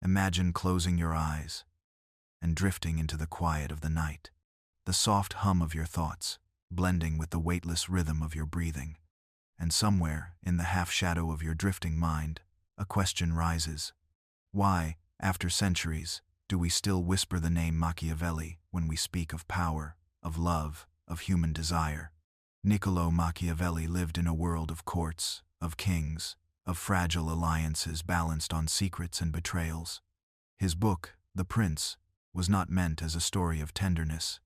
Imagine closing your eyes and drifting into the quiet of the night, the soft hum of your thoughts, blending with the weightless rhythm of your breathing. And somewhere, in the half-shadow of your drifting mind, a question rises. Why, after centuries, do we still whisper the name Machiavelli when we speak of power, of love, of human desire? Niccolò Machiavelli lived in a world of courts, of kings, of fragile alliances balanced on secrets and betrayals. His book, The Prince, was not meant as a story of tenderness.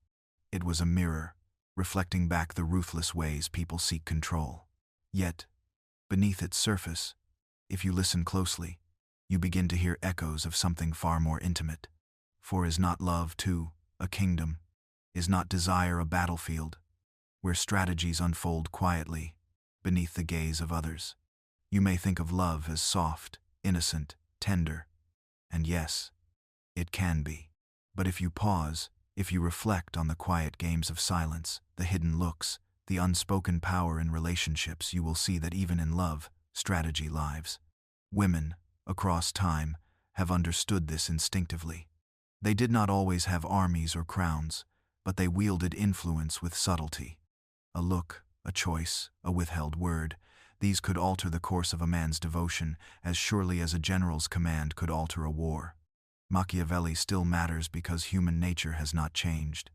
It was a mirror, reflecting back the ruthless ways people seek control. Yet, beneath its surface, if you listen closely, you begin to hear echoes of something far more intimate. For is not love, too, a kingdom? Is not desire a battlefield, where strategies unfold quietly, beneath the gaze of others? You may think of love as soft, innocent, tender, and yes, it can be. But if you pause, if you reflect on the quiet games of silence, the hidden looks, the unspoken power in relationships, you will see that even in love, strategy lives. Women, across time, have understood this instinctively. They did not always have armies or crowns, but they wielded influence with subtlety. A look, a choice, a withheld word, these could alter the course of a man's devotion as surely as a general's command could alter a war. Machiavelli still matters because human nature has not changed.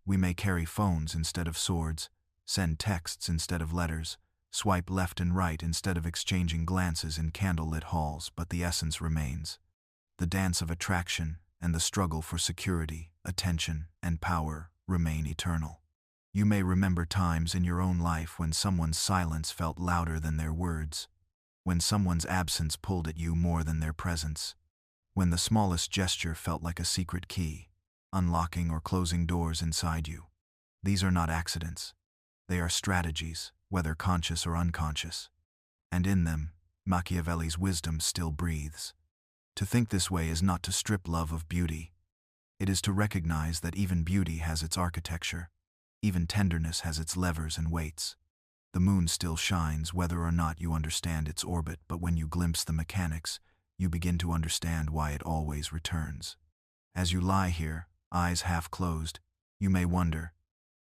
We may carry phones instead of swords, send texts instead of letters, swipe left and right instead of exchanging glances in candlelit halls, but the essence remains. The dance of attraction and the struggle for security, attention, and power remain eternal. You may remember times in your own life when someone's silence felt louder than their words, when someone's absence pulled at you more than their presence, when the smallest gesture felt like a secret key, unlocking or closing doors inside you. These are not accidents. They are strategies, whether conscious or unconscious. And in them, Machiavelli's wisdom still breathes. To think this way is not to strip love of beauty. It is to recognize that even beauty has its architecture. Even tenderness has its levers and weights. The moon still shines whether or not you understand its orbit, but when you glimpse the mechanics, you begin to understand why it always returns. As you lie here, eyes half closed, you may wonder,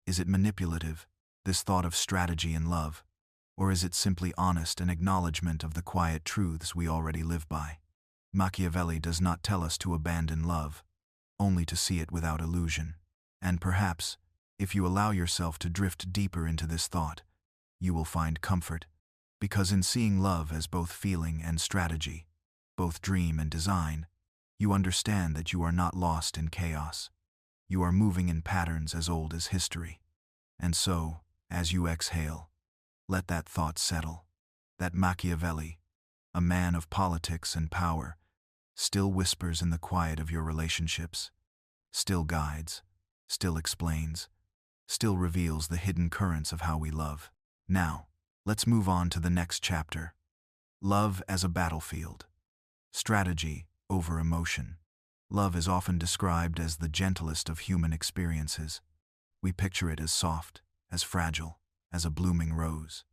is it manipulative, this thought of strategy in love, or is it simply honest an acknowledgement of the quiet truths we already live by? Machiavelli does not tell us to abandon love, only to see it without illusion. And perhaps, if you allow yourself to drift deeper into this thought, you will find comfort, because in seeing love as both feeling and strategy, both dream and design, you understand that you are not lost in chaos. You are moving in patterns as old as history. And so, as you exhale, let that thought settle, that Machiavelli, a man of politics and power, still whispers in the quiet of your relationships, still guides, still explains, still reveals the hidden currents of how we love. Now, let's move on to the next chapter. Love as a battlefield. Strategy over emotion. Love is often described as the gentlest of human experiences. We picture it as soft, as fragile, as a blooming rose.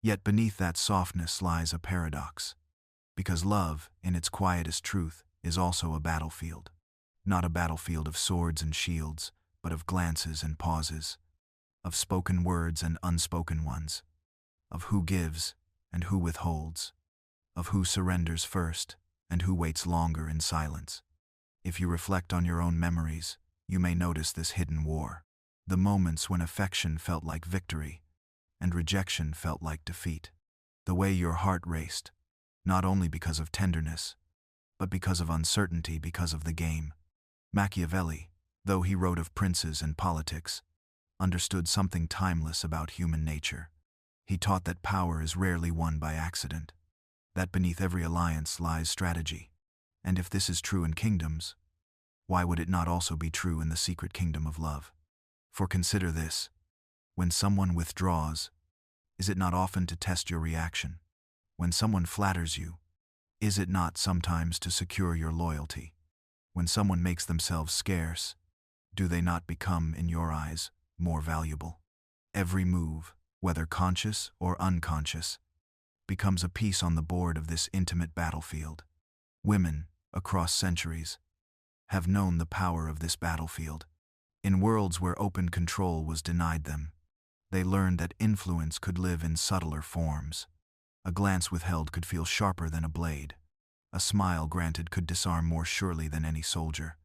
Yet beneath that softness lies a paradox. Because love, in its quietest truth, is also a battlefield. Not a battlefield of swords and shields, but of glances and pauses, of spoken words and unspoken ones, of who gives and who withholds, of who surrenders first and who waits longer in silence. If you reflect on your own memories, you may notice this hidden war. The moments when affection felt like victory and rejection felt like defeat. The way your heart raced, not only because of tenderness, but because of uncertainty, because of the game. Machiavelli, though he wrote of princes and politics, understood something timeless about human nature. He taught that power is rarely won by accident, that beneath every alliance lies strategy. And if this is true in kingdoms, why would it not also be true in the secret kingdom of love? For consider this, when someone withdraws, is it not often to test your reaction? When someone flatters you, is it not sometimes to secure your loyalty? When someone makes themselves scarce, do they not become, in your eyes, more valuable? Every move, whether conscious or unconscious, becomes a piece on the board of this intimate battlefield. Women, across centuries, have known the power of this battlefield. In worlds where open control was denied them, they learned that influence could live in subtler forms. A glance withheld could feel sharper than a blade. A smile granted could disarm more surely than any soldier.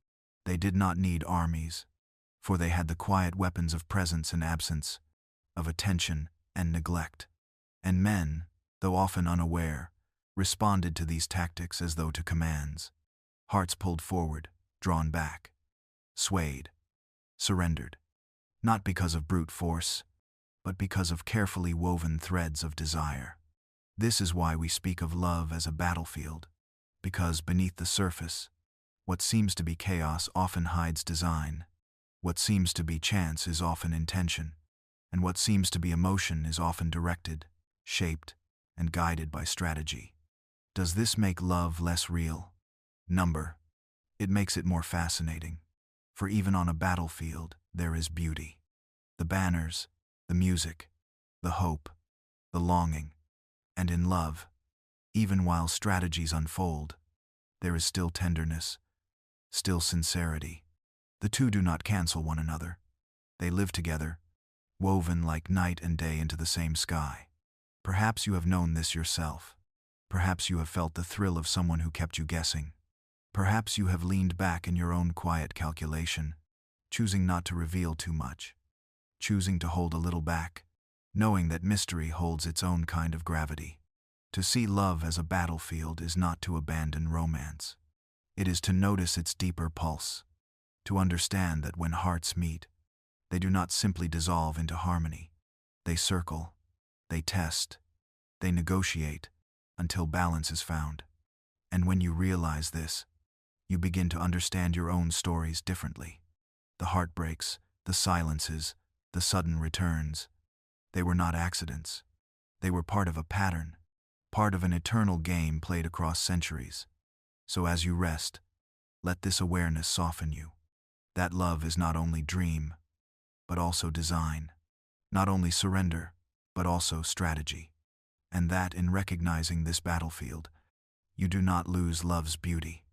They did not need armies, for they had the quiet weapons of presence and absence, of attention and neglect. And men, though often unaware, responded to these tactics as though to commands. Hearts pulled forward, drawn back, swayed, surrendered, not because of brute force, but because of carefully woven threads of desire. This is why we speak of love as a battlefield, because beneath the surface, what seems to be chaos often hides design, what seems to be chance is often intention, and what seems to be emotion is often directed, shaped, and guided by strategy. Does this make love less real? Number. It makes it more fascinating, for even on a battlefield, there is beauty. The banners, the music, the hope, the longing, and in love, even while strategies unfold, there is still tenderness, still sincerity. The two do not cancel one another. They live together, woven like night and day into the same sky. Perhaps you have known this yourself. Perhaps you have felt the thrill of someone who kept you guessing. Perhaps you have leaned back in your own quiet calculation, choosing not to reveal too much, choosing to hold a little back, knowing that mystery holds its own kind of gravity. To see love as a battlefield is not to abandon romance. It is to notice its deeper pulse, to understand that when hearts meet, they do not simply dissolve into harmony. They circle, they test, they negotiate, until balance is found. And when you realize this, you begin to understand your own stories differently. The heartbreaks, the silences, the sudden returns, they were not accidents. They were part of a pattern, part of an eternal game played across centuries. So as you rest, let this awareness soften you. That love is not only dream, but also design. Not only surrender, but also strategy. And that in recognizing this battlefield, you do not lose love's beauty.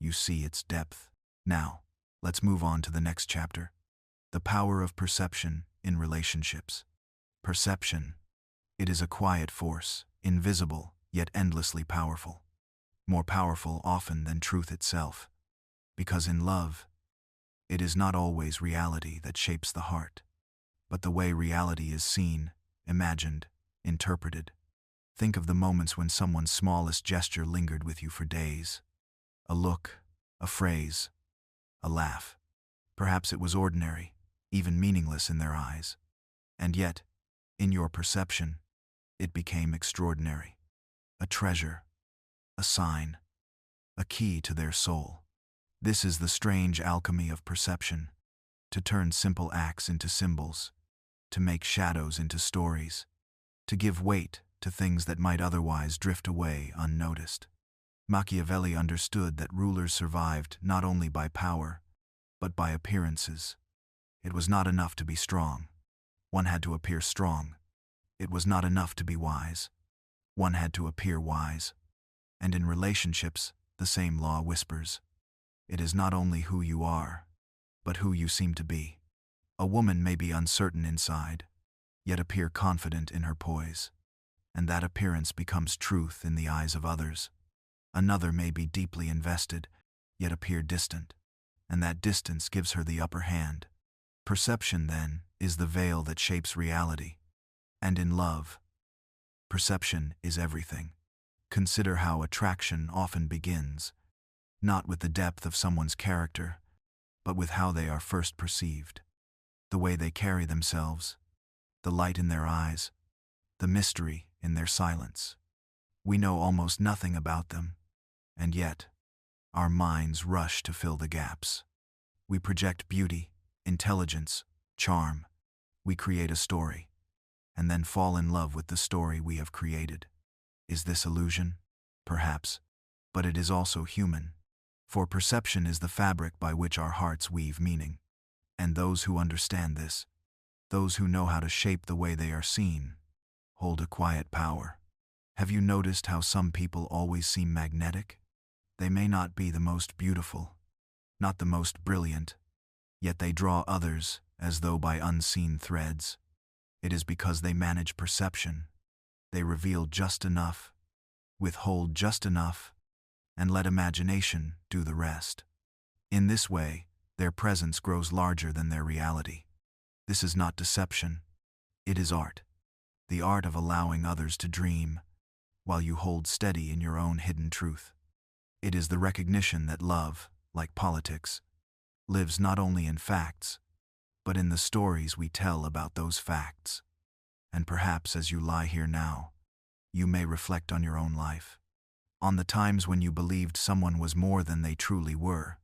You see its depth. Now, let's move on to the next chapter. The power of perception in relationships. Perception. It is a quiet force, invisible, yet endlessly powerful. More powerful often than truth itself. Because in love, it is not always reality that shapes the heart, but the way reality is seen, imagined, interpreted. Think of the moments when someone's smallest gesture lingered with you for days. A look, a phrase, a laugh. Perhaps it was ordinary, even meaningless in their eyes. And yet, in your perception, it became extraordinary. A treasure, a sign, a key to their soul. This is the strange alchemy of perception, to turn simple acts into symbols, to make shadows into stories, to give weight to things that might otherwise drift away unnoticed. Machiavelli understood that rulers survived not only by power, but by appearances. It was not enough to be strong. One had to appear strong. It was not enough to be wise. One had to appear wise. And in relationships, the same law whispers. It is not only who you are, but who you seem to be. A woman may be uncertain inside, yet appear confident in her poise. And that appearance becomes truth in the eyes of others. Another may be deeply invested, yet appear distant, and that distance gives her the upper hand. Perception, then, is the veil that shapes reality. And in love, perception is everything. Consider how attraction often begins, not with the depth of someone's character, but with how they are first perceived. The way they carry themselves, the light in their eyes, the mystery in their silence. We know almost nothing about them, and yet, our minds rush to fill the gaps. We project beauty, intelligence, charm. We create a story, and then fall in love with the story we have created. Is this illusion? Perhaps, but it is also human. For perception is the fabric by which our hearts weave meaning. And those who understand this, those who know how to shape the way they are seen, hold a quiet power. Have you noticed how some people always seem magnetic? They may not be the most beautiful, not the most brilliant, yet they draw others as though by unseen threads. It is because they manage perception. They reveal just enough, withhold just enough, and let imagination do the rest. In this way, their presence grows larger than their reality. This is not deception. It is art. The art of allowing others to dream, while you hold steady in your own hidden truth. It is the recognition that love, like politics, lives not only in facts, but in the stories we tell about those facts. And perhaps as you lie here now, you may reflect on your own life, on the times when you believed someone was more than they truly were,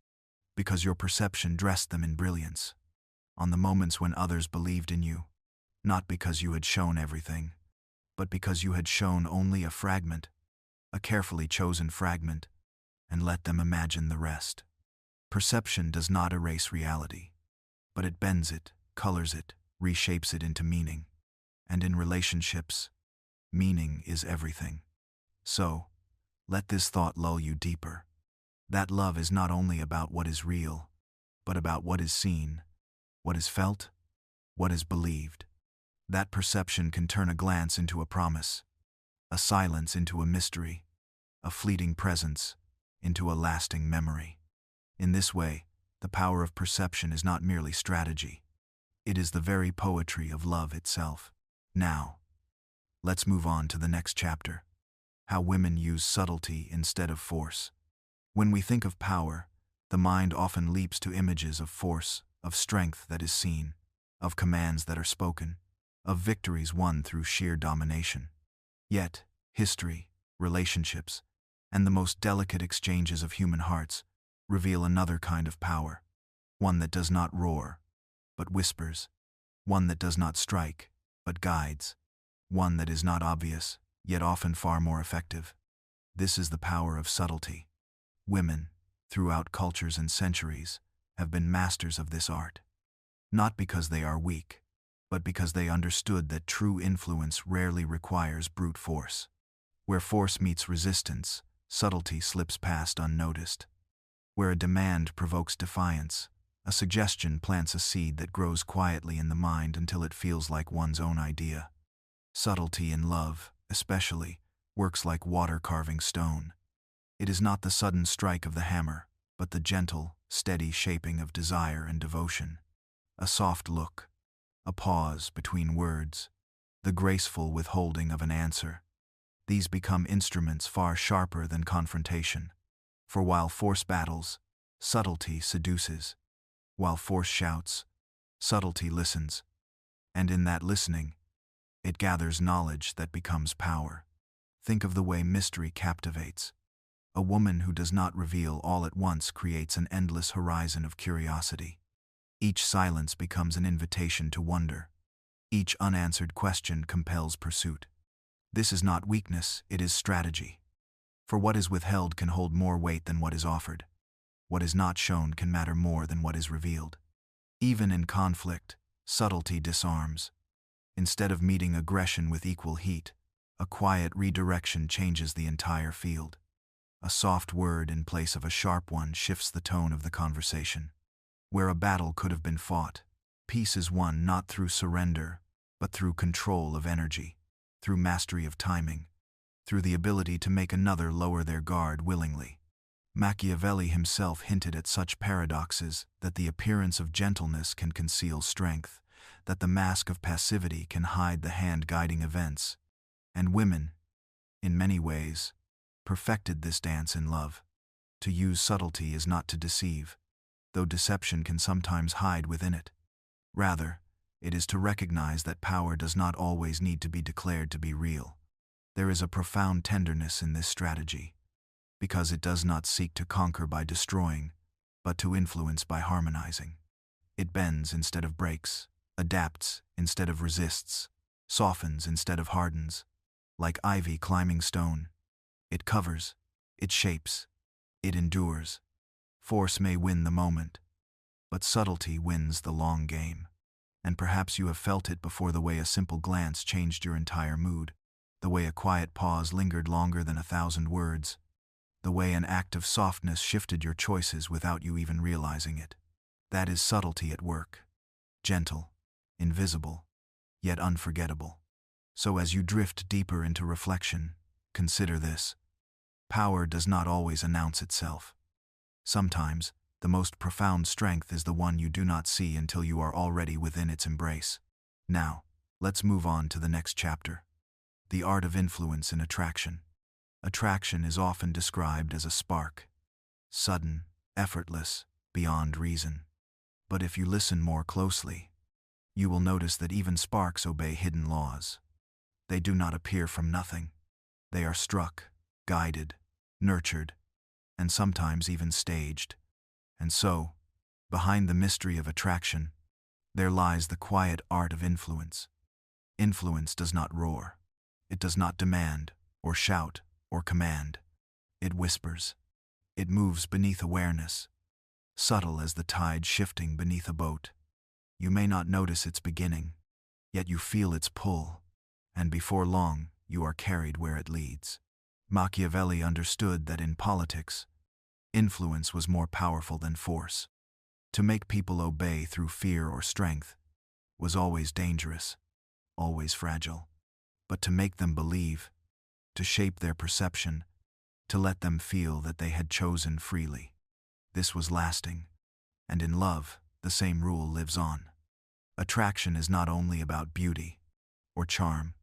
because your perception dressed them in brilliance, on the moments when others believed in you, not because you had shown everything, but because you had shown only a fragment, a carefully chosen fragment, and let them imagine the rest. Perception does not erase reality, but it bends it, colors it, reshapes it into meaning. And in relationships, meaning is everything. So, let this thought lull you deeper. That love is not only about what is real, but about what is seen, what is felt, what is believed. That perception can turn a glance into a promise, a silence into a mystery, a fleeting presence into a lasting memory. In this way, the power of perception is not merely strategy. It is the very poetry of love itself. Now, let's move on to the next chapter. How women use subtlety instead of force. When we think of power, the mind often leaps to images of force, of strength that is seen, of commands that are spoken, of victories won through sheer domination. Yet, history, relationships, and the most delicate exchanges of human hearts reveal another kind of power, one that does not roar, but whispers, one that does not strike, but guides, one that is not obvious, yet often far more effective. This is the power of subtlety. Women, throughout cultures and centuries, have been masters of this art. Not because they are weak, but because they understood that true influence rarely requires brute force. Where force meets resistance, subtlety slips past unnoticed. Where a demand provokes defiance, a suggestion plants a seed that grows quietly in the mind until it feels like one's own idea. Subtlety in love, especially, works like water carving stone. It is not the sudden strike of the hammer, but the gentle, steady shaping of desire and devotion. A soft look, a pause between words, the graceful withholding of an answer. These become instruments far sharper than confrontation. For while force battles, subtlety seduces. While force shouts, subtlety listens. And in that listening, it gathers knowledge that becomes power. Think of the way mystery captivates. A woman who does not reveal all at once creates an endless horizon of curiosity. Each silence becomes an invitation to wonder. Each unanswered question compels pursuit. This is not weakness, it is strategy. For what is withheld can hold more weight than what is offered. What is not shown can matter more than what is revealed. Even in conflict, subtlety disarms. Instead of meeting aggression with equal heat, a quiet redirection changes the entire field. A soft word in place of a sharp one shifts the tone of the conversation. Where a battle could have been fought, peace is won not through surrender, but through control of energy, through mastery of timing, through the ability to make another lower their guard willingly. Machiavelli himself hinted at such paradoxes, that the appearance of gentleness can conceal strength, that the mask of passivity can hide the hand guiding events. And women, in many ways, perfected this dance in love. To use subtlety is not to deceive, though deception can sometimes hide within it. Rather, it is to recognize that power does not always need to be declared to be real. There is a profound tenderness in this strategy, because it does not seek to conquer by destroying, but to influence by harmonizing. It bends instead of breaks, adapts instead of resists, softens instead of hardens. Like ivy climbing stone, it covers, it shapes, it endures. Force may win the moment, but subtlety wins the long game. And perhaps you have felt it before, the way a simple glance changed your entire mood, the way a quiet pause lingered longer than 1,000 words. the way an act of softness shifted your choices without you even realizing it. That is subtlety at work. Gentle, invisible, yet unforgettable. So as you drift deeper into reflection, consider this. Power does not always announce itself. Sometimes, the most profound strength is the one you do not see until you are already within its embrace. Now, let's move on to the next chapter. The art of influence in attraction. Attraction is often described as a spark. Sudden, effortless, beyond reason. But if you listen more closely, you will notice that even sparks obey hidden laws. They do not appear from nothing. They are struck, guided, nurtured, and sometimes even staged. And so, behind the mystery of attraction, there lies the quiet art of influence. Influence does not roar. It does not demand, or shout, or command. It whispers. It moves beneath awareness, subtle as the tide shifting beneath a boat. You may not notice its beginning, yet you feel its pull, and before long, you are carried where it leads. Machiavelli understood that in politics, influence was more powerful than force. To make people obey through fear or strength was always dangerous, always fragile. But to make them believe, to shape their perception, to let them feel that they had chosen freely, this was lasting. And in love, the same rule lives on. Attraction is not only about beauty, or charm,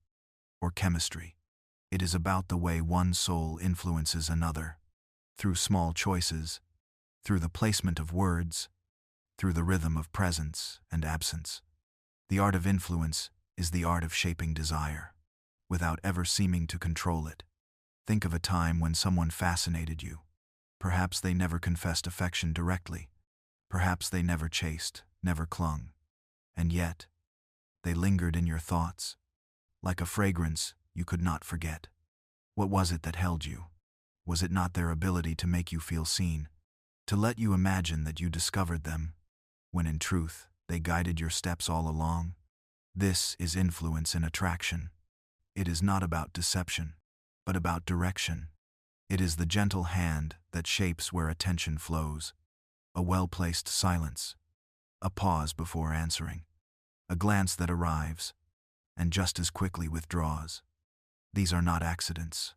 or chemistry. It is about the way one soul influences another, through small choices, through the placement of words, through the rhythm of presence and absence. The art of influence is the art of shaping desire, without ever seeming to control it. Think of a time when someone fascinated you. Perhaps they never confessed affection directly. Perhaps they never chased, never clung. And yet, they lingered in your thoughts, like a fragrance you could not forget. What was it that held you? Was it not their ability to make you feel seen, to let you imagine that you discovered them, when in truth, they guided your steps all along? This is influence in attraction. It is not about deception, but about direction. It is the gentle hand that shapes where attention flows, a well-placed silence, a pause before answering, a glance that arrives, and just as quickly withdraws. These are not accidents.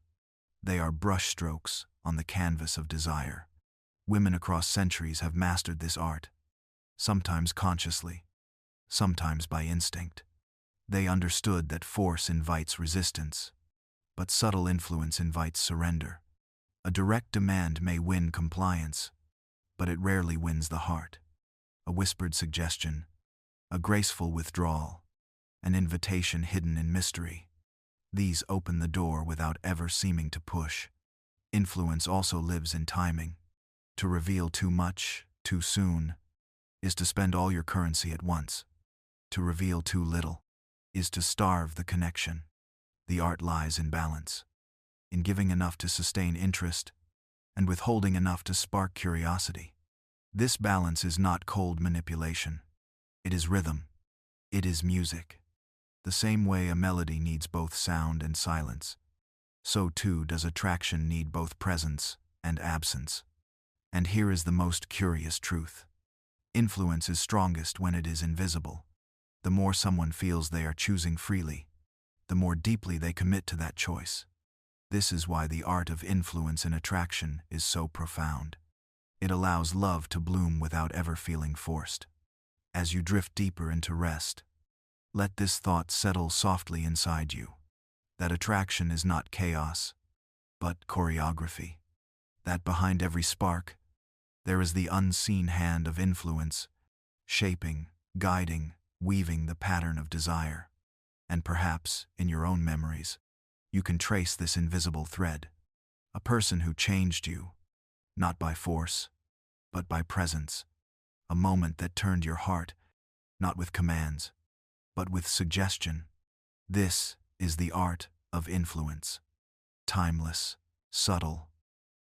They are brushstrokes on the canvas of desire. Women across centuries have mastered this art, sometimes consciously, sometimes by instinct. They understood that force invites resistance, but subtle influence invites surrender. A direct demand may win compliance, but it rarely wins the heart. A whispered suggestion, a graceful withdrawal, an invitation hidden in mystery. These open the door without ever seeming to push. Influence also lives in timing. To reveal too much, too soon, is to spend all your currency at once. To reveal too little is to starve the connection. The art lies in balance, in giving enough to sustain interest, and withholding enough to spark curiosity. This balance is not cold manipulation. It is rhythm. It is music. The same way a melody needs both sound and silence, so too does attraction need both presence and absence. And here is the most curious truth. Influence is strongest when it is invisible. The more someone feels they are choosing freely, the more deeply they commit to that choice. This is why the art of influence in attraction is so profound. It allows love to bloom without ever feeling forced. As you drift deeper into rest, let this thought settle softly inside you, that attraction is not chaos, but choreography. That behind every spark, there is the unseen hand of influence, shaping, guiding, weaving the pattern of desire. And perhaps, in your own memories, you can trace this invisible thread. A person who changed you, not by force, but by presence. A moment that turned your heart, not with commands, but with suggestion. This is the art of influence. Timeless, subtle,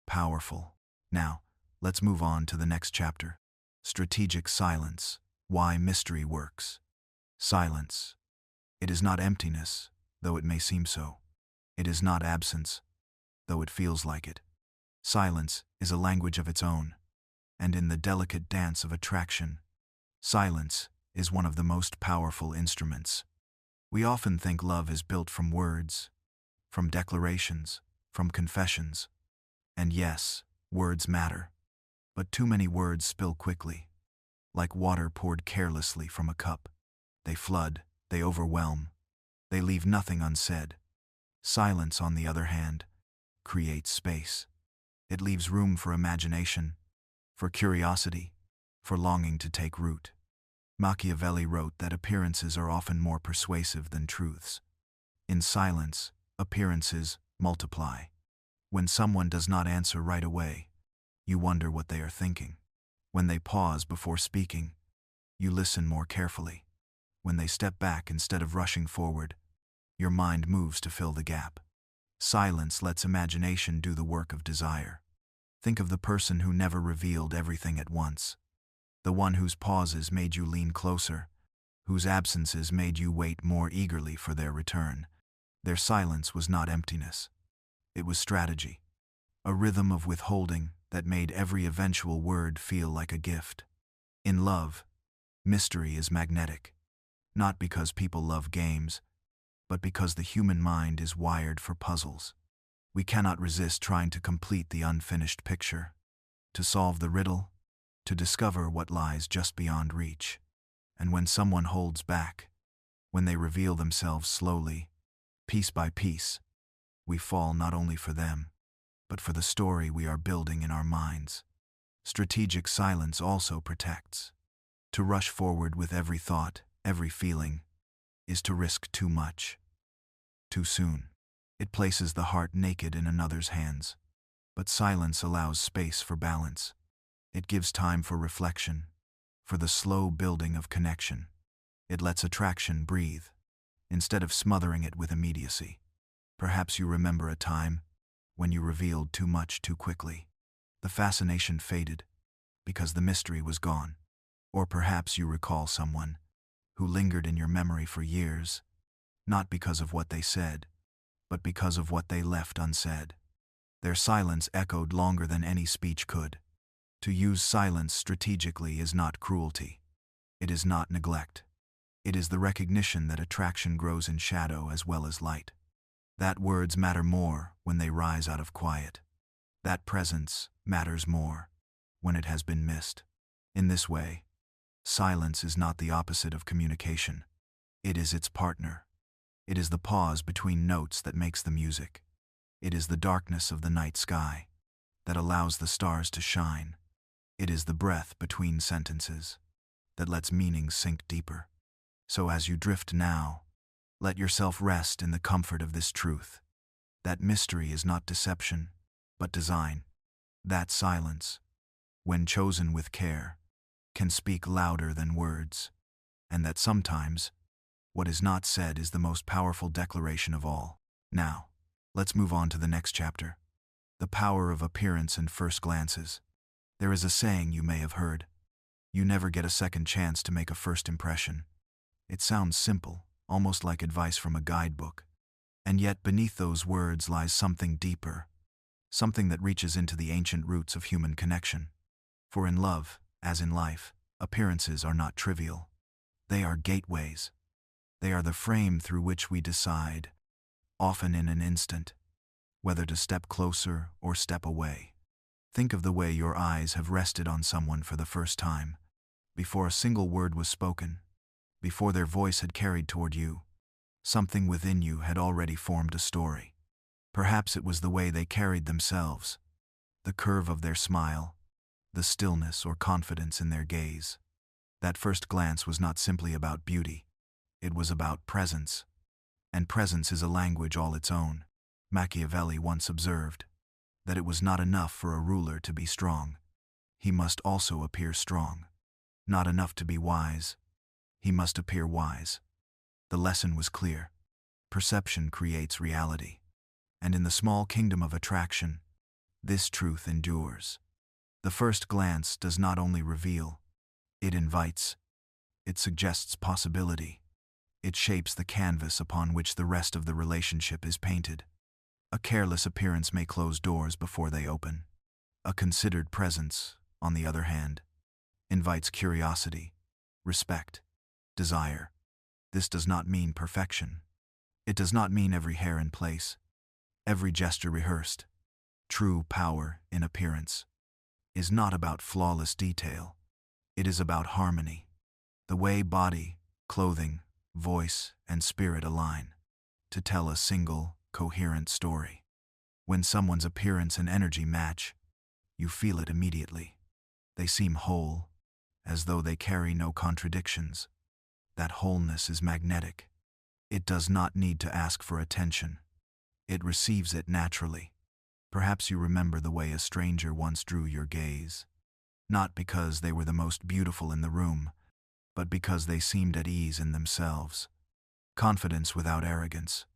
powerful. Now, let's move on to the next chapter. Strategic silence. Why mystery works. Silence. It is not emptiness, though it may seem so. It is not absence, though it feels like it. Silence is a language of its own, and in the delicate dance of attraction, silence is one of the most powerful instruments. We often think love is built from words, from declarations, from confessions. And yes, words matter, but too many words spill quickly. Like water poured carelessly from a cup. They flood, they overwhelm, they leave nothing unsaid. Silence, on the other hand, creates space. It leaves room for imagination, for curiosity, for longing to take root. Machiavelli wrote that appearances are often more persuasive than truths. In silence, appearances multiply. When someone does not answer right away, you wonder what they are thinking. When they pause before speaking, you listen more carefully. When they step back instead of rushing forward, your mind moves to fill the gap. Silence lets imagination do the work of desire. Think of the person who never revealed everything at once. The one whose pauses made you lean closer, whose absences made you wait more eagerly for their return. Their silence was not emptiness. It was strategy. A rhythm of withholding that made every eventual word feel like a gift. In love, mystery is magnetic. Not because people love games, but because the human mind is wired for puzzles. We cannot resist trying to complete the unfinished picture, to solve the riddle, to discover what lies just beyond reach. And when someone holds back, when they reveal themselves slowly, piece by piece, we fall not only for them, but for the story we are building in our minds. Strategic silence also protects. To rush forward with every thought, every feeling, is to risk too much. Too soon. It places the heart naked in another's hands. But silence allows space for balance. It gives time for reflection, for the slow building of connection. It lets attraction breathe, instead of smothering it with immediacy. Perhaps you remember a time when you revealed too much too quickly. The fascination faded because the mystery was gone. Or perhaps you recall someone who lingered in your memory for years, not because of what they said, but because of what they left unsaid. Their silence echoed longer than any speech could. To use silence strategically is not cruelty. It is not neglect. It is the recognition that attraction grows in shadow as well as light. That words matter more when they rise out of quiet. That presence matters more when it has been missed. In this way, silence is not the opposite of communication. It is its partner. It is the pause between notes that makes the music. It is the darkness of the night sky that allows the stars to shine. It is the breath between sentences that lets meaning sink deeper. So as you drift now, let yourself rest in the comfort of this truth. That mystery is not deception, but design. That silence, when chosen with care, can speak louder than words. And that sometimes, what is not said is the most powerful declaration of all. Now, let's move on to the next chapter. The power of appearance and first glances. There is a saying you may have heard. You never get a second chance to make a first impression. It sounds simple, almost like advice from a guidebook. And yet beneath those words lies something deeper, something that reaches into the ancient roots of human connection. For in love, as in life, appearances are not trivial. They are gateways. They are the frame through which we decide, often in an instant, whether to step closer or step away. Think of the way your eyes have rested on someone for the first time, before a single word was spoken, before their voice had carried toward you. Something within you had already formed a story. Perhaps it was the way they carried themselves, the curve of their smile, the stillness or confidence in their gaze. That first glance was not simply about beauty. It was about presence. And presence is a language all its own. Machiavelli once observed that it was not enough for a ruler to be strong. He must also appear strong. Not enough to be wise. He must appear wise. The lesson was clear. Perception creates reality. And in the small kingdom of attraction, this truth endures. The first glance does not only reveal, it invites. It suggests possibility. It shapes the canvas upon which the rest of the relationship is painted. A careless appearance may close doors before they open. A considered presence, on the other hand, invites curiosity, respect, desire. This does not mean perfection. It does not mean every hair in place, every gesture rehearsed. True power in appearance is not about flawless detail. It is about harmony, the way body, clothing, voice, and spirit align to tell a single, coherent story. When someone's appearance and energy match, you feel it immediately. They seem whole, as though they carry no contradictions. That wholeness is magnetic. It does not need to ask for attention. It receives it naturally. Perhaps you remember the way a stranger once drew your gaze, not because they were the most beautiful in the room, but because they seemed at ease in themselves. Confidence without arrogance,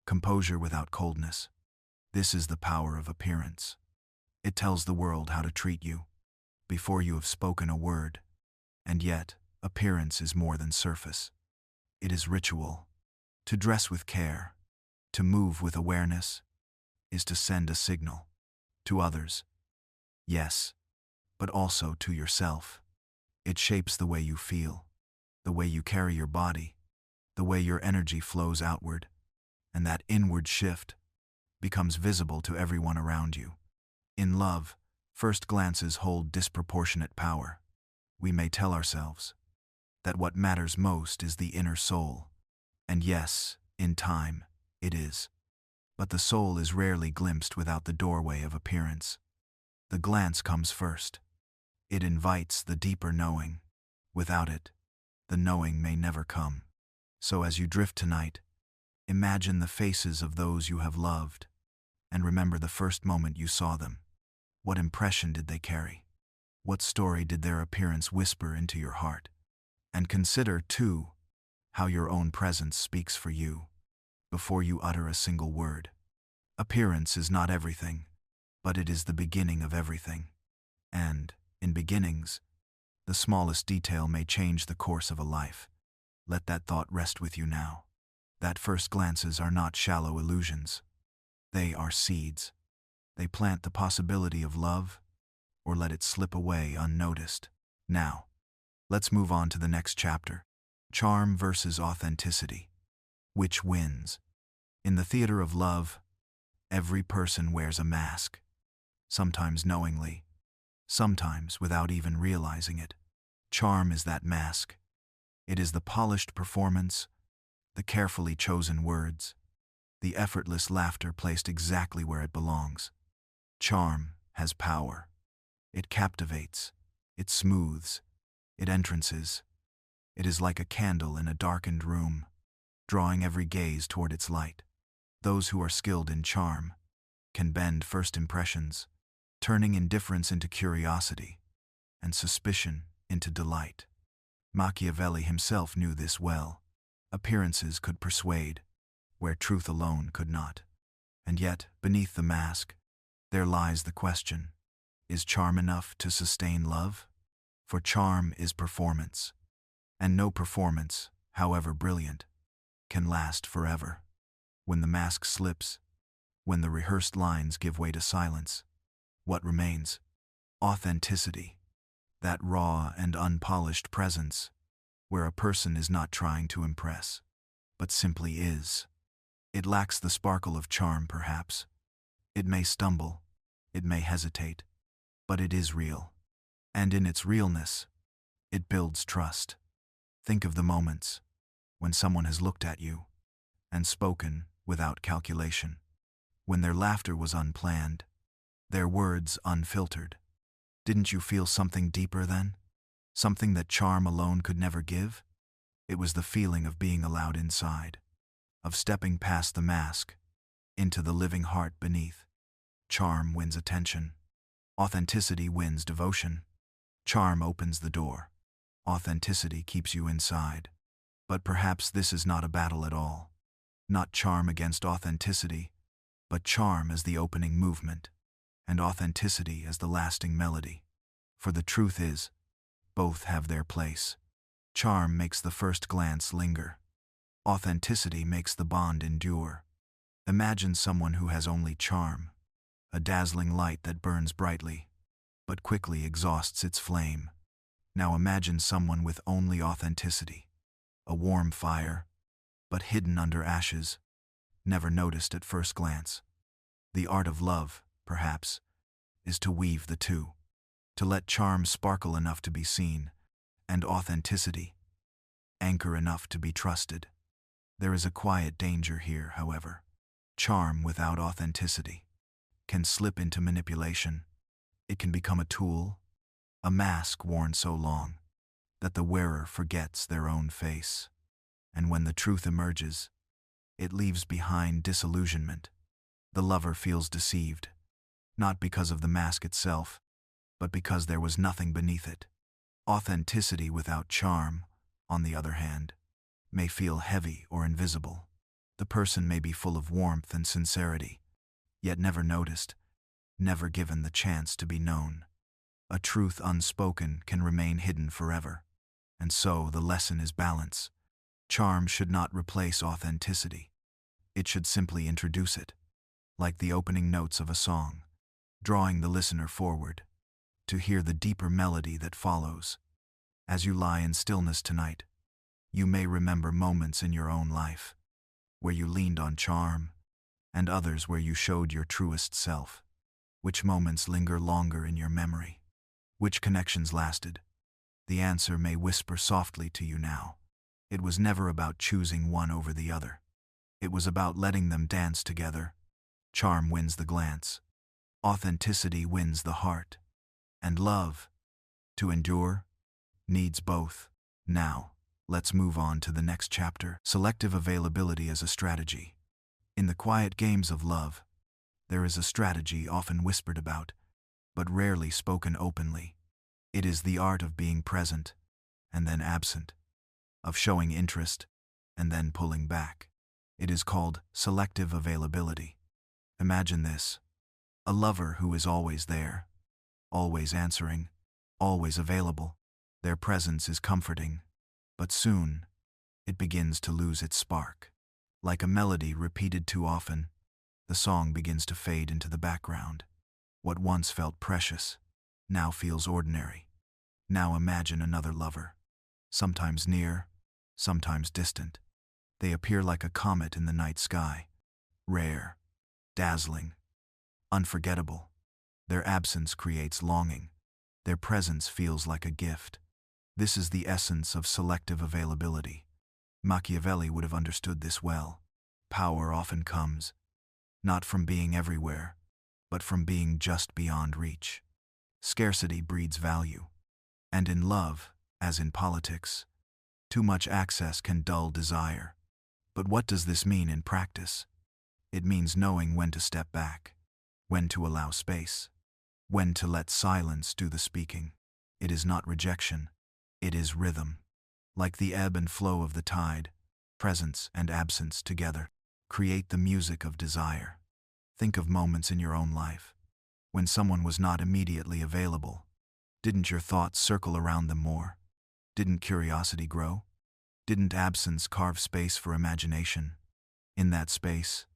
composure without coldness. This is the power of appearance. It tells the world how to treat you before you have spoken a word. And yet, appearance is more than surface. It is ritual. To dress with care, to move with awareness, is to send a signal to others. Yes, but also to yourself. It shapes the way you feel, the way you carry your body, the way your energy flows outward, and that inward shift becomes visible to everyone around you. In love, first glances hold disproportionate power. We may tell ourselves that what matters most is the inner soul. And yes, in time, it is. But the soul is rarely glimpsed without the doorway of appearance. The glance comes first. It invites the deeper knowing. Without it, the knowing may never come. So as you drift tonight, imagine the faces of those you have loved, and remember the first moment you saw them. What impression did they carry? What story did their appearance whisper into your heart? And consider, too, how your own presence speaks for you before you utter a single word. Appearance is not everything, but it is the beginning of everything. And, in beginnings, the smallest detail may change the course of a life. Let that thought rest with you now. That first glances are not shallow illusions. They are seeds. They plant the possibility of love, or let it slip away unnoticed. Now, let's move on to the next chapter. Charm versus authenticity. Which wins? In the theater of love, every person wears a mask. Sometimes knowingly, sometimes without even realizing it. Charm is that mask. It is the polished performance, the carefully chosen words, the effortless laughter placed exactly where it belongs. Charm has power. It captivates, it smooths, it entrances. It is like a candle in a darkened room, drawing every gaze toward its light. Those who are skilled in charm can bend first impressions, turning indifference into curiosity and suspicion into delight. Machiavelli himself knew this well. Appearances could persuade, where truth alone could not. And yet, beneath the mask, there lies the question: is charm enough to sustain love? For charm is performance, and no performance, however brilliant, can last forever. When the mask slips, when the rehearsed lines give way to silence, what remains? Authenticity. That raw and unpolished presence, where a person is not trying to impress, but simply is. It lacks the sparkle of charm, perhaps. It may stumble, it may hesitate, but it is real. And in its realness, it builds trust. Think of the moments when someone has looked at you and spoken without calculation, when their laughter was unplanned, their words unfiltered. Didn't you feel something deeper then? Something that charm alone could never give? It was the feeling of being allowed inside, of stepping past the mask, into the living heart beneath. Charm wins attention. Authenticity wins devotion. Charm opens the door. Authenticity keeps you inside. But perhaps this is not a battle at all. Not charm against authenticity, but charm as the opening movement, and authenticity as the lasting melody. For the truth is, both have their place. Charm makes the first glance linger. Authenticity makes the bond endure. Imagine someone who has only charm, a dazzling light that burns brightly, but quickly exhausts its flame. Now imagine someone with only authenticity, a warm fire, but hidden under ashes, never noticed at first glance. The art of love, perhaps, is to weave the two, to let charm sparkle enough to be seen, and authenticity anchor enough to be trusted. There is a quiet danger here, however. Charm without authenticity can slip into manipulation. It can become a tool, a mask worn so long that the wearer forgets their own face. And when the truth emerges, it leaves behind disillusionment. The lover feels deceived, not because of the mask itself, but because there was nothing beneath it. Authenticity without charm, on the other hand, may feel heavy or invisible. The person may be full of warmth and sincerity, yet never noticed, never given the chance to be known. A truth unspoken can remain hidden forever. And so the lesson is balance. Charm should not replace authenticity. It should simply introduce it, like the opening notes of a song, drawing the listener forward to hear the deeper melody that follows. As you lie in stillness tonight, you may remember moments in your own life where you leaned on charm, and others where you showed your truest self. Which moments linger longer in your memory? Which connections lasted? The answer may whisper softly to you now. It was never about choosing one over the other. It was about letting them dance together. Charm wins the glance. Authenticity wins the heart. And love, to endure, needs both. Now, let's move on to the next chapter. Selective availability as a strategy. In the quiet games of love, there is a strategy often whispered about, but rarely spoken openly. It is the art of being present, and then absent, of showing interest, and then pulling back. It is called selective availability. Imagine this: a lover who is always there, always answering, always available. Their presence is comforting, but soon, it begins to lose its spark. Like a melody repeated too often, the song begins to fade into the background. What once felt precious now feels ordinary. Now imagine another lover, sometimes near, sometimes distant. They appear like a comet in the night sky, rare, dazzling, unforgettable. Their absence creates longing. Their presence feels like a gift. This is the essence of selective availability. Machiavelli would have understood this well. Power often comes, not from being everywhere, but from being just beyond reach. Scarcity breeds value. And in love, as in politics, too much access can dull desire. But what does this mean in practice? It means knowing when to step back, when to allow space, when to let silence do the speaking. It is not rejection, it is rhythm. Like the ebb and flow of the tide, presence and absence together create the music of desire. Think of moments in your own life when someone was not immediately available. Didn't your thoughts circle around them more? Didn't curiosity grow? Didn't absence carve space for imagination? In that space,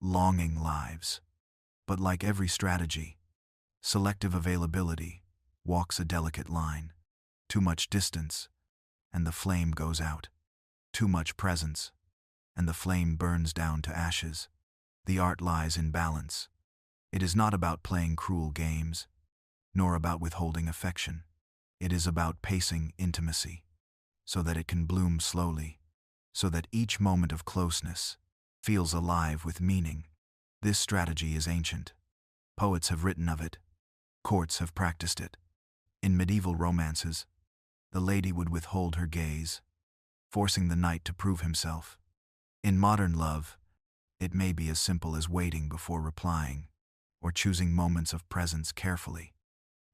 longing lives. But like every strategy, selective availability walks a delicate line. Too much distance, and the flame goes out. Too much presence, and the flame burns down to ashes. The art lies in balance. It is not about playing cruel games, nor about withholding affection. It is about pacing intimacy, so that it can bloom slowly, so that each moment of closeness feels alive with meaning. This strategy is ancient. Poets have written of it. Courts have practiced it. In medieval romances, the lady would withhold her gaze, forcing the knight to prove himself. In modern love, it may be as simple as waiting before replying, or choosing moments of presence carefully.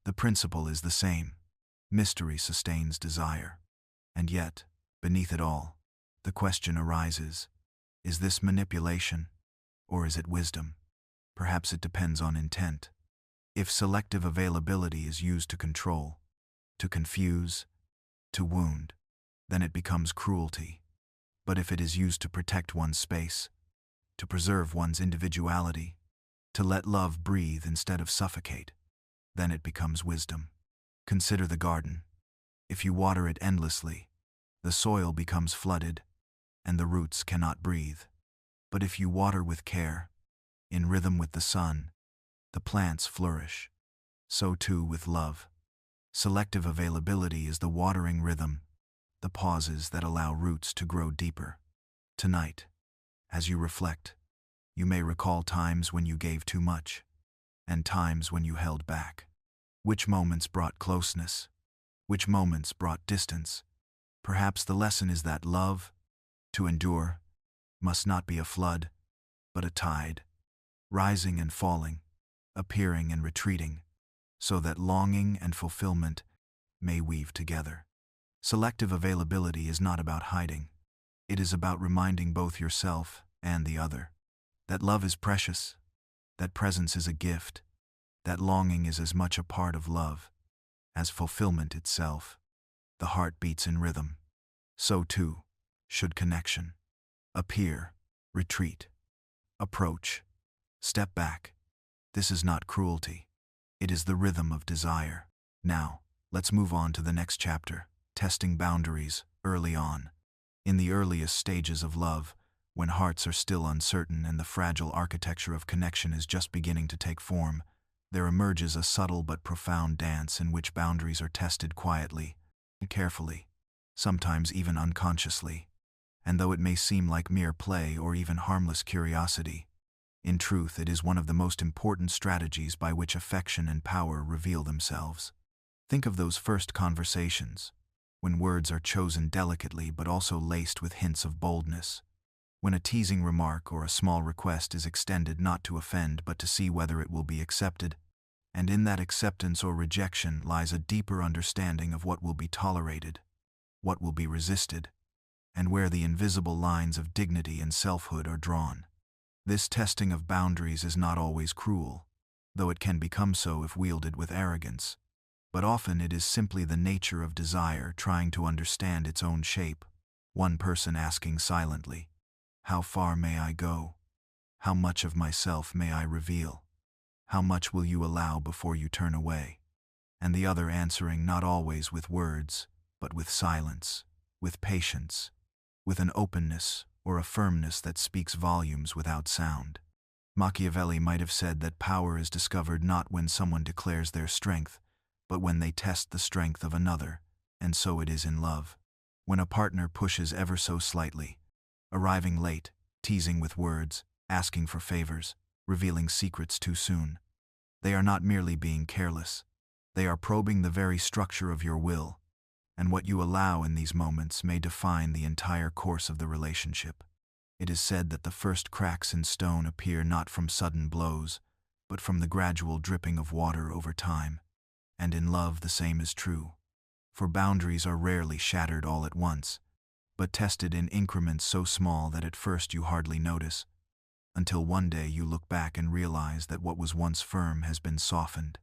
The principle is the same. Mystery sustains desire. And yet, beneath it all, the question arises: is this manipulation, or is it wisdom? Perhaps it depends on intent. If selective availability is used to control, to confuse, to wound, then it becomes cruelty. But if it is used to protect one's space, to preserve one's individuality, to let love breathe instead of suffocate, then it becomes wisdom. Consider the garden. If you water it endlessly, the soil becomes flooded, and the roots cannot breathe. But if you water with care, in rhythm with the sun, the plants flourish. So too with love. Selective availability is the watering rhythm, the pauses that allow roots to grow deeper. Tonight, as you reflect, you may recall times when you gave too much, and times when you held back. Which moments brought closeness? Which moments brought distance? Perhaps the lesson is that love, to endure, must not be a flood, but a tide, rising and falling, appearing and retreating, so that longing and fulfillment may weave together. Selective availability is not about hiding. It is about reminding both yourself and the other that love is precious, that presence is a gift, that longing is as much a part of love as fulfillment itself. The heart beats in rhythm. So too should connection. Appear, retreat, approach, step back. This is not cruelty. It is the rhythm of desire. Now, let's move on to the next chapter, testing boundaries early on. In the earliest stages of love, when hearts are still uncertain and the fragile architecture of connection is just beginning to take form, there emerges a subtle but profound dance in which boundaries are tested quietly, carefully, sometimes even unconsciously. And though it may seem like mere play or even harmless curiosity, in truth it is one of the most important strategies by which affection and power reveal themselves. Think of those first conversations, when words are chosen delicately but also laced with hints of boldness, when a teasing remark or a small request is extended not to offend but to see whether it will be accepted, and in that acceptance or rejection lies a deeper understanding of what will be tolerated, what will be resisted, and where the invisible lines of dignity and selfhood are drawn. This testing of boundaries is not always cruel, though it can become so if wielded with arrogance, but often it is simply the nature of desire trying to understand its own shape, one person asking silently, "How far may I go? How much of myself may I reveal? How much will you allow before you turn away?" And the other answering not always with words, but with silence, with patience, with an openness or a firmness that speaks volumes without sound. Machiavelli might have said that power is discovered not when someone declares their strength, but when they test the strength of another, and so it is in love. When a partner pushes ever so slightly, arriving late, teasing with words, asking for favors, revealing secrets too soon, they are not merely being careless. They are probing the very structure of your will, and what you allow in these moments may define the entire course of the relationship. It is said that the first cracks in stone appear not from sudden blows, but from the gradual dripping of water over time. And in love the same is true. For boundaries are rarely shattered all at once, but tested in increments so small that at first you hardly notice, until one day you look back and realize that what was once firm has been softened.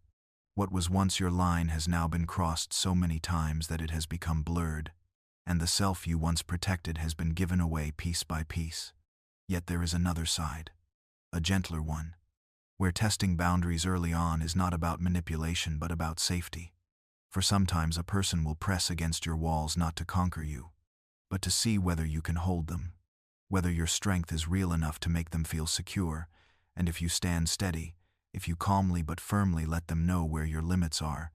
What was once your line has now been crossed so many times that it has become blurred, and the self you once protected has been given away piece by piece. Yet there is another side, a gentler one, where testing boundaries early on is not about manipulation but about safety. For sometimes a person will press against your walls not to conquer you, but to see whether you can hold them, whether your strength is real enough to make them feel secure, and if you stand steady, if you calmly but firmly let them know where your limits are,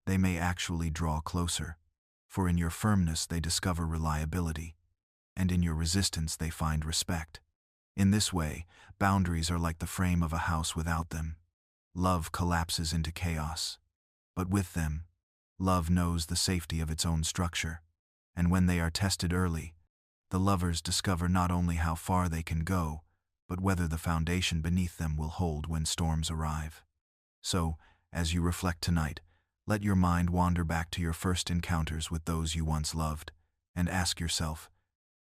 they may actually draw closer, for in your firmness they discover reliability, and in your resistance they find respect. In this way, boundaries are like the frame of a house without them. Love collapses into chaos, but with them, love knows the safety of its own structure, and when they are tested early, the lovers discover not only how far they can go, but whether the foundation beneath them will hold when storms arrive. So, as you reflect tonight, let your mind wander back to your first encounters with those you once loved, and ask yourself,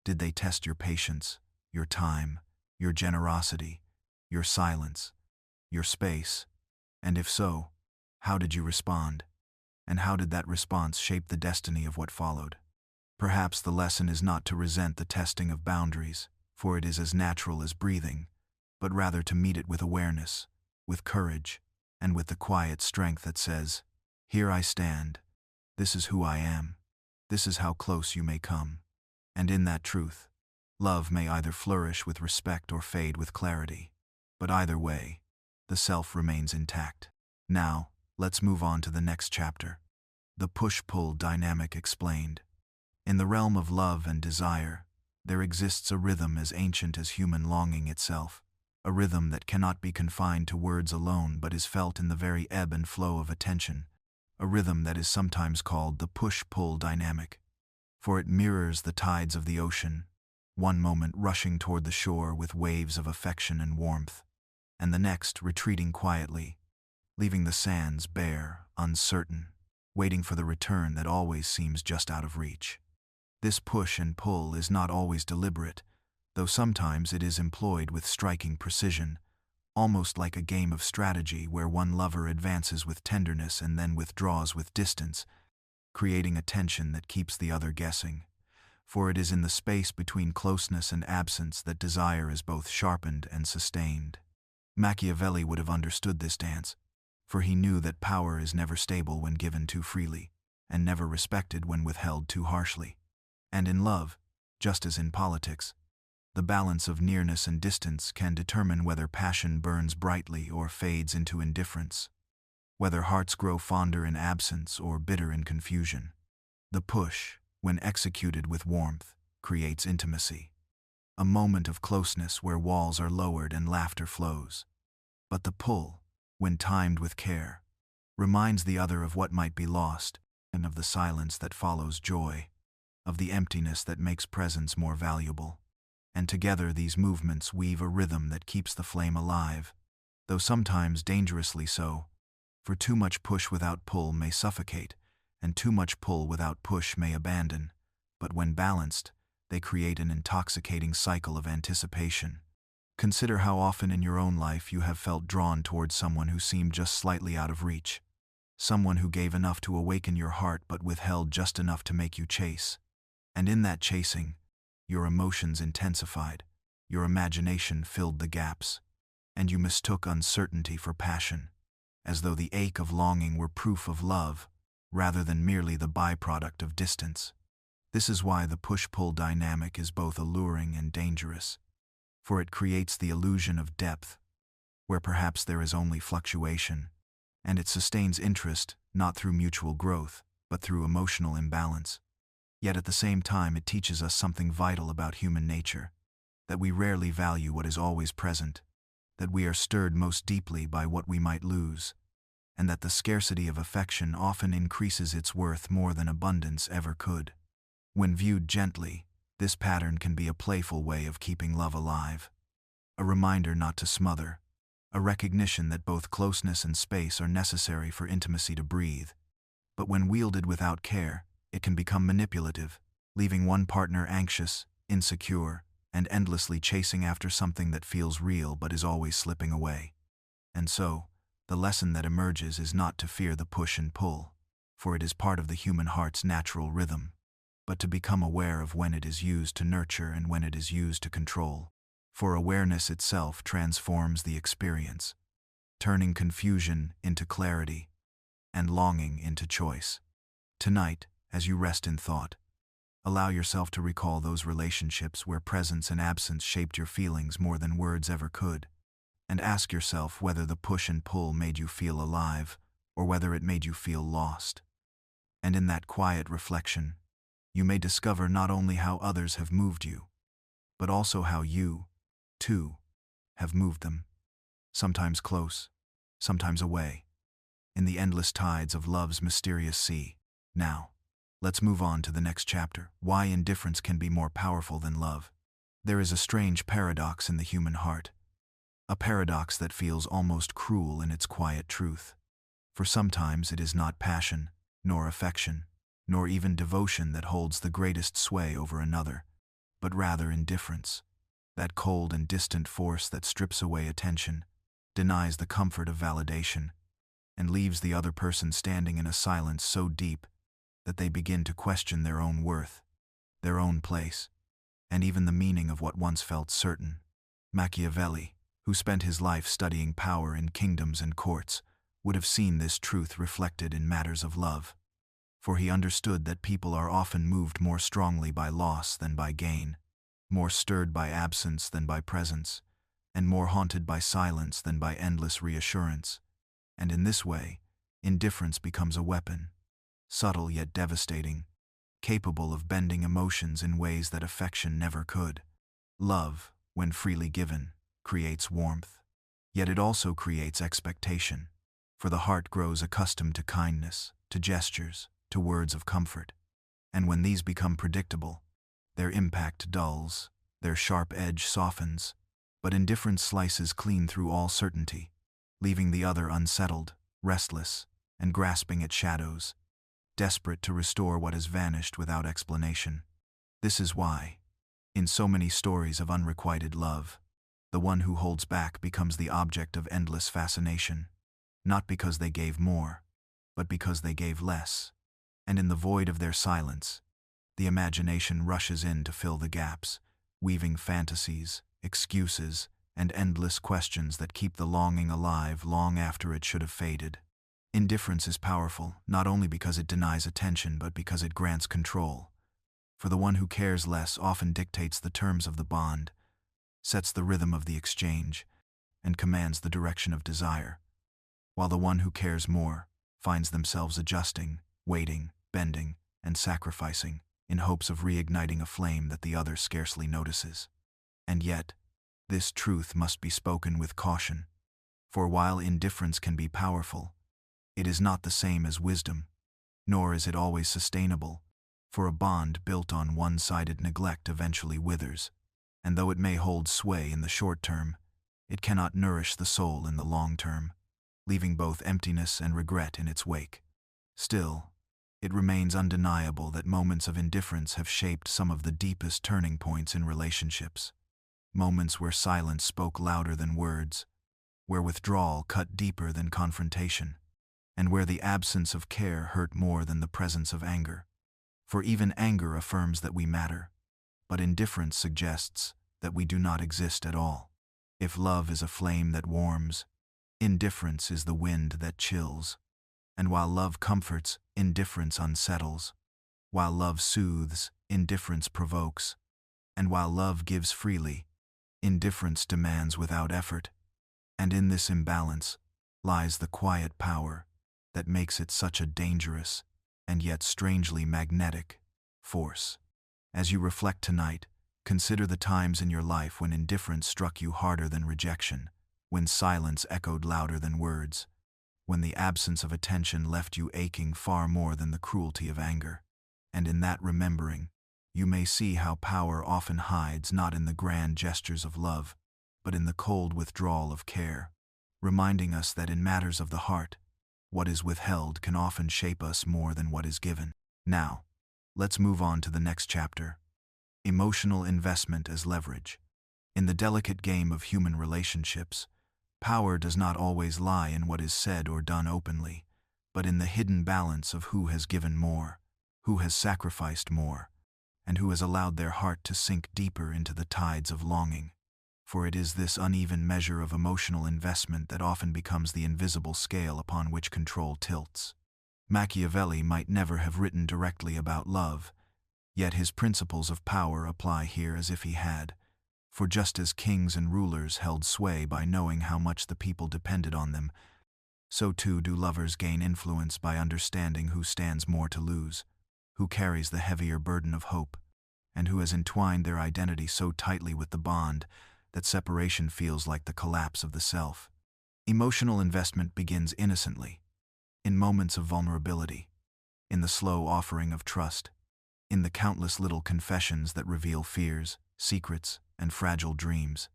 did they test your patience, your time, your generosity, your silence, your space? And if so, how did you respond? And how did that response shape the destiny of what followed? Perhaps the lesson is not to resent the testing of boundaries, for it is as natural as breathing, but rather to meet it with awareness, with courage, and with the quiet strength that says, "Here I stand. This is who I am. This is how close you may come." And in that truth, love may either flourish with respect or fade with clarity. But either way, the self remains intact. Now, let's move on to the next chapter. The push-pull dynamic explained. In the realm of love and desire, there exists a rhythm as ancient as human longing itself, a rhythm that cannot be confined to words alone but is felt in the very ebb and flow of attention, a rhythm that is sometimes called the push-pull dynamic, for it mirrors the tides of the ocean, one moment rushing toward the shore with waves of affection and warmth, and the next retreating quietly, leaving the sands bare, uncertain, waiting for the return that always seems just out of reach. This push and pull is not always deliberate, though sometimes it is employed with striking precision, almost like a game of strategy where one lover advances with tenderness and then withdraws with distance, creating a tension that keeps the other guessing. For it is in the space between closeness and absence that desire is both sharpened and sustained. Machiavelli would have understood this dance, for he knew that power is never stable when given too freely, and never respected when withheld too harshly. And in love, just as in politics, the balance of nearness and distance can determine whether passion burns brightly or fades into indifference, whether hearts grow fonder in absence or bitter in confusion. The push, when executed with warmth, creates intimacy, a moment of closeness where walls are lowered and laughter flows. But the pull, when timed with care, reminds the other of what might be lost, and of the silence that follows joy, of the emptiness that makes presence more valuable. And together these movements weave a rhythm that keeps the flame alive, though sometimes dangerously so, for too much push without pull may suffocate, and too much pull without push may abandon, but when balanced, they create an intoxicating cycle of anticipation. Consider how often in your own life you have felt drawn towards someone who seemed just slightly out of reach, someone who gave enough to awaken your heart but withheld just enough to make you chase. And in that chasing, your emotions intensified, your imagination filled the gaps, and you mistook uncertainty for passion, as though the ache of longing were proof of love, rather than merely the byproduct of distance. This is why the push-pull dynamic is both alluring and dangerous, for it creates the illusion of depth, where perhaps there is only fluctuation, and it sustains interest not through mutual growth, but through emotional imbalance. Yet at the same time it teaches us something vital about human nature, that we rarely value what is always present, that we are stirred most deeply by what we might lose, and that the scarcity of affection often increases its worth more than abundance ever could. When viewed gently, this pattern can be a playful way of keeping love alive, a reminder not to smother, a recognition that both closeness and space are necessary for intimacy to breathe. But when wielded without care, it can become manipulative, leaving one partner anxious, insecure, and endlessly chasing after something that feels real but is always slipping away. And so, the lesson that emerges is not to fear the push and pull, for it is part of the human heart's natural rhythm, but to become aware of when it is used to nurture and when it is used to control. For awareness itself transforms the experience, turning confusion into clarity and longing into choice. Tonight, as you rest in thought, allow yourself to recall those relationships where presence and absence shaped your feelings more than words ever could, and ask yourself whether the push and pull made you feel alive or whether it made you feel lost. And in that quiet reflection, you may discover not only how others have moved you, but also how you, too, have moved them, sometimes close, sometimes away, in the endless tides of love's mysterious sea. Now, let's move on to the next chapter, why indifference can be more powerful than love. There is a strange paradox in the human heart, a paradox that feels almost cruel in its quiet truth. For sometimes it is not passion, nor affection, nor even devotion that holds the greatest sway over another, but rather indifference, that cold and distant force that strips away attention, denies the comfort of validation, and leaves the other person standing in a silence so deep that they begin to question their own worth, their own place, and even the meaning of what once felt certain. Machiavelli, who spent his life studying power in kingdoms and courts, would have seen this truth reflected in matters of love, for he understood that people are often moved more strongly by loss than by gain, more stirred by absence than by presence, and more haunted by silence than by endless reassurance. And in this way, indifference becomes a weapon, subtle yet devastating, capable of bending emotions in ways that affection never could. Love, when freely given, creates warmth, yet it also creates expectation, for the heart grows accustomed to kindness, to gestures, to words of comfort. And when these become predictable, their impact dulls, their sharp edge softens, but indifference slices clean through all certainty, leaving the other unsettled, restless, and grasping at shadows, desperate to restore what has vanished without explanation. This is why, in so many stories of unrequited love, the one who holds back becomes the object of endless fascination, not because they gave more, but because they gave less. And in the void of their silence, the imagination rushes in to fill the gaps, weaving fantasies, excuses, and endless questions that keep the longing alive long after it should have faded. Indifference is powerful, not only because it denies attention but because it grants control. For the one who cares less often dictates the terms of the bond, sets the rhythm of the exchange, and commands the direction of desire, while the one who cares more finds themselves adjusting, waiting, bending, and sacrificing in hopes of reigniting a flame that the other scarcely notices. And yet, this truth must be spoken with caution, for while indifference can be powerful, it is not the same as wisdom, nor is it always sustainable, for a bond built on one-sided neglect eventually withers, and though it may hold sway in the short term, it cannot nourish the soul in the long term, leaving both emptiness and regret in its wake. Still, it remains undeniable that moments of indifference have shaped some of the deepest turning points in relationships, moments where silence spoke louder than words, where withdrawal cut deeper than confrontation, and where the absence of care hurt more than the presence of anger. For even anger affirms that we matter, but indifference suggests that we do not exist at all. If love is a flame that warms, indifference is the wind that chills. And while love comforts, indifference unsettles. While love soothes, indifference provokes. And while love gives freely, indifference demands without effort. And in this imbalance lies the quiet power that makes it such a dangerous and yet strangely magnetic force. As you reflect tonight, consider the times in your life when indifference struck you harder than rejection, when silence echoed louder than words, when the absence of attention left you aching far more than the cruelty of anger. And in that remembering, you may see how power often hides not in the grand gestures of love, but in the cold withdrawal of care, reminding us that in matters of the heart, what is withheld can often shape us more than what is given. Now, let's move on to the next chapter: emotional investment as leverage. In the delicate game of human relationships, power does not always lie in what is said or done openly, but in the hidden balance of who has given more, who has sacrificed more, and who has allowed their heart to sink deeper into the tides of longing. For it is this uneven measure of emotional investment that often becomes the invisible scale upon which control tilts. Machiavelli might never have written directly about love, yet his principles of power apply here as if he had. For just as kings and rulers held sway by knowing how much the people depended on them, so too do lovers gain influence by understanding who stands more to lose, who carries the heavier burden of hope, and who has entwined their identity so tightly with the bond that separation feels like the collapse of the self. Emotional investment begins innocently, in moments of vulnerability, in the slow offering of trust, in the countless little confessions that reveal fears, secrets, and fragile dreams.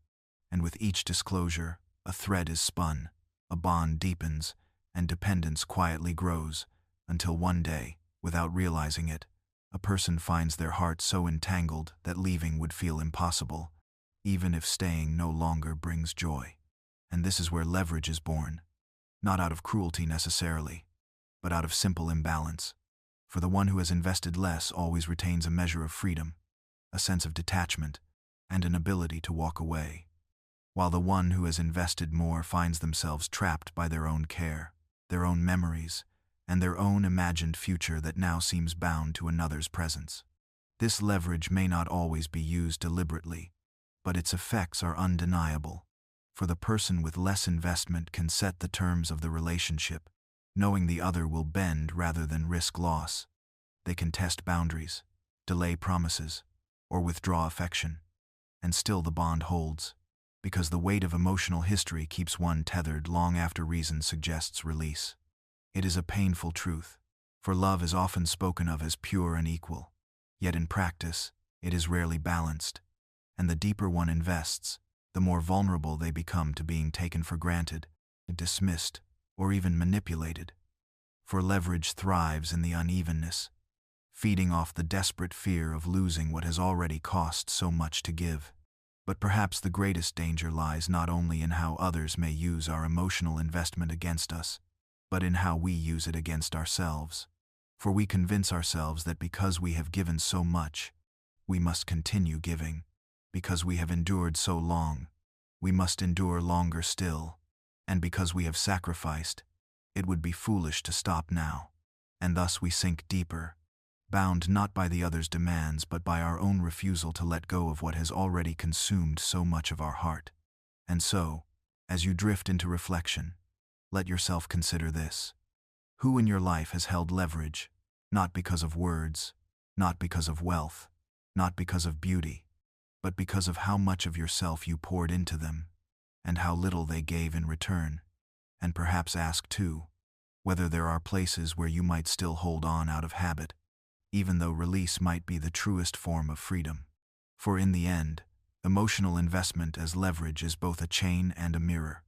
And with each disclosure, a thread is spun, a bond deepens, and dependence quietly grows, until one day, without realizing it, a person finds their heart so entangled that leaving would feel impossible, even if staying no longer brings joy. And this is where leverage is born, not out of cruelty necessarily, but out of simple imbalance. For the one who has invested less always retains a measure of freedom, a sense of detachment, and an ability to walk away, while the one who has invested more finds themselves trapped by their own care, their own memories, and their own imagined future that now seems bound to another's presence. This leverage may not always be used deliberately, but its effects are undeniable, for the person with less investment can set the terms of the relationship, knowing the other will bend rather than risk loss. They can test boundaries, delay promises, or withdraw affection, and still the bond holds, because the weight of emotional history keeps one tethered long after reason suggests release. It is a painful truth, for love is often spoken of as pure and equal, yet in practice, it is rarely balanced, and the deeper one invests, the more vulnerable they become to being taken for granted, dismissed, or even manipulated. For leverage thrives in the unevenness, feeding off the desperate fear of losing what has already cost so much to give. But perhaps the greatest danger lies not only in how others may use our emotional investment against us, but in how we use it against ourselves. For we convince ourselves that because we have given so much, we must continue giving. Because we have endured so long, we must endure longer still. And because we have sacrificed, it would be foolish to stop now. And thus we sink deeper, bound not by the other's demands but by our own refusal to let go of what has already consumed so much of our heart. And so, as you drift into reflection, let yourself consider this. Who in your life has held leverage, not because of words, not because of wealth, not because of beauty, but because of how much of yourself you poured into them, and how little they gave in return? And perhaps ask, too, whether there are places where you might still hold on out of habit, even though release might be the truest form of freedom. For in the end, emotional investment as leverage is both a chain and a mirror,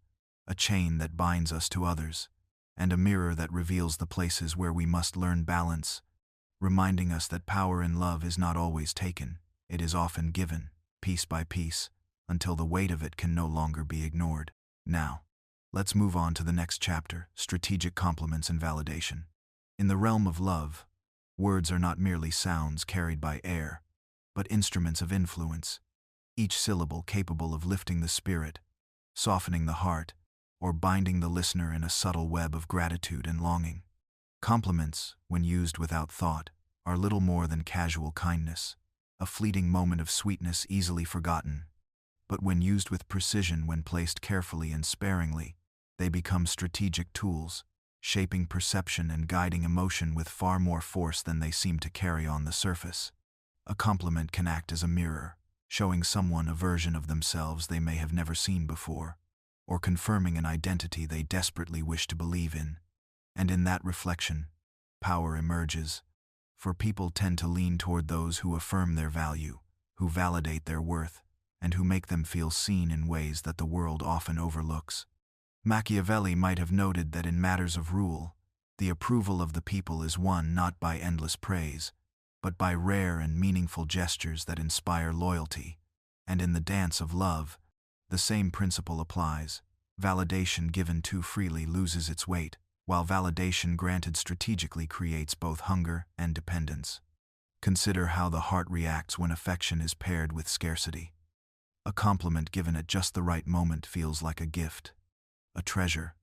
a chain that binds us to others, and a mirror that reveals the places where we must learn balance, reminding us that power in love is not always taken, it is often given, piece by piece, until the weight of it can no longer be ignored. Now, let's move on to the next chapter, strategic compliments and validation. In the realm of love, words are not merely sounds carried by air, but instruments of influence, each syllable capable of lifting the spirit, softening the heart, or binding the listener in a subtle web of gratitude and longing. Compliments, when used without thought, are little more than casual kindness, a fleeting moment of sweetness easily forgotten. But when used with precision, when placed carefully and sparingly, they become strategic tools, shaping perception and guiding emotion with far more force than they seem to carry on the surface. A compliment can act as a mirror, showing someone a version of themselves they may have never seen before, or confirming an identity they desperately wish to believe in. And in that reflection, power emerges, for people tend to lean toward those who affirm their value, who validate their worth, and who make them feel seen in ways that the world often overlooks. Machiavelli might have noted that in matters of rule, the approval of the people is won not by endless praise, but by rare and meaningful gestures that inspire loyalty. And in the dance of love, the same principle applies. Validation given too freely loses its weight, while validation granted strategically creates both hunger and dependence. Consider how the heart reacts when affection is paired with scarcity. A compliment given at just the right moment feels like a gift, a treasure,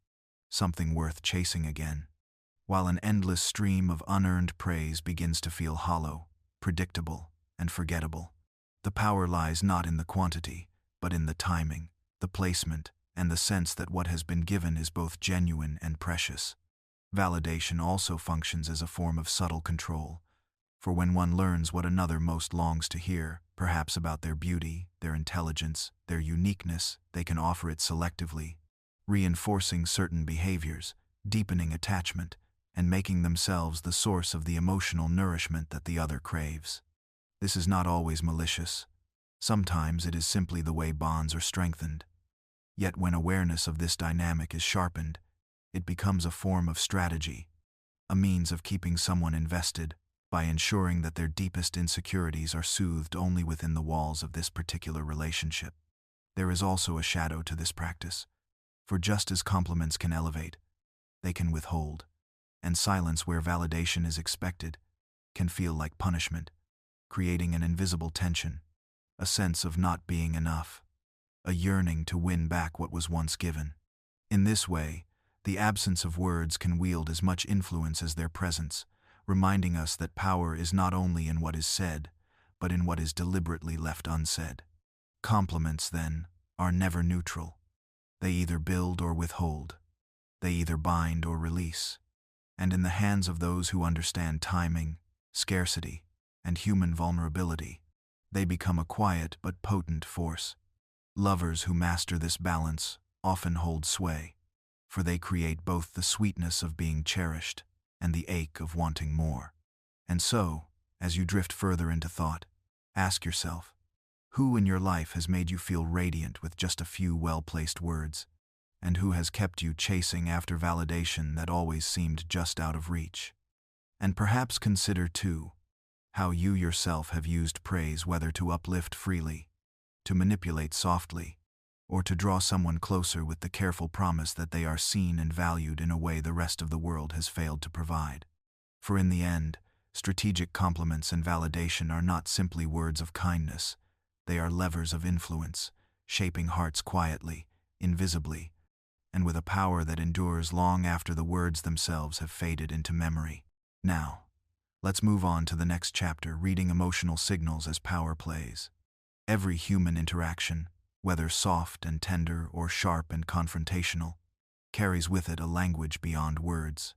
something worth chasing again, while an endless stream of unearned praise begins to feel hollow, predictable, and forgettable. The power lies not in the quantity, but in the timing, the placement, and the sense that what has been given is both genuine and precious. Validation also functions as a form of subtle control, for when one learns what another most longs to hear, perhaps about their beauty, their intelligence, their uniqueness, they can offer it selectively, reinforcing certain behaviors, deepening attachment, and making themselves the source of the emotional nourishment that the other craves. This is not always malicious. Sometimes it is simply the way bonds are strengthened. Yet when awareness of this dynamic is sharpened, it becomes a form of strategy, a means of keeping someone invested, by ensuring that their deepest insecurities are soothed only within the walls of this particular relationship. There is also a shadow to this practice, for just as compliments can elevate, they can withhold, and silence where validation is expected can feel like punishment, creating an invisible tension, a sense of not being enough, a yearning to win back what was once given. In this way, The absence of words can wield as much influence as their presence, reminding us that power is not only in what is said, but in what is deliberately left unsaid. Compliments, then, are never neutral. They either build or withhold. They either bind or release. And in the hands of those who understand timing, scarcity, and human vulnerability, they become a quiet but potent force. Lovers who master this balance often hold sway, for they create both the sweetness of being cherished and the ache of wanting more. And so, as you drift further into thought, ask yourself, who in your life has made you feel radiant with just a few well-placed words, and who has kept you chasing after validation that always seemed just out of reach? And perhaps consider, too, how you yourself have used praise, whether to uplift freely, to manipulate softly, or to draw someone closer with the careful promise that they are seen and valued in a way the rest of the world has failed to provide. For in the end, strategic compliments and validation are not simply words of kindness. They are levers of influence, shaping hearts quietly, invisibly, and with a power that endures long after the words themselves have faded into memory. Now, let's move on to the next chapter, reading emotional signals as power plays. Every human interaction, whether soft and tender or sharp and confrontational, carries with it a language beyond words.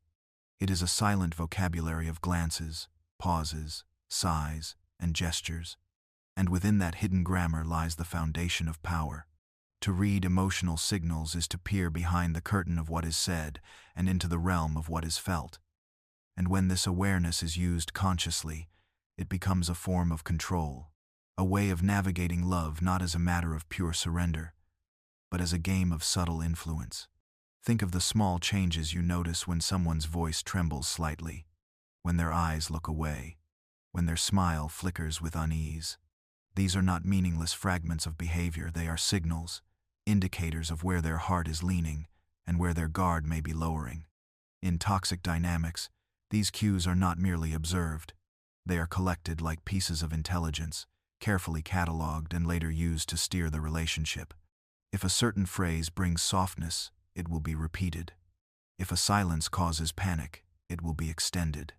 It is a silent vocabulary of glances, pauses, sighs, and gestures, and within that hidden grammar lies the foundation of power. To read emotional signals is to peer behind the curtain of what is said and into the realm of what is felt. And when this awareness is used consciously, it becomes a form of control, a way of navigating love not as a matter of pure surrender, but as a game of subtle influence. Think of the small changes you notice when someone's voice trembles slightly, when their eyes look away, when their smile flickers with unease. These are not meaningless fragments of behavior, they are signals, indicators of where their heart is leaning and where their guard may be lowering. In toxic dynamics, these cues are not merely observed. They are collected like pieces of intelligence, carefully catalogued and later used to steer the relationship. If a certain phrase brings softness, it will be repeated. If a silence causes panic, it will be extended.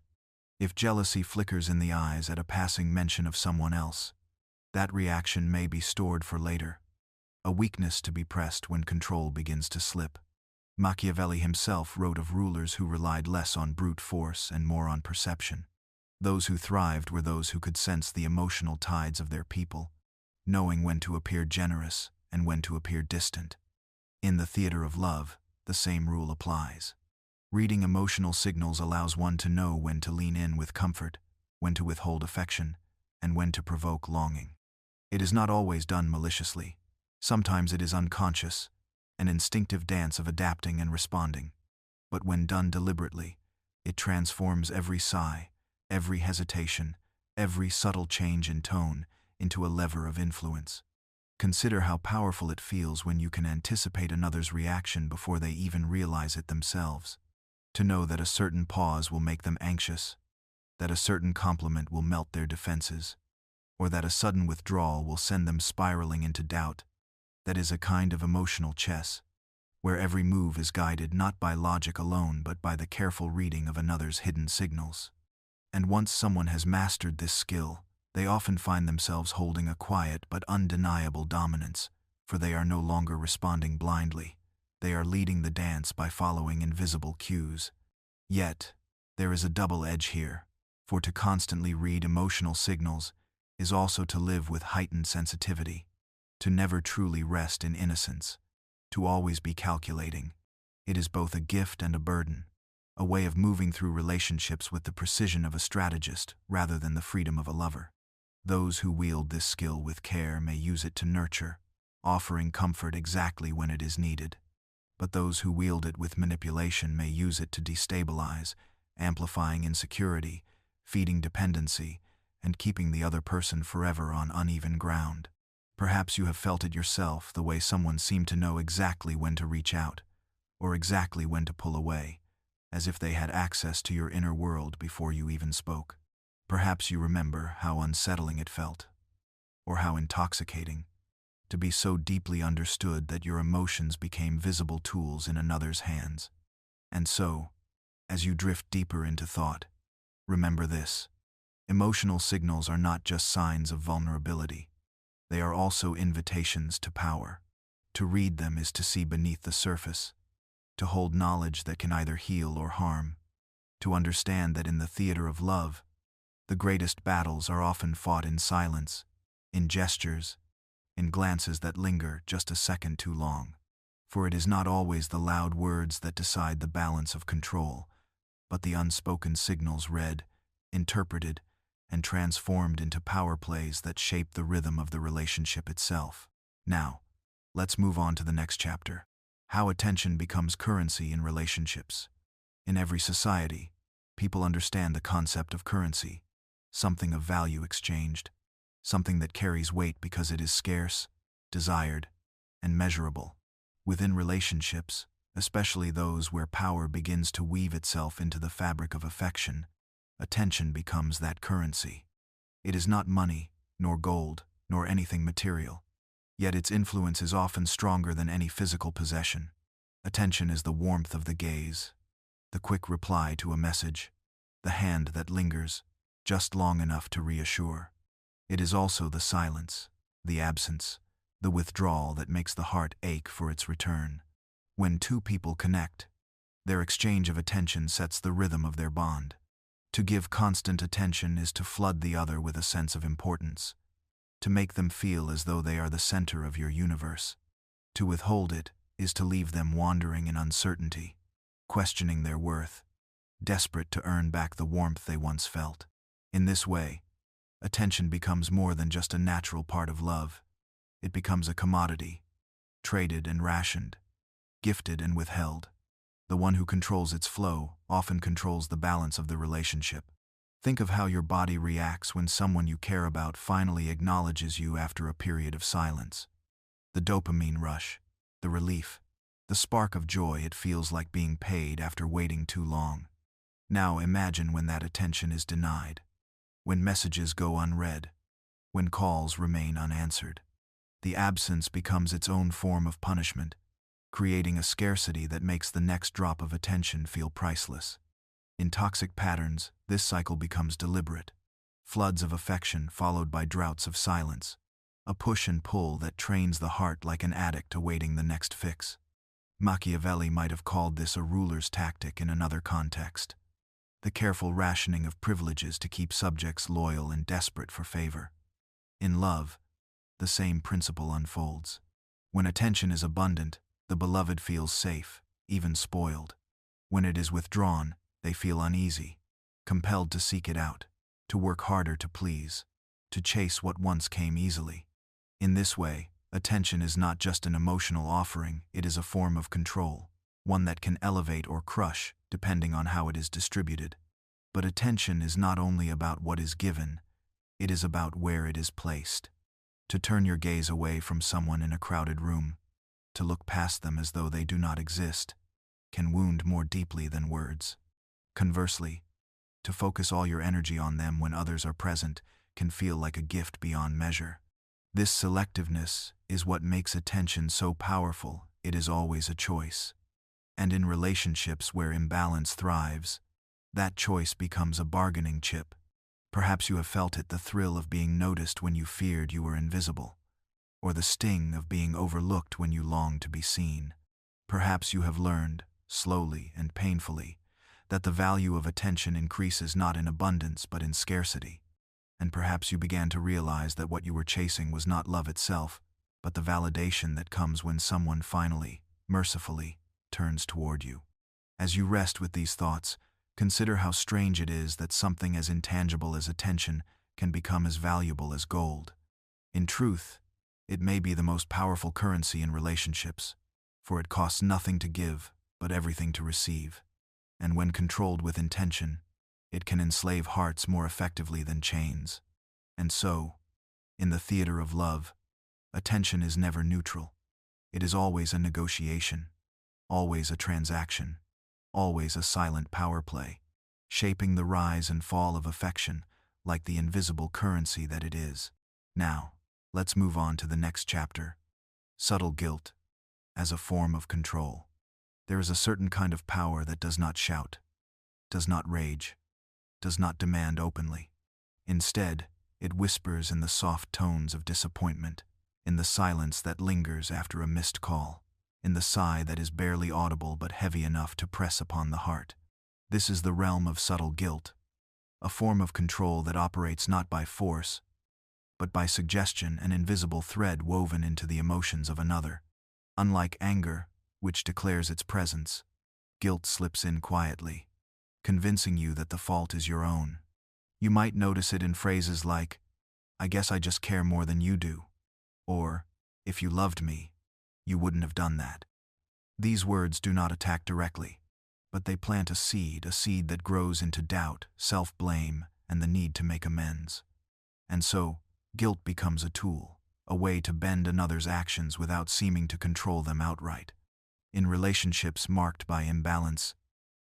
If jealousy flickers in the eyes at a passing mention of someone else, that reaction may be stored for later, a weakness to be pressed when control begins to slip. Machiavelli himself wrote of rulers who relied less on brute force and more on perception. Those who thrived were those who could sense the emotional tides of their people, knowing when to appear generous and when to appear distant. In the theater of love, the same rule applies. Reading emotional signals allows one to know when to lean in with comfort, when to withhold affection, and when to provoke longing. It is not always done maliciously. Sometimes it is unconscious, an instinctive dance of adapting and responding. But when done deliberately, it transforms every sigh, every hesitation, every subtle change in tone into a lever of influence. Consider how powerful it feels when you can anticipate another's reaction before they even realize it themselves. To know that a certain pause will make them anxious, that a certain compliment will melt their defenses, or that a sudden withdrawal will send them spiraling into doubt. That is a kind of emotional chess, where every move is guided not by logic alone but by the careful reading of another's hidden signals. And once someone has mastered this skill, they often find themselves holding a quiet but undeniable dominance, for they are no longer responding blindly. They are leading the dance by following invisible cues. Yet, there is a double edge here, for to constantly read emotional signals is also to live with heightened sensitivity, to never truly rest in innocence, to always be calculating. It is both a gift and a burden, a way of moving through relationships with the precision of a strategist rather than the freedom of a lover. Those who wield this skill with care may use it to nurture, offering comfort exactly when it is needed. But those who wield it with manipulation may use it to destabilize, amplifying insecurity, feeding dependency, and keeping the other person forever on uneven ground. Perhaps you have felt it yourself, the way someone seemed to know exactly when to reach out, or exactly when to pull away, as if they had access to your inner world before you even spoke. Perhaps you remember how unsettling it felt, or how intoxicating, to be so deeply understood that your emotions became visible tools in another's hands. And so, as you drift deeper into thought, remember this. Emotional signals are not just signs of vulnerability. They are also invitations to power. To read them is to see beneath the surface, to hold knowledge that can either heal or harm, to understand that in the theater of love, the greatest battles are often fought in silence, in gestures, in glances that linger just a second too long. For it is not always the loud words that decide the balance of control, but the unspoken signals read, interpreted, and transformed into power plays that shape the rhythm of the relationship itself. Now, let's move on to the next chapter. How attention becomes currency in relationships. In every society, people understand the concept of currency, something of value exchanged, something that carries weight because it is scarce, desired, and measurable. Within relationships, especially those where power begins to weave itself into the fabric of affection, attention becomes that currency. It is not money, nor gold, nor anything material. Yet its influence is often stronger than any physical possession. Attention is the warmth of the gaze, the quick reply to a message, the hand that lingers, just long enough to reassure. It is also the silence, the absence, the withdrawal that makes the heart ache for its return. When two people connect, their exchange of attention sets the rhythm of their bond. To give constant attention is to flood the other with a sense of importance, to make them feel as though they are the center of your universe. To withhold it is to leave them wandering in uncertainty, questioning their worth, desperate to earn back the warmth they once felt. In this way, attention becomes more than just a natural part of love. It becomes a commodity, traded and rationed, gifted and withheld. The one who controls its flow often controls the balance of the relationship. Think of how your body reacts when someone you care about finally acknowledges you after a period of silence. The dopamine rush, the relief, the spark of joy it feels like being paid after waiting too long. Now imagine when that attention is denied, when messages go unread, when calls remain unanswered. The absence becomes its own form of punishment, creating a scarcity that makes the next drop of attention feel priceless. In toxic patterns, this cycle becomes deliberate. Floods of affection followed by droughts of silence. A push and pull that trains the heart like an addict awaiting the next fix. Machiavelli might have called this a ruler's tactic in another context. The careful rationing of privileges to keep subjects loyal and desperate for favor. In love, the same principle unfolds. When attention is abundant, the beloved feels safe, even spoiled. When it is withdrawn, they feel uneasy, compelled to seek it out, to work harder to please, to chase what once came easily. In this way, attention is not just an emotional offering, it is a form of control, one that can elevate or crush, depending on how it is distributed. But attention is not only about what is given, it is about where it is placed. To turn your gaze away from someone in a crowded room, to look past them as though they do not exist, can wound more deeply than words. Conversely, to focus all your energy on them when others are present can feel like a gift beyond measure. This selectiveness is what makes attention so powerful. It is always a choice. And in relationships where imbalance thrives, that choice becomes a bargaining chip. Perhaps you have felt it, the thrill of being noticed when you feared you were invisible, or the sting of being overlooked when you longed to be seen. Perhaps you have learned, slowly and painfully, that the value of attention increases not in abundance but in scarcity. And perhaps you began to realize that what you were chasing was not love itself, but the validation that comes when someone finally, mercifully, turns toward you. As you rest with these thoughts, consider how strange it is that something as intangible as attention can become as valuable as gold. In truth, it may be the most powerful currency in relationships, for it costs nothing to give, but everything to receive. And when controlled with intention, it can enslave hearts more effectively than chains. And so, in the theater of love, attention is never neutral. It is always a negotiation, always a transaction, always a silent power play, shaping the rise and fall of affection like the invisible currency that it is. Now, let's move on to the next chapter. Subtle guilt as a form of control. There is a certain kind of power that does not shout, does not rage, does not demand openly. Instead, it whispers in the soft tones of disappointment, in the silence that lingers after a missed call, in the sigh that is barely audible but heavy enough to press upon the heart. This is the realm of subtle guilt, a form of control that operates not by force, but by suggestion, an invisible thread woven into the emotions of another. Unlike anger, which declares its presence, guilt slips in quietly, convincing you that the fault is your own. You might notice it in phrases like, "I guess I just care more than you do," or, "If you loved me, you wouldn't have done that." These words do not attack directly, but they plant a seed that grows into doubt, self-blame, and the need to make amends. And so, guilt becomes a tool, a way to bend another's actions without seeming to control them outright. In relationships marked by imbalance,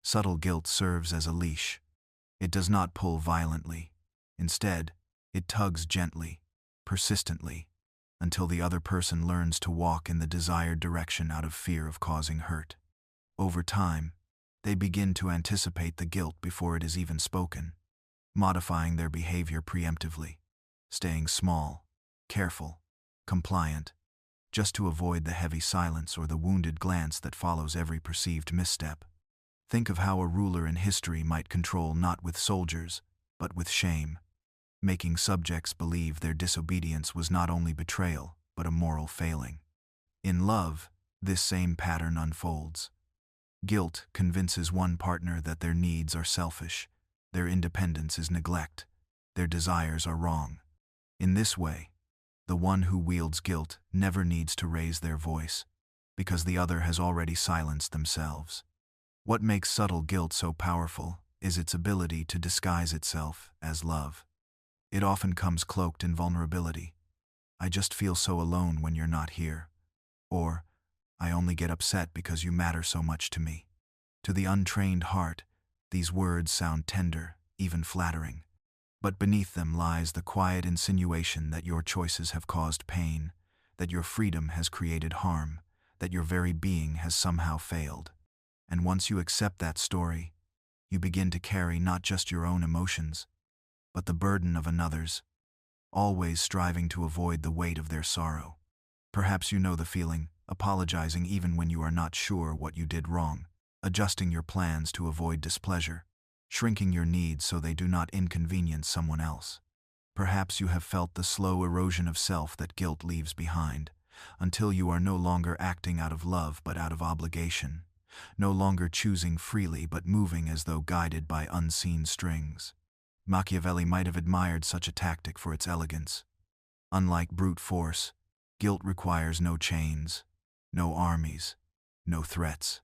subtle guilt serves as a leash. It does not pull violently. Instead, it tugs gently, persistently, until the other person learns to walk in the desired direction out of fear of causing hurt. Over time, they begin to anticipate the guilt before it is even spoken, modifying their behavior preemptively, staying small, careful, compliant, just to avoid the heavy silence or the wounded glance that follows every perceived misstep. Think of how a ruler in history might control not with soldiers, but with shame, making subjects believe their disobedience was not only betrayal, but a moral failing. In love, this same pattern unfolds. Guilt convinces one partner that their needs are selfish, their independence is neglect, their desires are wrong. In this way, the one who wields guilt never needs to raise their voice, because the other has already silenced themselves. What makes subtle guilt so powerful is its ability to disguise itself as love. It often comes cloaked in vulnerability. "I just feel so alone when you're not here," or "I only get upset because you matter so much to me." To the untrained heart, these words sound tender, even flattering. But beneath them lies the quiet insinuation that your choices have caused pain, that your freedom has created harm, that your very being has somehow failed. And once you accept that story, you begin to carry not just your own emotions, but the burden of another's, always striving to avoid the weight of their sorrow. Perhaps you know the feeling, apologizing even when you are not sure what you did wrong, adjusting your plans to avoid displeasure, shrinking your needs so they do not inconvenience someone else. Perhaps you have felt the slow erosion of self that guilt leaves behind, until you are no longer acting out of love but out of obligation, no longer choosing freely but moving as though guided by unseen strings. Machiavelli might have admired such a tactic for its elegance. Unlike brute force, guilt requires no chains, no armies, no threats.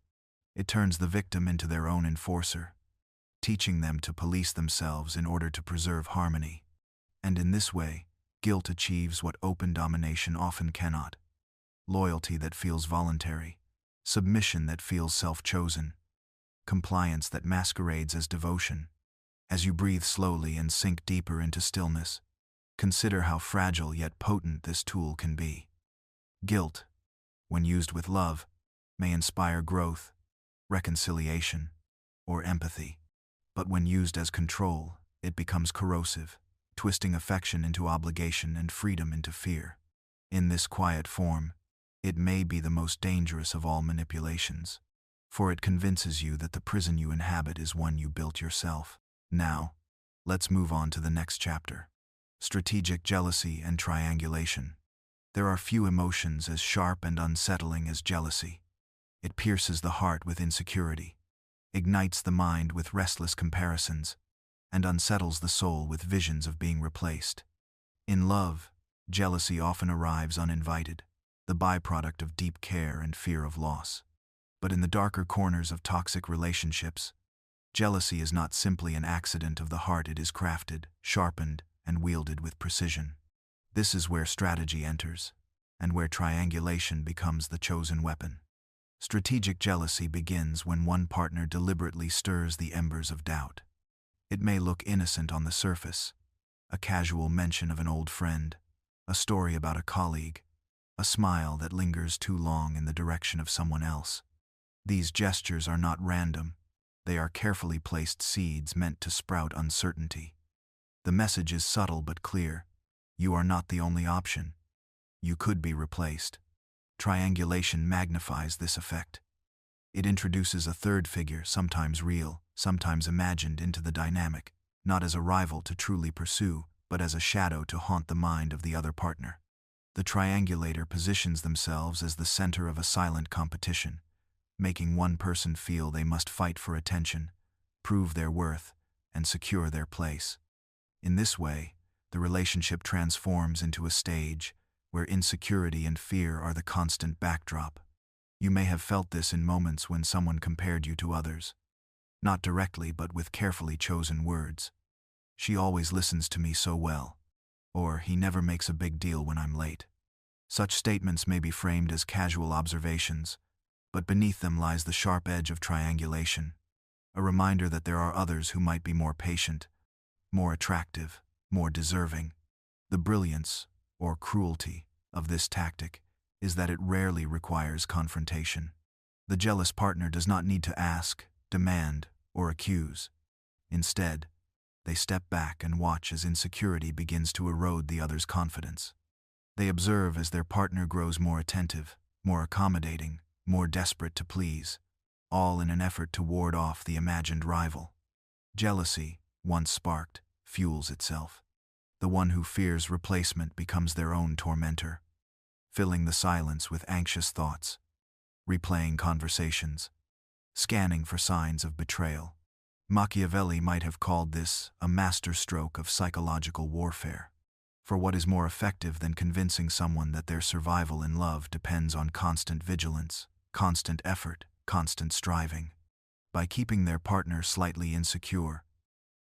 It turns the victim into their own enforcer, teaching them to police themselves in order to preserve harmony. And in this way, guilt achieves what open domination often cannot: loyalty that feels voluntary, submission that feels self-chosen, compliance that masquerades as devotion. As you breathe slowly and sink deeper into stillness, consider how fragile yet potent this tool can be. Guilt, when used with love, may inspire growth, reconciliation, or empathy. But when used as control, it becomes corrosive, twisting affection into obligation and freedom into fear. In this quiet form, it may be the most dangerous of all manipulations, for it convinces you that the prison you inhabit is one you built yourself. Now, let's move on to the next chapter: strategic jealousy and triangulation. There are few emotions as sharp and unsettling as jealousy. It pierces the heart with insecurity, ignites the mind with restless comparisons, and unsettles the soul with visions of being replaced. In love, jealousy often arrives uninvited, the byproduct of deep care and fear of loss. But in the darker corners of toxic relationships, jealousy is not simply an accident of the heart. It is crafted, sharpened, and wielded with precision. This is where strategy enters, and where triangulation becomes the chosen weapon. Strategic jealousy begins when one partner deliberately stirs the embers of doubt. It may look innocent on the surface: a casual mention of an old friend, a story about a colleague, a smile that lingers too long in the direction of someone else. These gestures are not random. They are carefully placed seeds meant to sprout uncertainty. The message is subtle but clear. You are not the only option. You could be replaced. Triangulation magnifies this effect. It introduces a third figure, sometimes real, sometimes imagined, into the dynamic, not as a rival to truly pursue, but as a shadow to haunt the mind of the other partner. The triangulator positions themselves as the center of a silent competition, making one person feel they must fight for attention, prove their worth, and secure their place. In this way, the relationship transforms into a stage where insecurity and fear are the constant backdrop. You may have felt this in moments when someone compared you to others. Not directly, but with carefully chosen words. She always listens to me so well. Or, he never makes a big deal when I'm late. Such statements may be framed as casual observations, but beneath them lies the sharp edge of triangulation, a reminder that there are others who might be more patient, more attractive, more deserving. The brilliance, or cruelty, of this tactic is that it rarely requires confrontation. The jealous partner does not need to ask, demand, or accuse. Instead, they step back and watch as insecurity begins to erode the other's confidence. They observe as their partner grows more attentive, more accommodating, more desperate to please, all in an effort to ward off the imagined rival. Jealousy, once sparked, fuels itself. The one who fears replacement becomes their own tormentor, filling the silence with anxious thoughts, replaying conversations, scanning for signs of betrayal. Machiavelli might have called this a masterstroke of psychological warfare. For what is more effective than convincing someone that their survival in love depends on constant vigilance, constant effort, constant striving? By keeping their partner slightly insecure,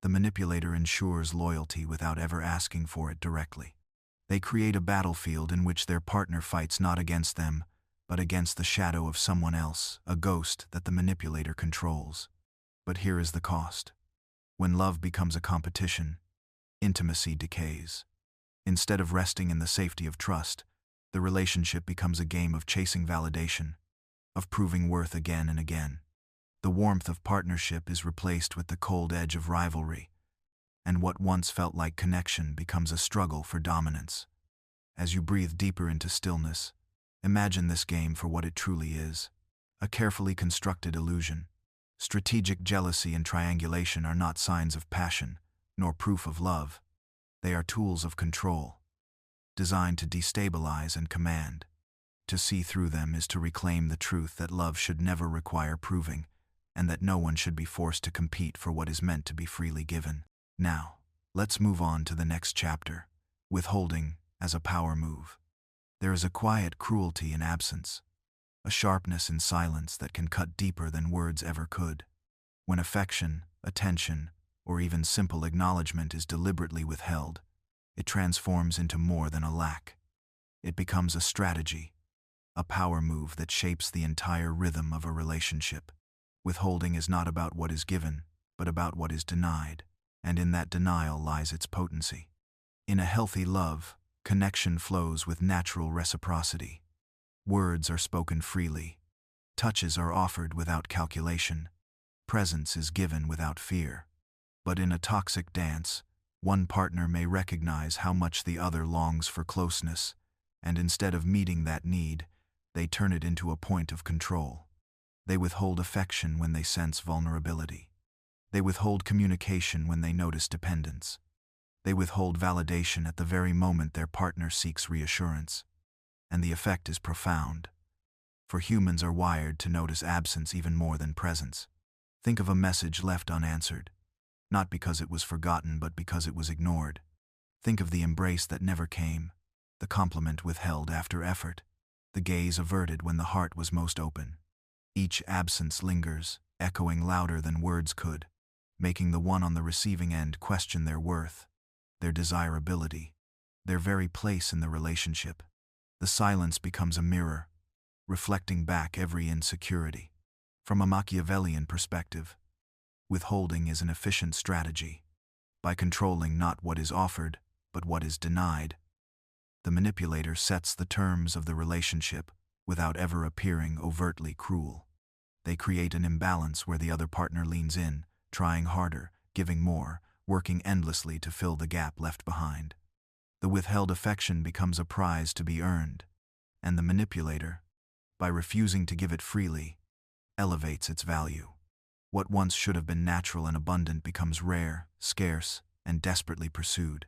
the manipulator ensures loyalty without ever asking for it directly. They create a battlefield in which their partner fights not against them, but against the shadow of someone else, a ghost that the manipulator controls. But here is the cost. When love becomes a competition, intimacy decays. Instead of resting in the safety of trust, the relationship becomes a game of chasing validation, of proving worth again and again. The warmth of partnership is replaced with the cold edge of rivalry, and what once felt like connection becomes a struggle for dominance. As you breathe deeper into stillness, imagine this game for what it truly is: a carefully constructed illusion. Strategic jealousy and triangulation are not signs of passion, nor proof of love. They are tools of control, designed to destabilize and command. To see through them is to reclaim the truth that love should never require proving, and that no one should be forced to compete for what is meant to be freely given. Now, let's move on to the next chapter: withholding as a power move. There is a quiet cruelty in absence, a sharpness in silence that can cut deeper than words ever could. When affection, attention, or even simple acknowledgement is deliberately withheld, it transforms into more than a lack. It becomes a strategy, a power move that shapes the entire rhythm of a relationship. Withholding is not about what is given, but about what is denied, and in that denial lies its potency. In a healthy love, connection flows with natural reciprocity. Words are spoken freely. Touches are offered without calculation. Presence is given without fear. But in a toxic dance, one partner may recognize how much the other longs for closeness, and instead of meeting that need, they turn it into a point of control. They withhold affection when they sense vulnerability. They withhold communication when they notice dependence. They withhold validation at the very moment their partner seeks reassurance. And the effect is profound. For humans are wired to notice absence even more than presence. Think of a message left unanswered, not because it was forgotten but because it was ignored. Think of the embrace that never came, the compliment withheld after effort, the gaze averted when the heart was most open. Each absence lingers, echoing louder than words could, making the one on the receiving end question their worth, their desirability, their very place in the relationship. The silence becomes a mirror, reflecting back every insecurity. From a Machiavellian perspective, withholding is an efficient strategy. By controlling not what is offered, but what is denied, the manipulator sets the terms of the relationship without ever appearing overtly cruel. They create an imbalance where the other partner leans in, trying harder, giving more, working endlessly to fill the gap left behind. The withheld affection becomes a prize to be earned, and the manipulator, by refusing to give it freely, elevates its value. What once should have been natural and abundant becomes rare, scarce, and desperately pursued.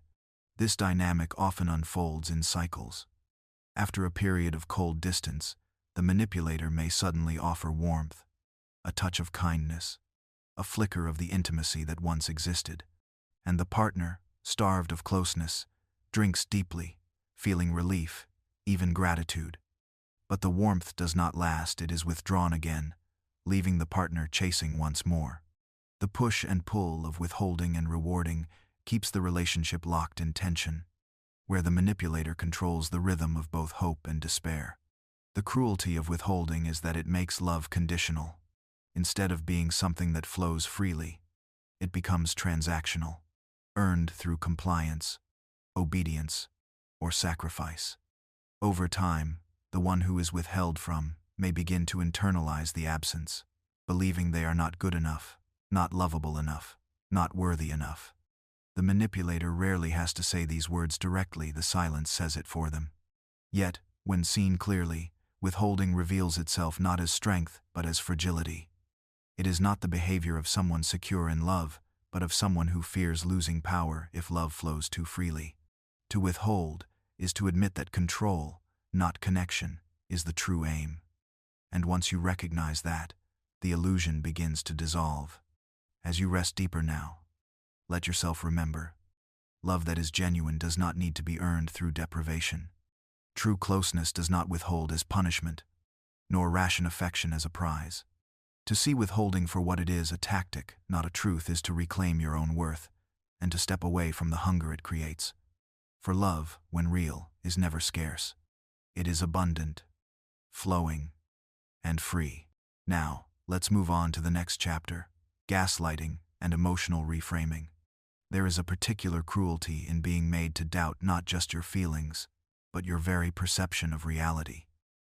This dynamic often unfolds in cycles. After a period of cold distance, the manipulator may suddenly offer warmth, a touch of kindness, a flicker of the intimacy that once existed, and the partner, starved of closeness, drinks deeply, feeling relief, even gratitude. But the warmth does not last, it is withdrawn again, leaving the partner chasing once more. The push and pull of withholding and rewarding keeps the relationship locked in tension, where the manipulator controls the rhythm of both hope and despair. The cruelty of withholding is that it makes love conditional. Instead of being something that flows freely, it becomes transactional, earned through compliance, obedience, or sacrifice. Over time, the one who is withheld from may begin to internalize the absence, believing they are not good enough, not lovable enough, not worthy enough. The manipulator rarely has to say these words directly, the silence says it for them. Yet, when seen clearly, withholding reveals itself not as strength, but as fragility. It is not the behavior of someone secure in love, but of someone who fears losing power if love flows too freely. To withhold is to admit that control, not connection, is the true aim. And once you recognize that, the illusion begins to dissolve. As you rest deeper now, let yourself remember, love that is genuine does not need to be earned through deprivation. True closeness does not withhold as punishment, nor ration affection as a prize. To see withholding for what it is, a tactic, not a truth, is to reclaim your own worth, and to step away from the hunger it creates. For love, when real, is never scarce. It is abundant, flowing, and free. Now, let's move on to the next chapter, gaslighting and emotional reframing. There is a particular cruelty in being made to doubt not just your feelings, but your very perception of reality.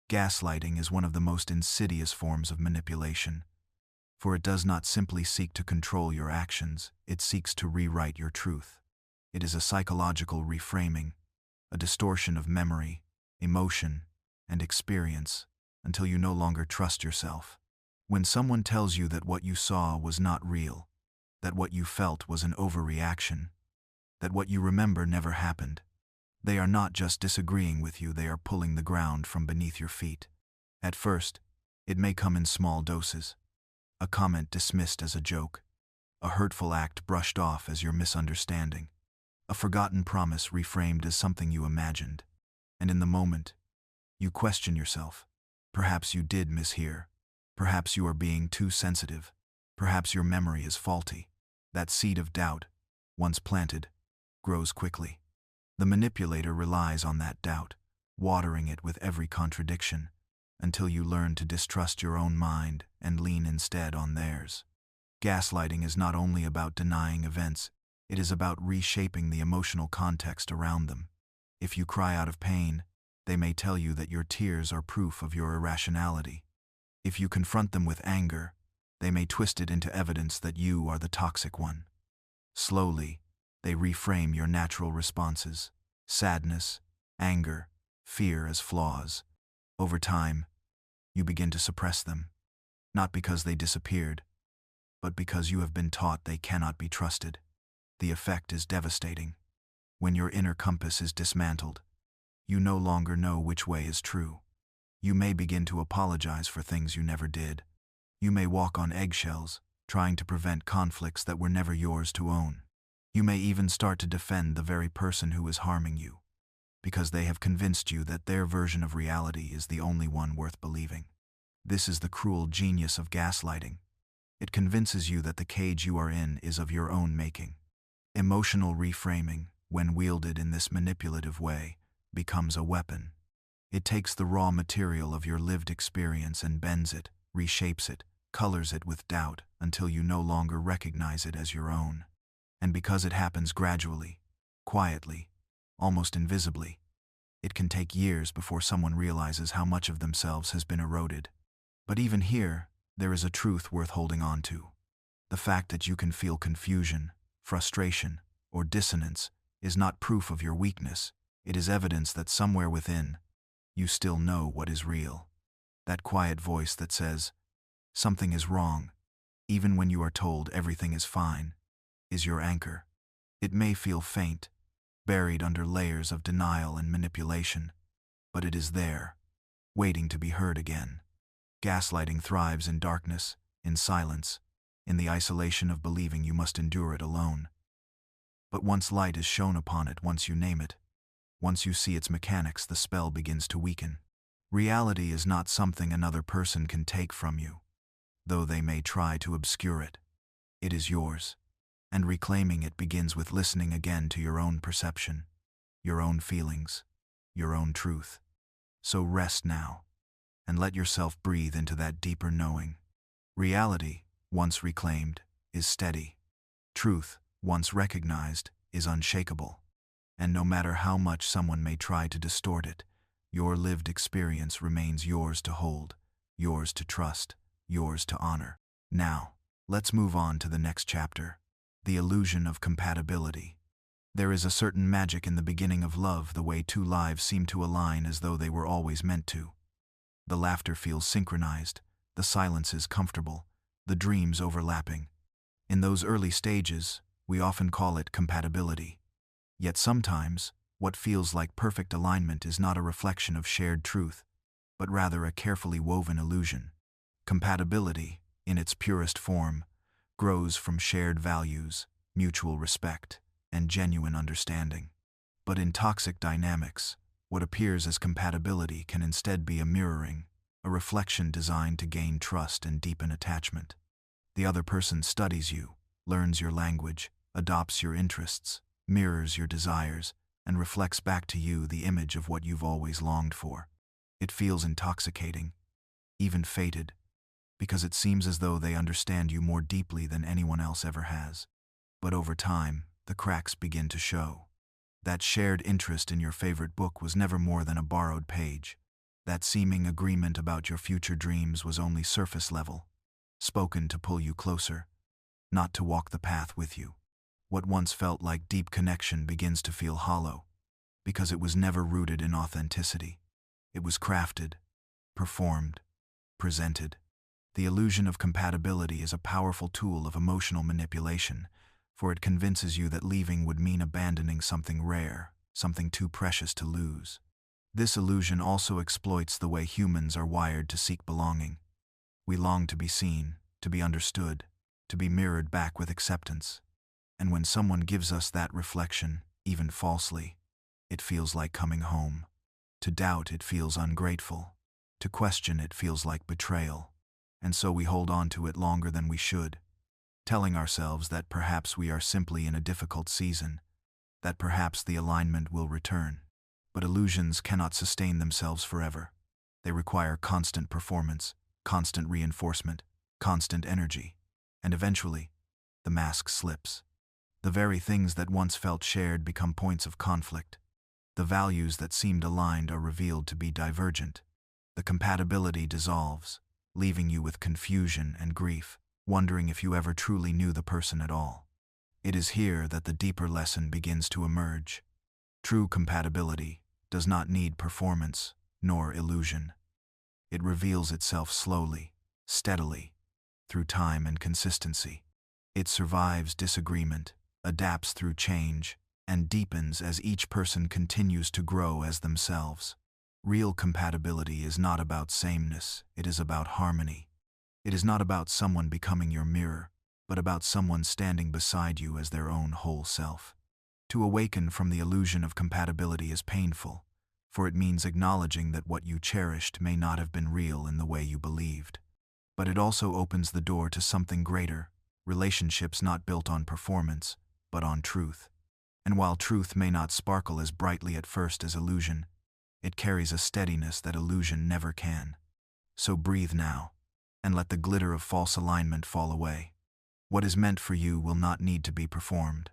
Gaslighting is one of the most insidious forms of manipulation, for it does not simply seek to control your actions, it seeks to rewrite your truth. It is a psychological reframing, a distortion of memory, emotion, and experience, until you no longer trust yourself. When someone tells you that what you saw was not real, that what you felt was an overreaction, that what you remember never happened, they are not just disagreeing with you, they are pulling the ground from beneath your feet. At first, it may come in small doses. A comment dismissed as a joke, a hurtful act brushed off as your misunderstanding, a forgotten promise reframed as something you imagined. And in the moment, you question yourself. Perhaps you did mishear. Perhaps you are being too sensitive. Perhaps your memory is faulty. That seed of doubt, once planted, grows quickly. The manipulator relies on that doubt, watering it with every contradiction, until you learn to distrust your own mind and lean instead on theirs. Gaslighting is not only about denying events, it is about reshaping the emotional context around them. If you cry out of pain, they may tell you that your tears are proof of your irrationality. If you confront them with anger, they may twist it into evidence that you are the toxic one. Slowly, they reframe your natural responses, sadness, anger, fear as flaws. Over time, you begin to suppress them, not because they disappeared, but because you have been taught they cannot be trusted. The effect is devastating. When your inner compass is dismantled, you no longer know which way is true. You may begin to apologize for things you never did. You may walk on eggshells, trying to prevent conflicts that were never yours to own. You may even start to defend the very person who is harming you, because they have convinced you that their version of reality is the only one worth believing. This is the cruel genius of gaslighting. It convinces you that the cage you are in is of your own making. Emotional reframing, when wielded in this manipulative way, becomes a weapon. It takes the raw material of your lived experience and bends it, reshapes it, colors it with doubt until you no longer recognize it as your own. And because it happens gradually, quietly, almost invisibly, it can take years before someone realizes how much of themselves has been eroded. But even here, there is a truth worth holding on to. The fact that you can feel confusion, frustration, or dissonance is not proof of your weakness. It is evidence that somewhere within, you still know what is real. That quiet voice that says, something is wrong, even when you are told everything is fine, is your anchor. It may feel faint, buried under layers of denial and manipulation, but it is there, waiting to be heard again. Gaslighting thrives in darkness, in silence, in the isolation of believing you must endure it alone. But once light is shone upon it, once you name it, once you see its mechanics, the spell begins to weaken. Reality is not something another person can take from you, though they may try to obscure it. It is yours, and reclaiming it begins with listening again to your own perception, your own feelings, your own truth. So rest now, and let yourself breathe into that deeper knowing. Reality, once reclaimed, is steady. Truth, once recognized, is unshakable. And no matter how much someone may try to distort it, your lived experience remains yours to hold, yours to trust, yours to honor. Now, let's move on to the next chapter, the illusion of compatibility. There is a certain magic in the beginning of love, the way two lives seem to align as though they were always meant to. The laughter feels synchronized, the silence is comfortable, the dreams overlapping. In those early stages, we often call it compatibility. Yet sometimes, what feels like perfect alignment is not a reflection of shared truth, but rather a carefully woven illusion. Compatibility, in its purest form, grows from shared values, mutual respect, and genuine understanding. But in toxic dynamics, what appears as compatibility can instead be a mirroring, a reflection designed to gain trust and deepen attachment. The other person studies you, learns your language, adopts your interests, mirrors your desires, and reflects back to you the image of what you've always longed for. It feels intoxicating, even fated, because it seems as though they understand you more deeply than anyone else ever has. But over time, the cracks begin to show. That shared interest in your favorite book was never more than a borrowed page. That seeming agreement about your future dreams was only surface level, spoken to pull you closer, not to walk the path with you. What once felt like deep connection begins to feel hollow, because it was never rooted in authenticity. It was crafted, performed, presented. The illusion of compatibility is a powerful tool of emotional manipulation, for it convinces you that leaving would mean abandoning something rare, something too precious to lose. This illusion also exploits the way humans are wired to seek belonging. We long to be seen, to be understood, to be mirrored back with acceptance. And when someone gives us that reflection, even falsely, it feels like coming home. To doubt, it feels ungrateful. To question, it feels like betrayal. And so we hold on to it longer than we should, telling ourselves that perhaps we are simply in a difficult season, that perhaps the alignment will return. But illusions cannot sustain themselves forever. They require constant performance, constant reinforcement, constant energy. And eventually, the mask slips. The very things that once felt shared become points of conflict. The values that seemed aligned are revealed to be divergent. The compatibility dissolves, leaving you with confusion and grief, wondering if you ever truly knew the person at all. It is here that the deeper lesson begins to emerge. True compatibility does not need performance nor illusion. It reveals itself slowly, steadily, through time and consistency. It survives disagreement, adapts through change, and deepens as each person continues to grow as themselves. Real compatibility is not about sameness, it is about harmony. It is not about someone becoming your mirror, but about someone standing beside you as their own whole self. To awaken from the illusion of compatibility is painful, for it means acknowledging that what you cherished may not have been real in the way you believed. But it also opens the door to something greater, relationships not built on performance, but on truth. And while truth may not sparkle as brightly at first as illusion, it carries a steadiness that illusion never can. So breathe now, and let the glitter of false alignment fall away. What is meant for you will not need to be performed.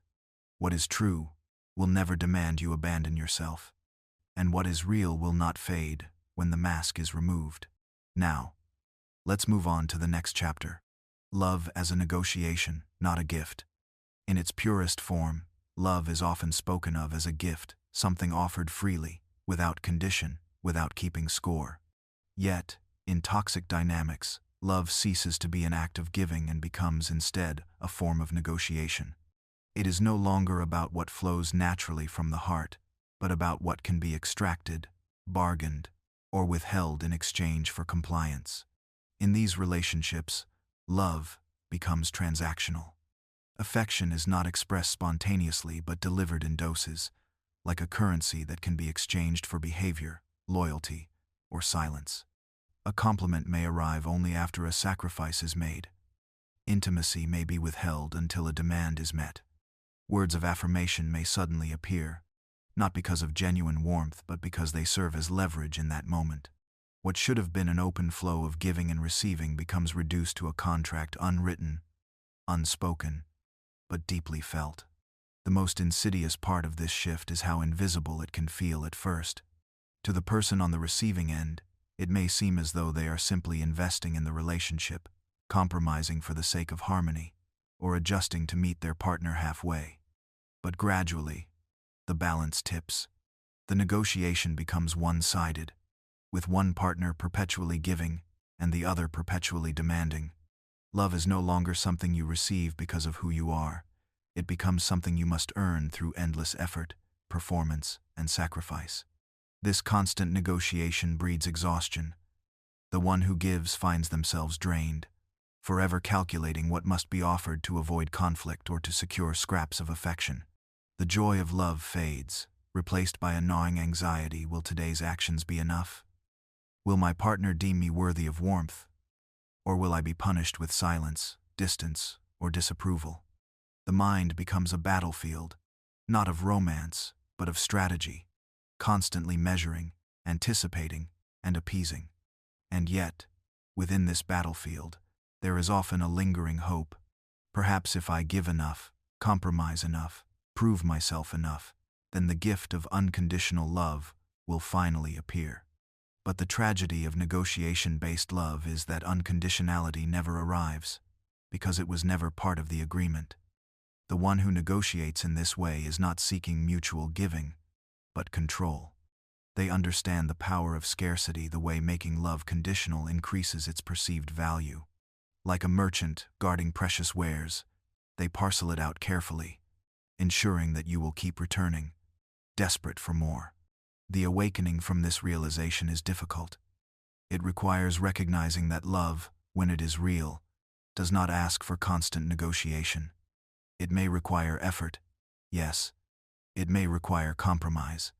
What is true will never demand you abandon yourself. And what is real will not fade when the mask is removed. Now, Let's move on to the next chapter. Love as a negotiation, not a gift. In its purest form, love is often spoken of as a gift, something offered freely, without condition, without keeping score. Yet, in toxic dynamics, love ceases to be an act of giving and becomes instead a form of negotiation. It is no longer about what flows naturally from the heart, but about what can be extracted, bargained, or withheld in exchange for compliance. In these relationships, love becomes transactional. Affection is not expressed spontaneously but delivered in doses, like a currency that can be exchanged for behavior, loyalty, or silence. A compliment may arrive only after a sacrifice is made. Intimacy may be withheld until a demand is met. Words of affirmation may suddenly appear, not because of genuine warmth but because they serve as leverage in that moment. What should have been an open flow of giving and receiving becomes reduced to a contract unwritten, unspoken, but deeply felt. The most insidious part of this shift is how invisible it can feel at first. To the person on the receiving end, it may seem as though they are simply investing in the relationship, compromising for the sake of harmony, or adjusting to meet their partner halfway. But gradually, the balance tips. The negotiation becomes one-sided, with one partner perpetually giving and the other perpetually demanding. Love is no longer something you receive because of who you are. It becomes something you must earn through endless effort, performance, and sacrifice. This constant negotiation breeds exhaustion. The one who gives finds themselves drained, forever calculating what must be offered to avoid conflict or to secure scraps of affection. The joy of love fades, replaced by a gnawing anxiety. Will today's actions be enough? Will my partner deem me worthy of warmth? Or will I be punished with silence, distance, or disapproval? The mind becomes a battlefield, not of romance, but of strategy, constantly measuring, anticipating, and appeasing. And yet, within this battlefield, there is often a lingering hope. Perhaps if I give enough, compromise enough, prove myself enough, then the gift of unconditional love will finally appear. But the tragedy of negotiation-based love is that unconditionality never arrives, because it was never part of the agreement. The one who negotiates in this way is not seeking mutual giving, but control. They understand the power of scarcity the way making love conditional increases its perceived value. Like a merchant guarding precious wares, they parcel it out carefully, ensuring that you will keep returning, desperate for more. The awakening from this realization is difficult. It requires recognizing that love, when it is real, does not ask for constant negotiation. It may require effort, yes, it may require compromise,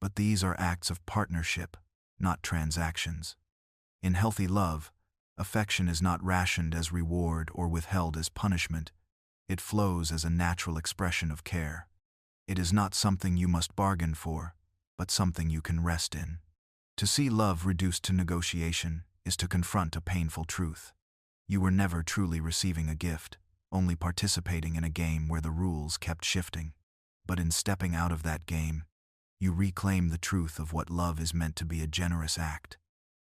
but these are acts of partnership, not transactions. In healthy love, affection is not rationed as reward or withheld as punishment. It flows as a natural expression of care. It is not something you must bargain for, but something you can rest in. To see love reduced to negotiation is to confront a painful truth. You were never truly receiving a gift, only participating in a game where the rules kept shifting. But in stepping out of that game, you reclaim the truth of what love is meant to be: a generous act,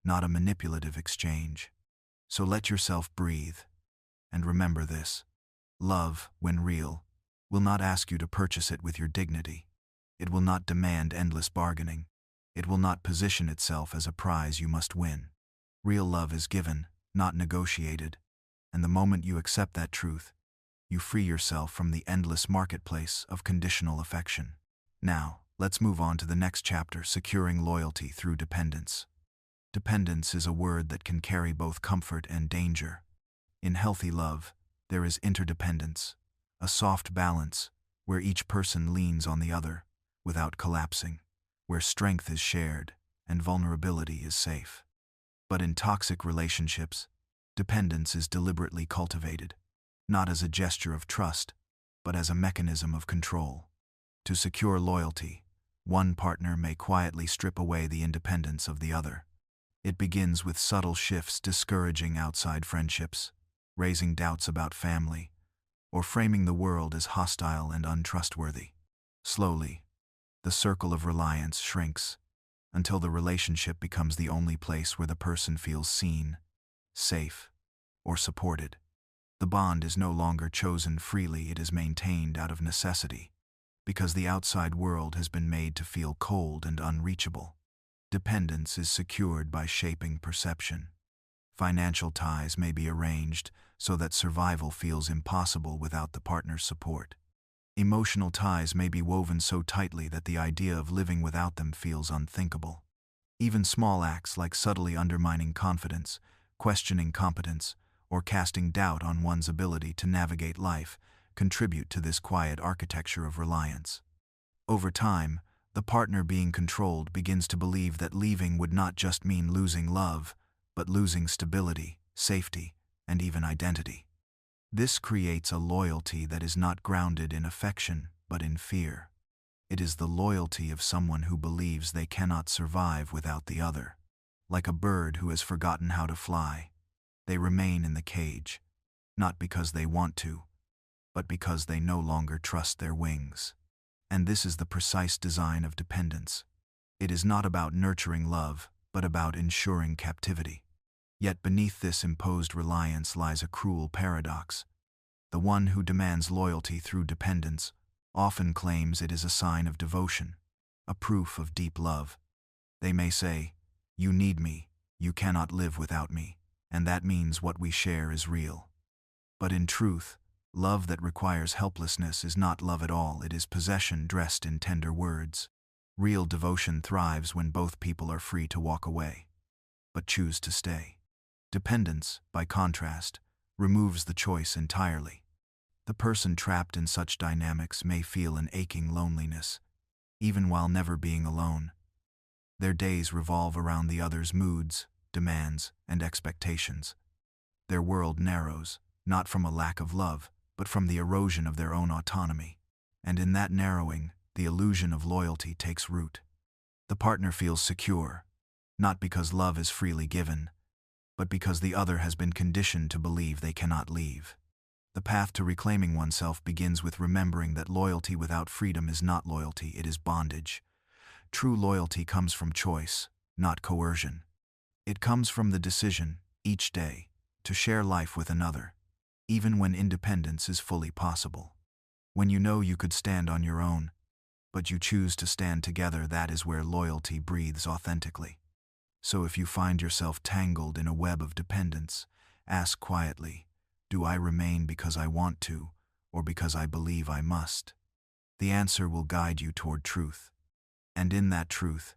not a manipulative exchange. So let yourself breathe, and remember this. Love, when real, will not ask you to purchase it with your dignity. It will not demand endless bargaining. It will not position itself as a prize you must win. Real love is given, not negotiated, and the moment you accept that truth, you free yourself from the endless marketplace of conditional affection. Now, let's move on to the next chapter: securing loyalty through dependence. Dependence is a word that can carry both comfort and danger. In healthy love, there is interdependence, a soft balance where each person leans on the other without collapsing, where strength is shared and vulnerability is safe. But in toxic relationships, dependence is deliberately cultivated, not as a gesture of trust, but as a mechanism of control. To secure loyalty, one partner may quietly strip away the independence of the other. It begins with subtle shifts discouraging outside friendships, raising doubts about family, or framing the world as hostile and untrustworthy. Slowly, the circle of reliance shrinks, until the relationship becomes the only place where the person feels seen, safe, or supported. The bond is no longer chosen freely, it is maintained out of necessity, because the outside world has been made to feel cold and unreachable. Dependence is secured by shaping perception. Financial ties may be arranged so that survival feels impossible without the partner's support. Emotional ties may be woven so tightly that the idea of living without them feels unthinkable. Even small acts like subtly undermining confidence, questioning competence, or casting doubt on one's ability to navigate life contribute to this quiet architecture of reliance. Over time, the partner being controlled begins to believe that leaving would not just mean losing love, but losing stability, safety, and even identity. This creates a loyalty that is not grounded in affection, but in fear. It is the loyalty of someone who believes they cannot survive without the other. Like a bird who has forgotten how to fly, they remain in the cage, not because they want to, but because they no longer trust their wings. And this is the precise design of dependence. It is not about nurturing love, but about ensuring captivity. Yet beneath this imposed reliance lies a cruel paradox. The one who demands loyalty through dependence often claims it is a sign of devotion, a proof of deep love. They may say, "You need me, you cannot live without me, and that means what we share is real." But in truth, love that requires helplessness is not love at all, it is possession dressed in tender words. Real devotion thrives when both people are free to walk away, but choose to stay. Dependence, by contrast, removes the choice entirely. The person trapped in such dynamics may feel an aching loneliness, even while never being alone. Their days revolve around the other's moods, demands, and expectations. Their world narrows, not from a lack of love, but from the erosion of their own autonomy. And in that narrowing, the illusion of loyalty takes root. The partner feels secure, not because love is freely given, but because the other has been conditioned to believe they cannot leave. The path to reclaiming oneself begins with remembering that loyalty without freedom is not loyalty, it is bondage. True loyalty comes from choice, not coercion. It comes from the decision, each day, to share life with another, even when independence is fully possible. When you know you could stand on your own, but you choose to stand together, that is where loyalty breathes authentically. So if you find yourself tangled in a web of dependence, ask quietly, do I remain because I want to, or because I believe I must? The answer will guide you toward truth. And in that truth,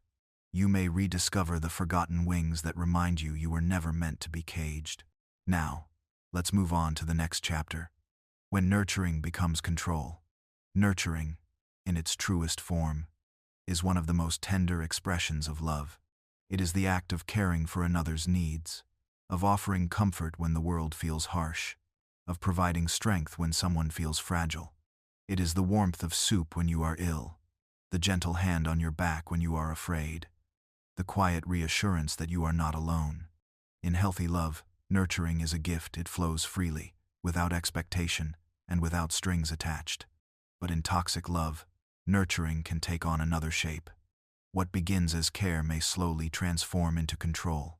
you may rediscover the forgotten wings that remind you you were never meant to be caged. Now, let's move on to the next chapter. When nurturing becomes control. Nurturing, in its truest form, is one of the most tender expressions of love. It is the act of caring for another's needs, of offering comfort when the world feels harsh, of providing strength when someone feels fragile. It is the warmth of soup when you are ill, the gentle hand on your back when you are afraid, the quiet reassurance that you are not alone. In healthy love, nurturing is a gift, it flows freely, without expectation, and without strings attached. But in toxic love, nurturing can take on another shape. What begins as care may slowly transform into control.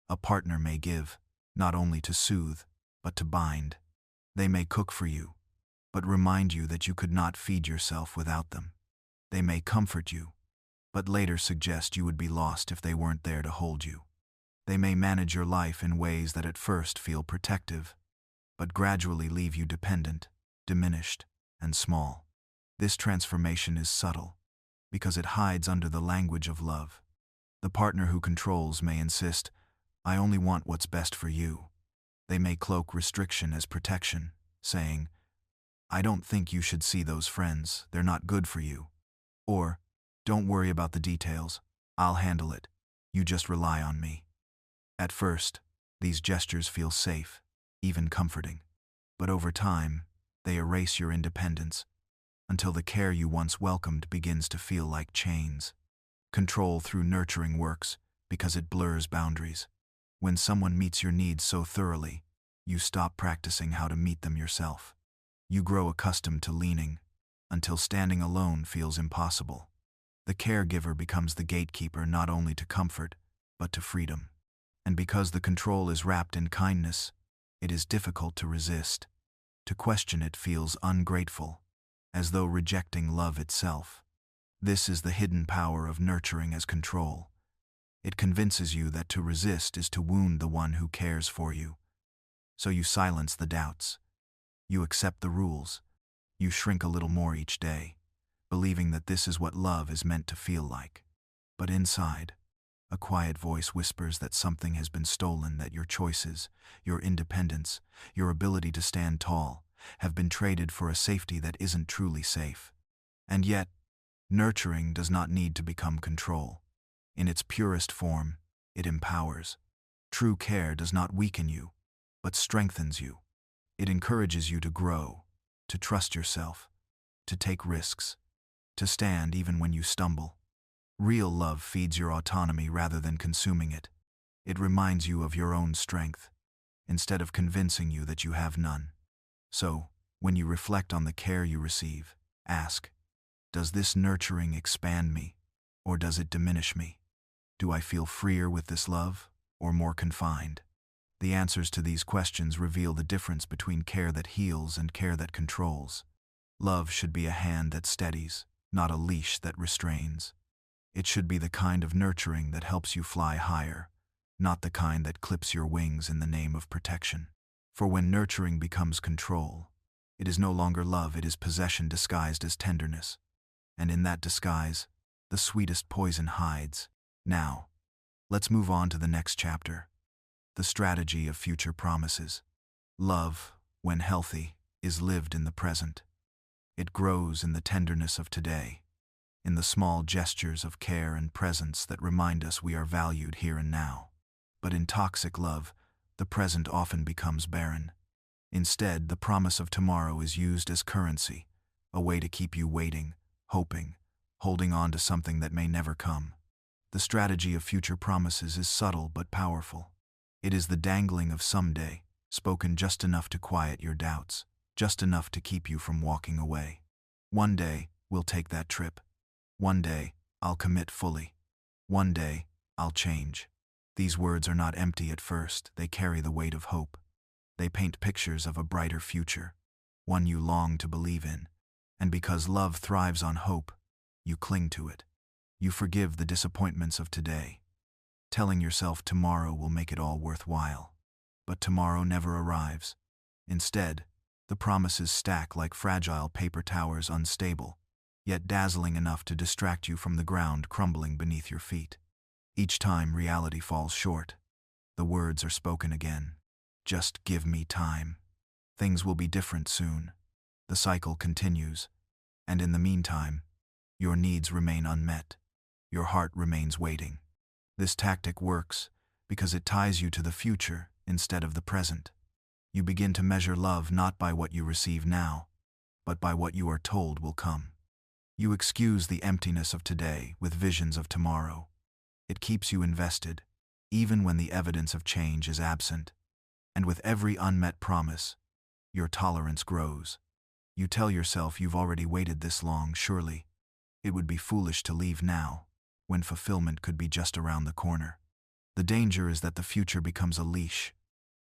A partner may give, not only to soothe, but to bind. They may cook for you, but remind you that you could not feed yourself without them. They may comfort you, but later suggest you would be lost if they weren't there to hold you. They may manage your life in ways that at first feel protective, but gradually leave you dependent, diminished, and small. This transformation is subtle, because it hides under the language of love. The partner who controls may insist, "I only want what's best for you." They may cloak restriction as protection, saying, "I don't think you should see those friends, they're not good for you." Or, "Don't worry about the details, I'll handle it, you just rely on me." At first, these gestures feel safe, even comforting. But over time, they erase your independence, until the care you once welcomed begins to feel like chains. Control through nurturing works because it blurs boundaries. When someone meets your needs so thoroughly, you stop practicing how to meet them yourself. You grow accustomed to leaning, until standing alone feels impossible. The caregiver becomes the gatekeeper not only to comfort, but to freedom. And because the control is wrapped in kindness, it is difficult to resist. To question it feels ungrateful, as though rejecting love itself. This is the hidden power of nurturing as control. It convinces you that to resist is to wound the one who cares for you. So you silence the doubts. You accept the rules. You shrink a little more each day, believing that this is what love is meant to feel like. But inside, a quiet voice whispers that something has been stolen, that your choices, your independence, your ability to stand tall, have been traded for a safety that isn't truly safe. And yet, nurturing does not need to become control. In its purest form, it empowers. True care does not weaken you, but strengthens you. It encourages you to grow, to trust yourself, to take risks, to stand even when you stumble. Real love feeds your autonomy rather than consuming it. It reminds you of your own strength, instead of convincing you that you have none. So, when you reflect on the care you receive, ask, does this nurturing expand me, or does it diminish me? Do I feel freer with this love, or more confined? The answers to these questions reveal the difference between care that heals and care that controls. Love should be a hand that steadies, not a leash that restrains. It should be the kind of nurturing that helps you fly higher, not the kind that clips your wings in the name of protection. For when nurturing becomes control, it is no longer love, it is possession disguised as tenderness. And in that disguise, the sweetest poison hides. Now, let's move on to the next chapter. The strategy of future promises. Love, when healthy, is lived in the present. It grows in the tenderness of today, in the small gestures of care and presence that remind us we are valued here and now. But in toxic love, the present often becomes barren. Instead, the promise of tomorrow is used as currency, a way to keep you waiting, hoping, holding on to something that may never come. The strategy of future promises is subtle but powerful. It is the dangling of someday, spoken just enough to quiet your doubts, just enough to keep you from walking away. One day, we'll take that trip. One day, I'll commit fully. One day, I'll change. These words are not empty at first, they carry the weight of hope. They paint pictures of a brighter future, one you long to believe in. And because love thrives on hope, you cling to it. You forgive the disappointments of today, telling yourself tomorrow will make it all worthwhile. But tomorrow never arrives. Instead, the promises stack like fragile paper towers, unstable, yet dazzling enough to distract you from the ground crumbling beneath your feet. Each time reality falls short, the words are spoken again. Just give me time. Things will be different soon. The cycle continues, and in the meantime, your needs remain unmet. Your heart remains waiting. This tactic works because it ties you to the future instead of the present. You begin to measure love not by what you receive now, but by what you are told will come. You excuse the emptiness of today with visions of tomorrow. It keeps you invested, even when the evidence of change is absent. And with every unmet promise, your tolerance grows. You tell yourself you've already waited this long, surely it would be foolish to leave now, when fulfillment could be just around the corner. The danger is that the future becomes a leash.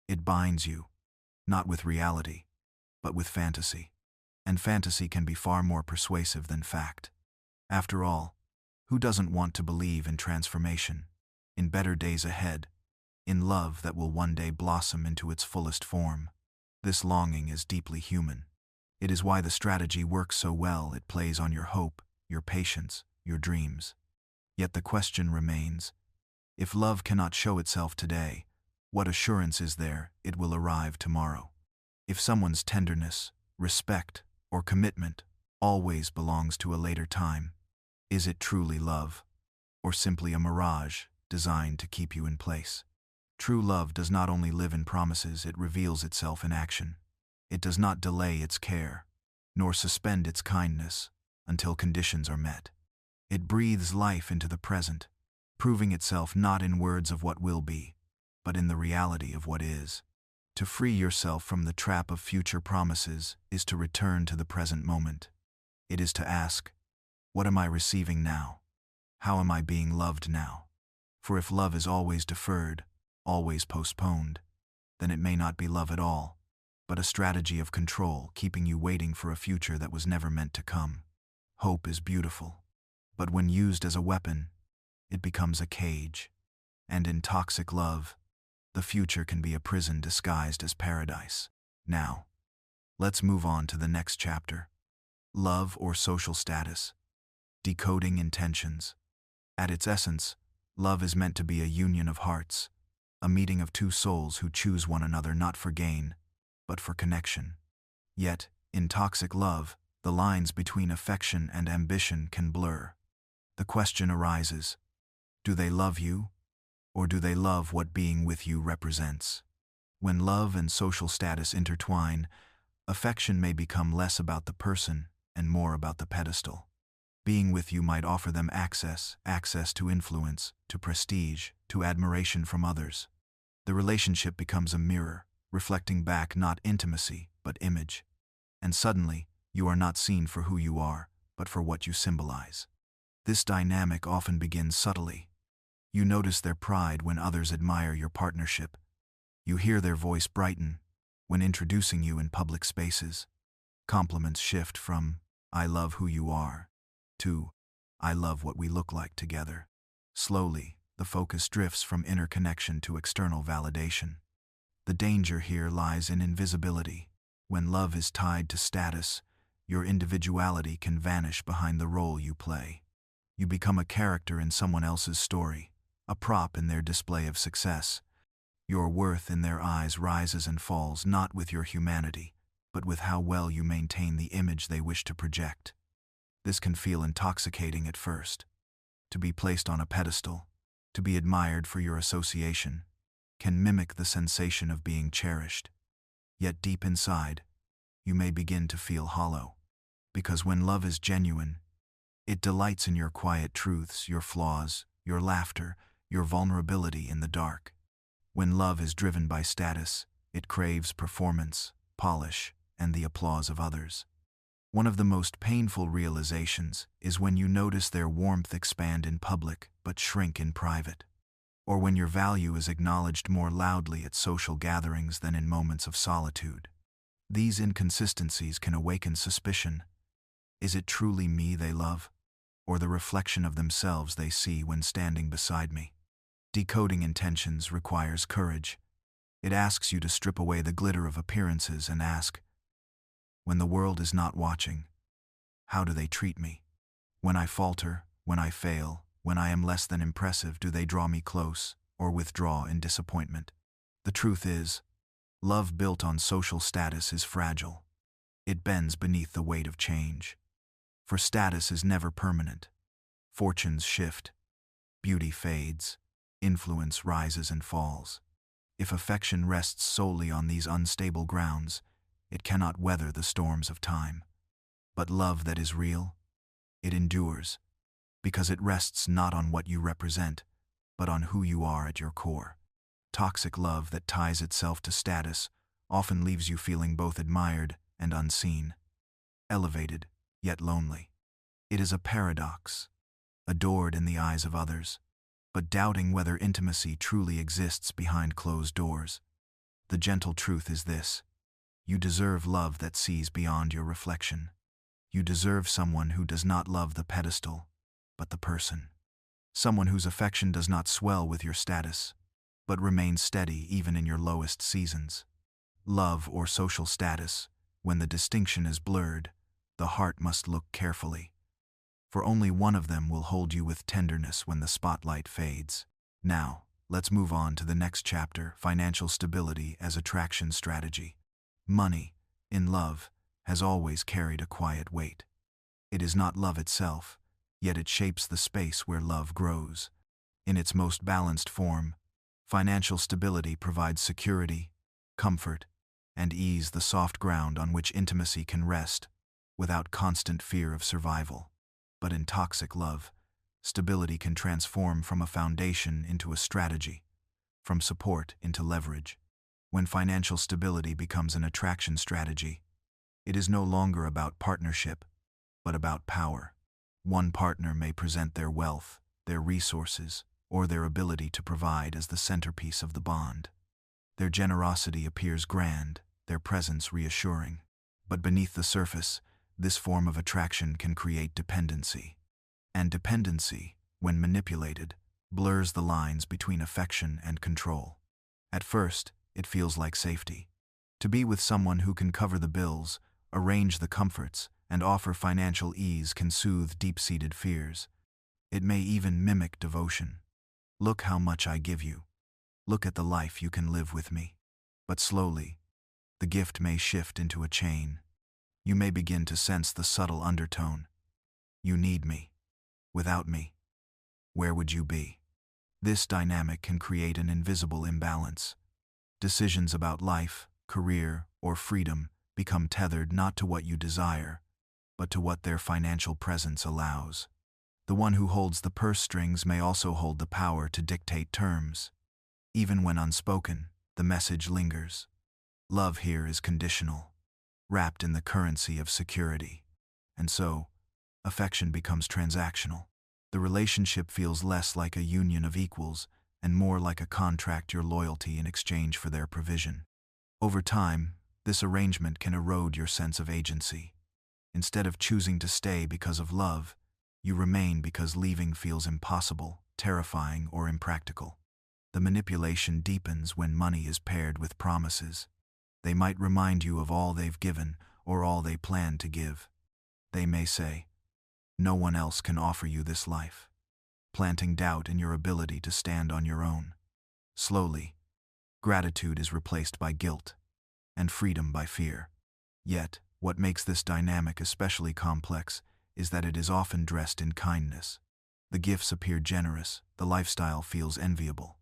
It binds you, not with reality, but with fantasy. And fantasy can be far more persuasive than fact. After all, who doesn't want to believe in transformation, in better days ahead, in love that will one day blossom into its fullest form? This longing is deeply human. It is why the strategy works so well. It plays on your hope, your patience, your dreams. Yet the question remains, if love cannot show itself today, what assurance is there it will arrive tomorrow? If someone's tenderness, respect, or commitment always belongs to a later time, is it truly love, or simply a mirage designed to keep you in place? True love does not only live in promises, it reveals itself in action. It does not delay its care, nor suspend its kindness until conditions are met. It breathes life into the present, proving itself not in words of what will be, but in the reality of what is. To free yourself from the trap of future promises is to return to the present moment. It is to ask, what am I receiving now? How am I being loved now? For if love is always deferred, always postponed, then it may not be love at all, but a strategy of control keeping you waiting for a future that was never meant to come. Hope is beautiful, but when used as a weapon, it becomes a cage. And in toxic love, the future can be a prison disguised as paradise. Now, let's move on to the next chapter. Love or social status. Decoding intentions. At its essence, love is meant to be a union of hearts, a meeting of two souls who choose one another not for gain, but for connection. Yet, in toxic love, the lines between affection and ambition can blur. The question arises, do they love you, or do they love what being with you represents? When love and social status intertwine, affection may become less about the person and more about the pedestal. Being with you might offer them access to influence, to prestige, to admiration from others. The relationship becomes a mirror, reflecting back not intimacy, but image. And suddenly, you are not seen for who you are, but for what you symbolize. This dynamic often begins subtly. You notice their pride when others admire your partnership. You hear their voice brighten when introducing you in public spaces. Compliments shift from, "I love who you are," to, "I love what we look like together." Slowly, the focus drifts from inner connection to external validation. The danger here lies in invisibility. When love is tied to status, your individuality can vanish behind the role you play. You become a character in someone else's story, a prop in their display of success. Your worth in their eyes rises and falls not with your humanity, but with how well you maintain the image they wish to project. This can feel intoxicating at first. To be placed on a pedestal, to be admired for your association, can mimic the sensation of being cherished. Yet deep inside, you may begin to feel hollow. Because when love is genuine, it delights in your quiet truths, your flaws, your laughter, your vulnerability in the dark. When love is driven by status, it craves performance, polish, and the applause of others. One of the most painful realizations is when you notice their warmth expand in public but shrink in private, or when your value is acknowledged more loudly at social gatherings than in moments of solitude. These inconsistencies can awaken suspicion. Is it truly me they love, or the reflection of themselves they see when standing beside me? Decoding intentions requires courage. It asks you to strip away the glitter of appearances and ask, when the world is not watching, how do they treat me? When I falter, when I fail, when I am less than impressive, do they draw me close or withdraw in disappointment? The truth is, love built on social status is fragile. It bends beneath the weight of change. For status is never permanent. Fortunes shift, beauty fades, influence rises and falls. If affection rests solely on these unstable grounds, it cannot weather the storms of time. But love that is real, it endures, because it rests not on what you represent, but on who you are at your core. Toxic love that ties itself to status often leaves you feeling both admired and unseen, elevated, yet lonely. It is a paradox, adored in the eyes of others, but doubting whether intimacy truly exists behind closed doors. The gentle truth is this: you deserve love that sees beyond your reflection. You deserve someone who does not love the pedestal, but the person. Someone whose affection does not swell with your status, but remains steady even in your lowest seasons. Love or social status, when the distinction is blurred, the heart must look carefully. For only one of them will hold you with tenderness when the spotlight fades. Now, let's move on to the next chapter: financial stability as attraction strategy. Money, in love, has always carried a quiet weight. It is not love itself, yet it shapes the space where love grows. In its most balanced form, financial stability provides security, comfort, and ease, the soft ground on which intimacy can rest, without constant fear of survival. But in toxic love, stability can transform from a foundation into a strategy, from support into leverage. When financial stability becomes an attraction strategy, it is no longer about partnership, but about power. One partner may present their wealth, their resources, or their ability to provide as the centerpiece of the bond. Their generosity appears grand, their presence reassuring. But beneath the surface, this form of attraction can create dependency. And dependency, when manipulated, blurs the lines between affection and control. At first, it feels like safety. To be with someone who can cover the bills, arrange the comforts, and offer financial ease can soothe deep-seated fears. It may even mimic devotion. Look how much I give you. Look at the life you can live with me. But slowly, the gift may shift into a chain. You may begin to sense the subtle undertone. You need me. Without me, where would you be? This dynamic can create an invisible imbalance. Decisions about life, career, or freedom become tethered not to what you desire, but to what their financial presence allows. The one who holds the purse strings may also hold the power to dictate terms. Even when unspoken, the message lingers. Love here is conditional, wrapped in the currency of security. And so, affection becomes transactional. The relationship feels less like a union of equals and more like a contract, your loyalty in exchange for their provision. Over time, this arrangement can erode your sense of agency. Instead of choosing to stay because of love, you remain because leaving feels impossible, terrifying, or impractical. The manipulation deepens when money is paired with promises. They might remind you of all they've given or all they plan to give. They may say, "No one else can offer you this life," planting doubt in your ability to stand on your own. Slowly, gratitude is replaced by guilt, and freedom by fear. Yet, what makes this dynamic especially complex is that it is often dressed in kindness. The gifts appear generous, the lifestyle feels enviable.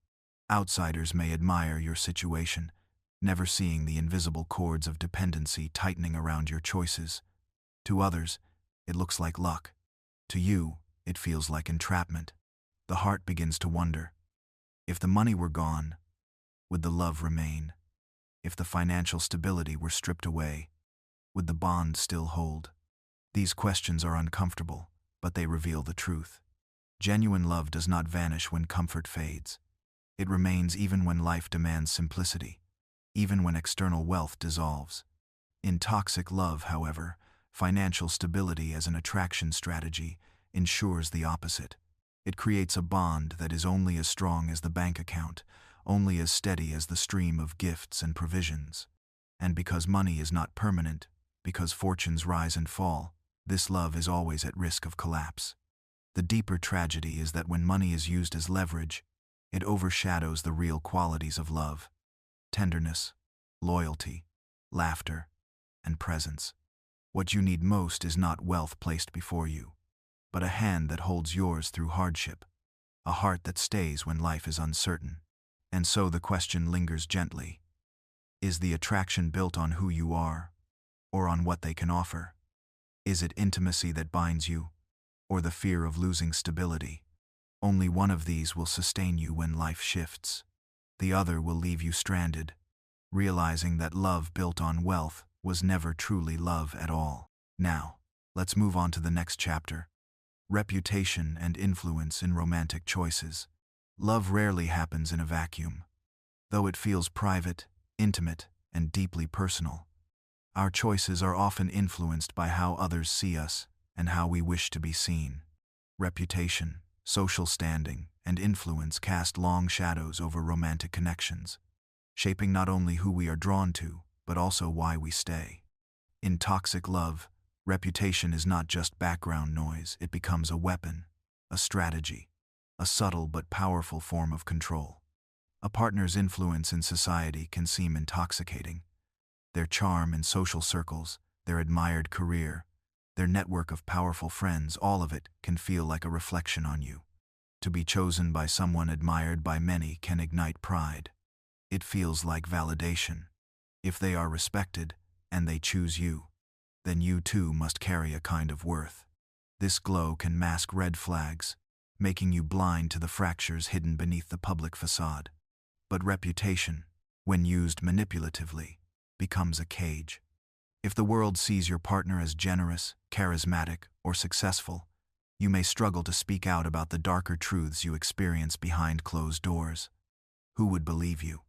Outsiders may admire your situation, never seeing the invisible cords of dependency tightening around your choices. To others, it looks like luck. To you, it feels like entrapment. The heart begins to wonder. If the money were gone, would the love remain? If the financial stability were stripped away, would the bond still hold? These questions are uncomfortable, but they reveal the truth. Genuine love does not vanish when comfort fades. It remains even when life demands simplicity, even when external wealth dissolves. In toxic love, however, financial stability as an attraction strategy ensures the opposite. It creates a bond that is only as strong as the bank account, only as steady as the stream of gifts and provisions. And because money is not permanent, because fortunes rise and fall, this love is always at risk of collapse. The deeper tragedy is that when money is used as leverage, it overshadows the real qualities of love: tenderness, loyalty, laughter, and presence. What you need most is not wealth placed before you, but a hand that holds yours through hardship, a heart that stays when life is uncertain. And so the question lingers gently. Is the attraction built on who you are, or on what they can offer? Is it intimacy that binds you, or the fear of losing stability? Only one of these will sustain you when life shifts. The other will leave you stranded, realizing that love built on wealth was never truly love at all. Now, let's move on to the next chapter: reputation and influence in romantic choices. Love rarely happens in a vacuum. Though it feels private, intimate, and deeply personal, our choices are often influenced by how others see us and how we wish to be seen. Reputation, social standing, and influence cast long shadows over romantic connections, shaping not only who we are drawn to, but also why we stay. In toxic love, reputation is not just background noise, it becomes a weapon, a strategy, a subtle but powerful form of control. A partner's influence in society can seem intoxicating. Their charm in social circles, their admired career, their network of powerful friends, all of it can feel like a reflection on you. To be chosen by someone admired by many can ignite pride. It feels like validation. If they are respected, and they choose you, then you too must carry a kind of worth. This glow can mask red flags, making you blind to the fractures hidden beneath the public facade. But reputation, when used manipulatively, becomes a cage. If the world sees your partner as generous, charismatic, or successful, You may struggle to speak out about the darker truths you experience behind closed doors. Who would believe you?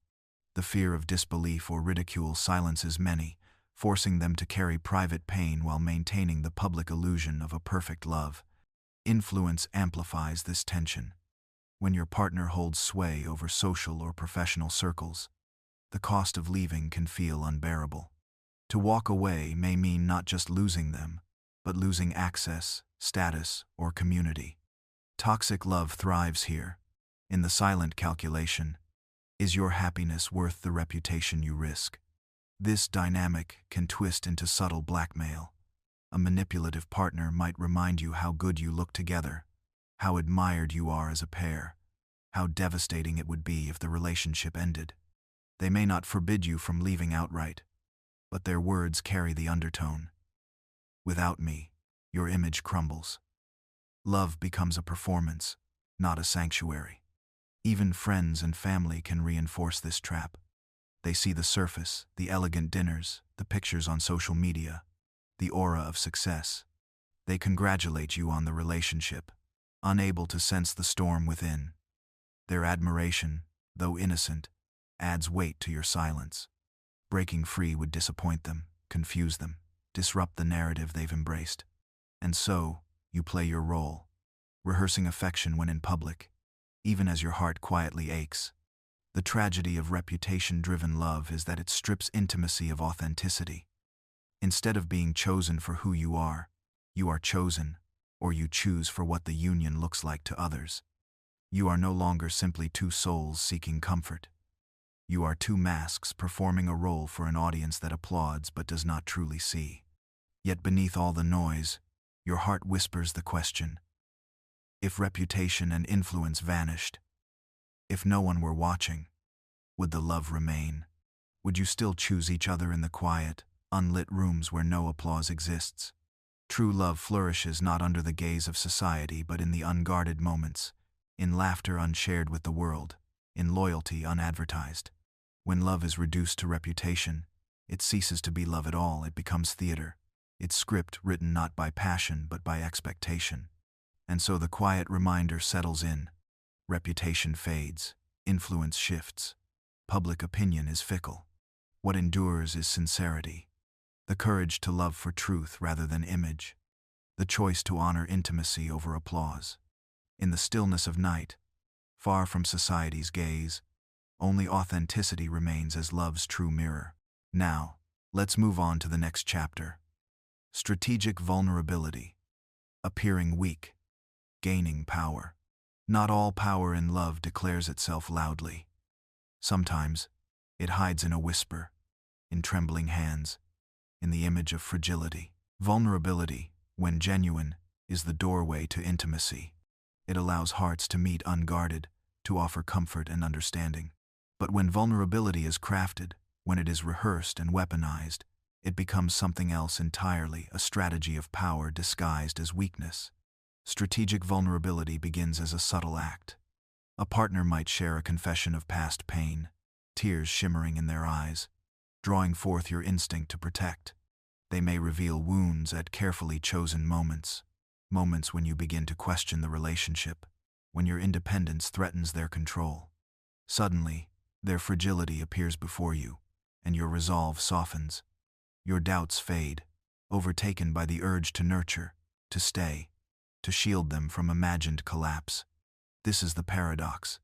The fear of disbelief or ridicule silences many, forcing them to carry private pain while maintaining the public illusion of a perfect love. Influence amplifies this tension. When your partner holds sway over social or professional circles, the cost of leaving can feel unbearable. To walk away may mean not just losing them, but losing access, status, or community. Toxic love thrives here, in the silent calculation. Is your happiness worth the reputation you risk? This dynamic can twist into subtle blackmail. A manipulative partner might remind you how good you look together, how admired you are as a pair, how devastating it would be if the relationship ended. They may not forbid you from leaving outright, but their words carry the undertone. Without me, your image crumbles. Love becomes a performance, not a sanctuary. Even friends and family can reinforce this trap. They see the surface, the elegant dinners, the pictures on social media, the aura of success. They congratulate you on the relationship, unable to sense the storm within. Their admiration, though innocent, adds weight to your silence. Breaking free would disappoint them, confuse them, disrupt the narrative they've embraced. And so, you play your role, rehearsing affection when in public, even as your heart quietly aches. The tragedy of reputation-driven love is that it strips intimacy of authenticity. Instead of being chosen for who you are chosen, or you choose for what the union looks like to others. You are no longer simply two souls seeking comfort. You are two masks performing a role for an audience that applauds but does not truly see. Yet beneath all the noise, your heart whispers the question: if reputation and influence vanished, if no one were watching, would the love remain? Would you still choose each other in the quiet, unlit rooms where no applause exists? True love flourishes not under the gaze of society but in the unguarded moments, in laughter unshared with the world, in loyalty unadvertised. When love is reduced to reputation, it ceases to be love at all. It becomes theater, its script written not by passion but by expectation. And so the quiet reminder settles in. Reputation fades, influence shifts, public opinion is fickle. What endures is sincerity, the courage to love for truth rather than image, the choice to honor intimacy over applause. In the stillness of night, far from society's gaze, only authenticity remains as love's true mirror. Now, let's move on to the next chapter. Strategic vulnerability. Appearing weak, gaining power. Not all power in love declares itself loudly. Sometimes, it hides in a whisper, in trembling hands, in the image of fragility. Vulnerability, when genuine, is the doorway to intimacy. It allows hearts to meet unguarded, to offer comfort and understanding. But when vulnerability is crafted, when it is rehearsed and weaponized, it becomes something else entirely, a strategy of power disguised as weakness. Strategic vulnerability begins as a subtle act. A partner might share a confession of past pain, tears shimmering in their eyes, drawing forth your instinct to protect. They may reveal wounds at carefully chosen moments, moments when you begin to question the relationship, when your independence threatens their control. Suddenly, their fragility appears before you, and your resolve softens. Your doubts fade, overtaken by the urge to nurture, to stay, to shield them from imagined collapse. This is the paradox.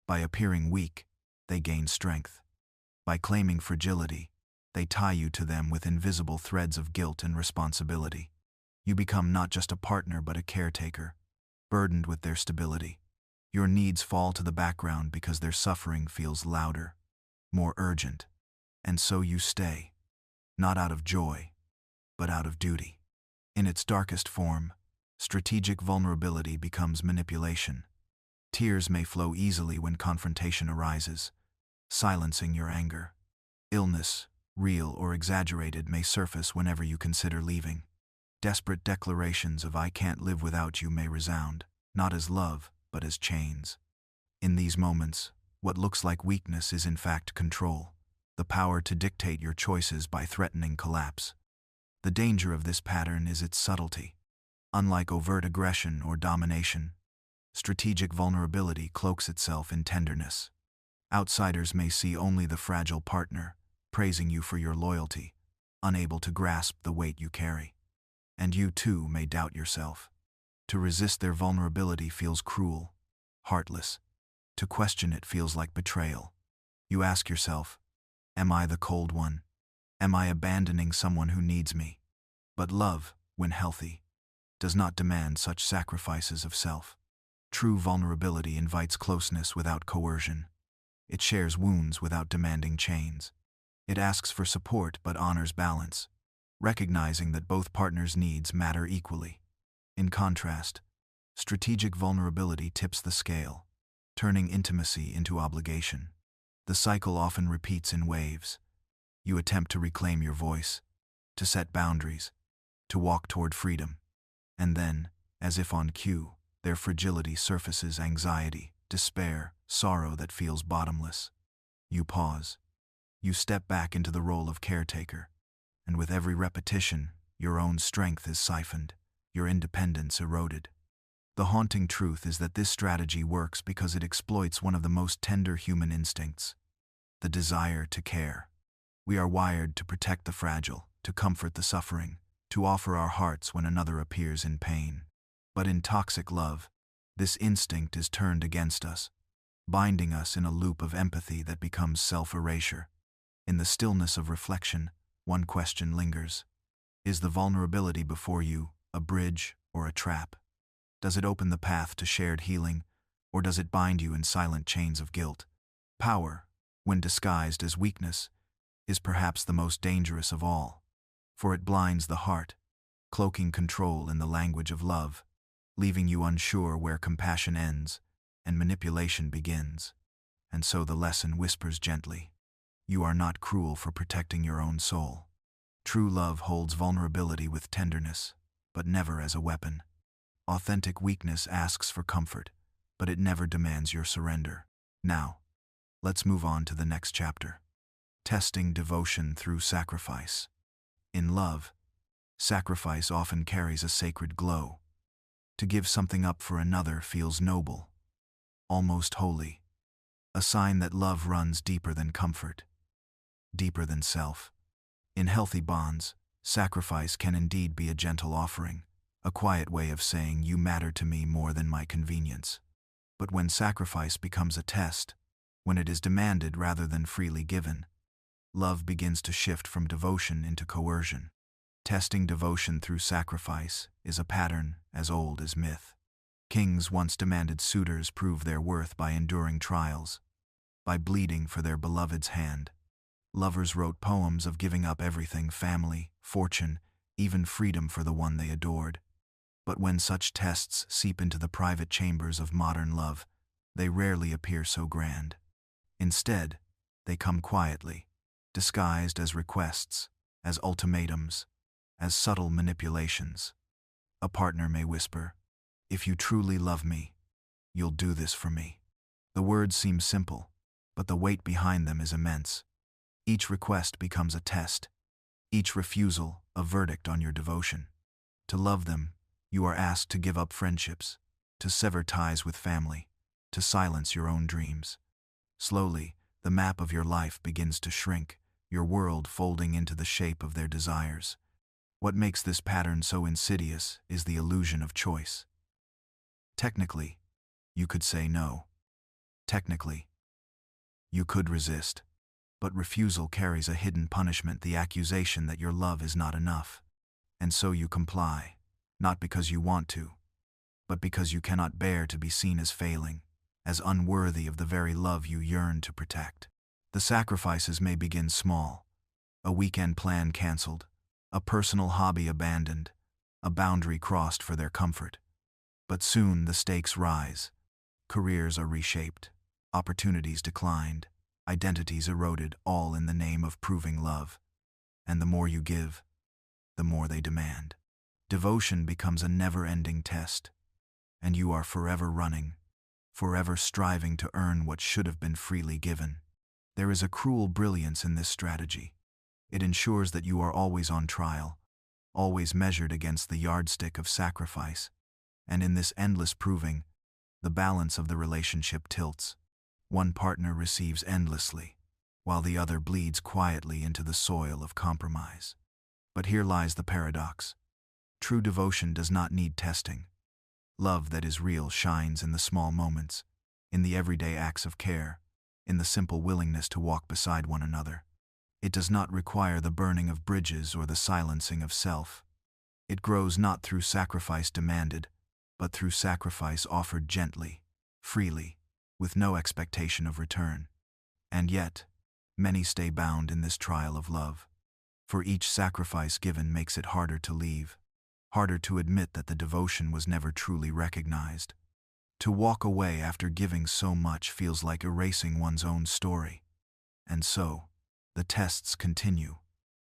By appearing weak, they gain strength. By claiming fragility, they tie you to them with invisible threads of guilt and responsibility. You become not just a partner but a caretaker, burdened with their stability. Your needs fall to the background because their suffering feels louder, more urgent. And so you stay, not out of joy, but out of duty. In its darkest form, strategic vulnerability becomes manipulation. Tears may flow easily when confrontation arises, silencing your anger. Illness, real or exaggerated, may surface whenever you consider leaving. Desperate declarations of "I can't live without you" may resound, not as love, but as chains. In these moments, what looks like weakness is in fact control, the power to dictate your choices by threatening collapse. The danger of this pattern is its subtlety. Unlike overt aggression or domination, strategic vulnerability cloaks itself in tenderness. Outsiders may see only the fragile partner, praising you for your loyalty, unable to grasp the weight you carry. And you too may doubt yourself. To resist their vulnerability feels cruel, heartless. To question it feels like betrayal. You ask yourself, am I the cold one? Am I abandoning someone who needs me? But love, when healthy, does not demand such sacrifices of self. True vulnerability invites closeness without coercion. It shares wounds without demanding chains. It asks for support but honors balance, recognizing that both partners' needs matter equally. In contrast, strategic vulnerability tips the scale, turning intimacy into obligation. The cycle often repeats in waves. You attempt to reclaim your voice, to set boundaries, to walk toward freedom. And then, as if on cue, their fragility surfaces anxiety, despair, sorrow that feels bottomless. You pause. You step back into the role of caretaker. And with every repetition, your own strength is siphoned, your independence eroded. The haunting truth is that this strategy works because it exploits one of the most tender human instincts, the desire to care. We are wired to protect the fragile, to comfort the suffering, to offer our hearts when another appears in pain. But in toxic love, this instinct is turned against us, binding us in a loop of empathy that becomes self-erasure. In the stillness of reflection, one question lingers. Is the vulnerability before you a bridge or a trap? Does it open the path to shared healing, or does it bind you in silent chains of guilt? Power, when disguised as weakness, is perhaps the most dangerous of all, for it blinds the heart, cloaking control in the language of love, leaving you unsure where compassion ends and manipulation begins. And so the lesson whispers gently. You are not cruel for protecting your own soul. True love holds vulnerability with tenderness, but never as a weapon. Authentic weakness asks for comfort, but it never demands your surrender. Now, let's move on to the next chapter. Testing devotion through sacrifice. In love, sacrifice often carries a sacred glow. To give something up for another feels noble, almost holy, a sign that love runs deeper than comfort, deeper than self. In healthy bonds, sacrifice can indeed be a gentle offering, a quiet way of saying you matter to me more than my convenience. But when sacrifice becomes a test, when it is demanded rather than freely given, love begins to shift from devotion into coercion. Testing devotion through sacrifice is a pattern as old as myth. Kings once demanded suitors prove their worth by enduring trials, by bleeding for their beloved's hand. Lovers wrote poems of giving up everything: family, fortune, even freedom for the one they adored. But when such tests seep into the private chambers of modern love, they rarely appear so grand. Instead, they come quietly, disguised as requests, as ultimatums, as subtle manipulations. A partner may whisper, "If you truly love me, you'll do this for me." The words seem simple, but the weight behind them is immense. Each request becomes a test, each refusal a verdict on your devotion. To love them, you are asked to give up friendships, to sever ties with family, to silence your own dreams. Slowly, the map of your life begins to shrink, your world folding into the shape of their desires. What makes this pattern so insidious is the illusion of choice. Technically, you could say no. Technically, you could resist. But refusal carries a hidden punishment, the accusation that your love is not enough. And so you comply, not because you want to, but because you cannot bear to be seen as failing, as unworthy of the very love you yearn to protect. The sacrifices may begin small: a weekend plan canceled, a personal hobby abandoned, a boundary crossed for their comfort. But soon the stakes rise. Careers are reshaped, opportunities declined, identities eroded, all in the name of proving love. And the more you give, the more they demand. Devotion becomes a never-ending test, and you are forever running, forever striving to earn what should have been freely given. There is a cruel brilliance in this strategy. It ensures that you are always on trial, always measured against the yardstick of sacrifice. And in this endless proving, the balance of the relationship tilts. One partner receives endlessly, while the other bleeds quietly into the soil of compromise. But here lies the paradox. True devotion does not need testing. Love that is real shines in the small moments, in the everyday acts of care, in the simple willingness to walk beside one another. It does not require the burning of bridges or the silencing of self. It grows not through sacrifice demanded, but through sacrifice offered gently, freely, with no expectation of return. And yet, many stay bound in this trial of love. For each sacrifice given makes it harder to leave, harder to admit that the devotion was never truly recognized. To walk away after giving so much feels like erasing one's own story. And so, the tests continue,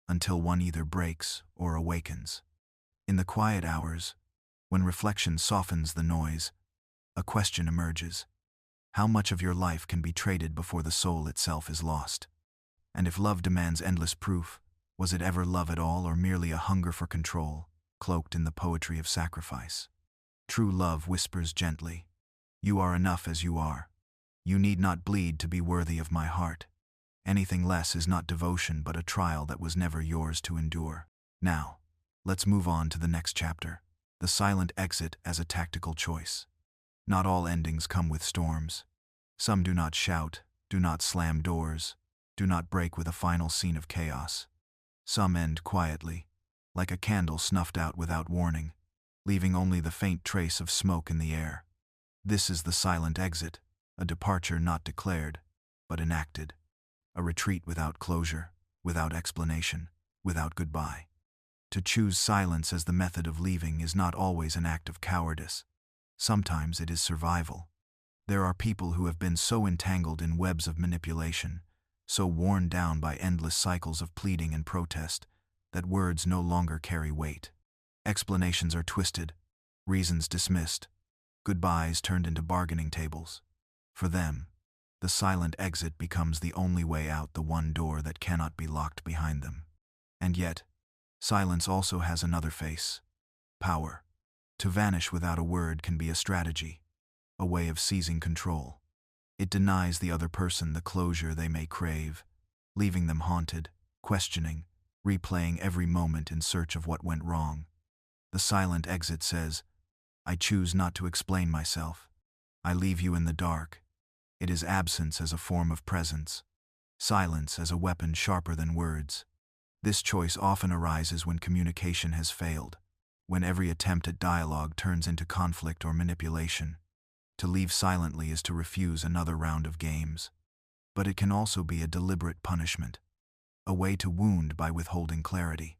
until one either breaks or awakens. In the quiet hours, when reflection softens the noise, a question emerges. How much of your life can be traded before the soul itself is lost? And if love demands endless proof, was it ever love at all or merely a hunger for control, cloaked in the poetry of sacrifice? True love whispers gently, "You are enough as you are. You need not bleed to be worthy of my heart. Anything less is not devotion but a trial that was never yours to endure." Now, let's move on to the next chapter, the silent exit as a tactical choice. Not all endings come with storms. Some do not shout, do not slam doors, do not break with a final scene of chaos. Some end quietly, like a candle snuffed out without warning, leaving only the faint trace of smoke in the air. This is the silent exit, a departure not declared, but enacted. A retreat without closure, without explanation, without goodbye. To choose silence as the method of leaving is not always an act of cowardice. Sometimes it is survival. There are people who have been so entangled in webs of manipulation, so worn down by endless cycles of pleading and protest, that words no longer carry weight. Explanations are twisted, reasons dismissed, goodbyes turned into bargaining tables. For them, the silent exit becomes the only way out, the one door that cannot be locked behind them. And yet, silence also has another face: power. To vanish without a word can be a strategy, a way of seizing control. It denies the other person the closure they may crave, leaving them haunted, questioning, replaying every moment in search of what went wrong. The silent exit says, "I choose not to explain myself. I leave you in the dark." It is absence as a form of presence, silence as a weapon sharper than words. This choice often arises when communication has failed, when every attempt at dialogue turns into conflict or manipulation. To leave silently is to refuse another round of games. But it can also be a deliberate punishment, a way to wound by withholding clarity,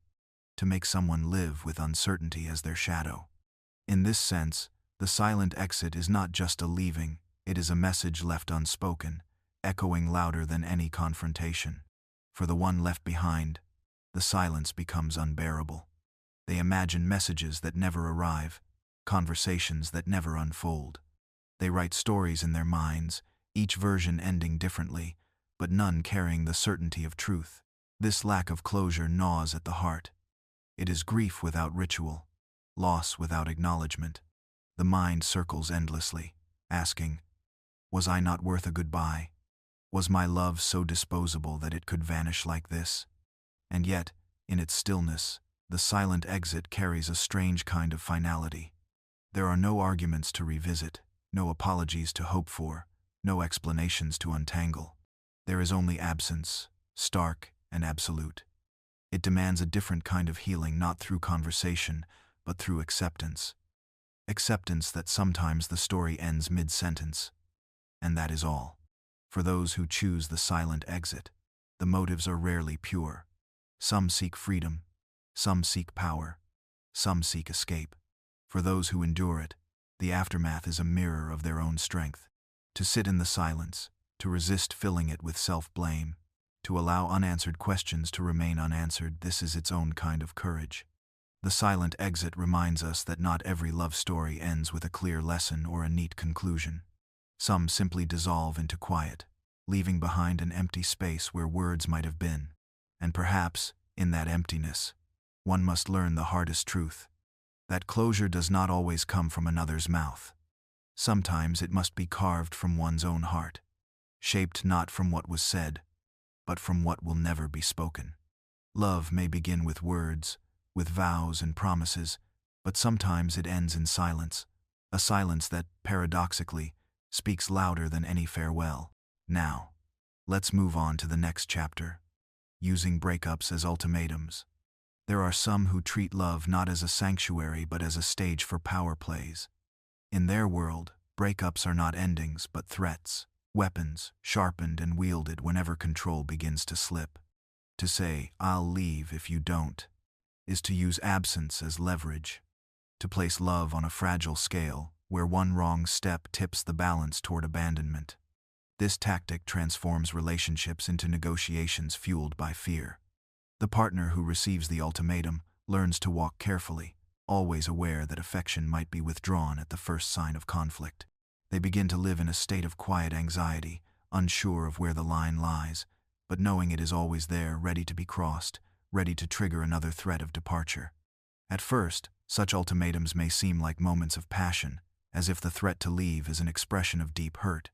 to make someone live with uncertainty as their shadow. In this sense, the silent exit is not just a leaving, it is a message left unspoken, echoing louder than any confrontation. For the one left behind, the silence becomes unbearable. They imagine messages that never arrive, conversations that never unfold. They write stories in their minds, each version ending differently, but none carrying the certainty of truth. This lack of closure gnaws at the heart. It is grief without ritual, loss without acknowledgement. The mind circles endlessly, asking, "Was I not worth a goodbye? Was my love so disposable that it could vanish like this?" And yet, in its stillness, the silent exit carries a strange kind of finality. There are no arguments to revisit, no apologies to hope for, no explanations to untangle. There is only absence, stark and absolute. It demands a different kind of healing, not through conversation, but through acceptance. Acceptance that sometimes the story ends mid-sentence. And that is all. For those who choose the silent exit, the motives are rarely pure. Some seek freedom, some seek power, some seek escape. For those who endure it, the aftermath is a mirror of their own strength. To sit in the silence, to resist filling it with self-blame, to allow unanswered questions to remain unanswered, this is its own kind of courage. The silent exit reminds us that not every love story ends with a clear lesson or a neat conclusion. Some simply dissolve into quiet, leaving behind an empty space where words might have been. And perhaps, in that emptiness, one must learn the hardest truth: that closure does not always come from another's mouth. Sometimes it must be carved from one's own heart, shaped not from what was said, but from what will never be spoken. Love may begin with words, with vows and promises, but sometimes it ends in silence, a silence that, paradoxically, speaks louder than any farewell. Now, let's move on to the next chapter: using breakups as ultimatums. There are some who treat love not as a sanctuary but as a stage for power plays. In their world, breakups are not endings but threats, weapons sharpened and wielded whenever control begins to slip. To say, "I'll leave if you don't," is to use absence as leverage, to place love on a fragile scale where one wrong step tips the balance toward abandonment. This tactic transforms relationships into negotiations fueled by fear. The partner who receives the ultimatum learns to walk carefully, always aware that affection might be withdrawn at the first sign of conflict. They begin to live in a state of quiet anxiety, unsure of where the line lies, but knowing it is always there, ready to be crossed, ready to trigger another threat of departure. At first, such ultimatums may seem like moments of passion, as if the threat to leave is an expression of deep hurt.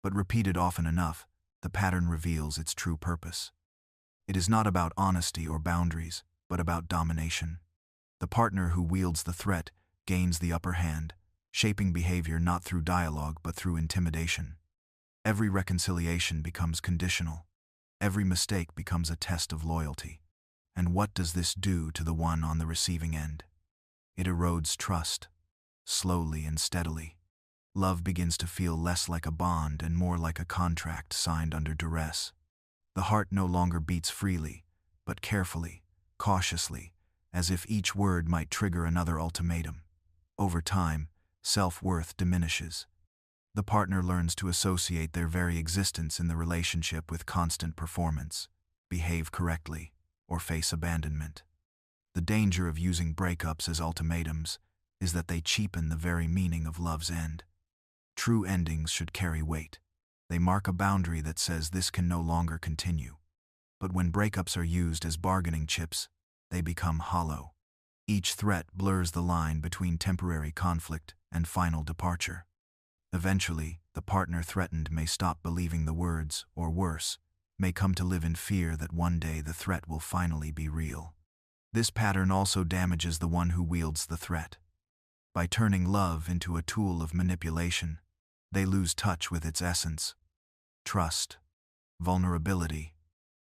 But repeated often enough, the pattern reveals its true purpose. It is not about honesty or boundaries, but about domination. The partner who wields the threat gains the upper hand, shaping behavior not through dialogue but through intimidation. Every reconciliation becomes conditional. Every mistake becomes a test of loyalty. And what does this do to the one on the receiving end? It erodes trust, slowly and steadily. Love begins to feel less like a bond and more like a contract signed under duress. The heart no longer beats freely, but carefully, cautiously, as if each word might trigger another ultimatum. Over time, self-worth diminishes. The partner learns to associate their very existence in the relationship with constant performance, behave correctly, or face abandonment. The danger of using breakups as ultimatums is that they cheapen the very meaning of love's end. True endings should carry weight. They mark a boundary that says this can no longer continue. But when breakups are used as bargaining chips, they become hollow. Each threat blurs the line between temporary conflict and final departure. Eventually, the partner threatened may stop believing the words, or worse, may come to live in fear that one day the threat will finally be real. This pattern also damages the one who wields the threat. By turning love into a tool of manipulation, they lose touch with its essence: trust, vulnerability,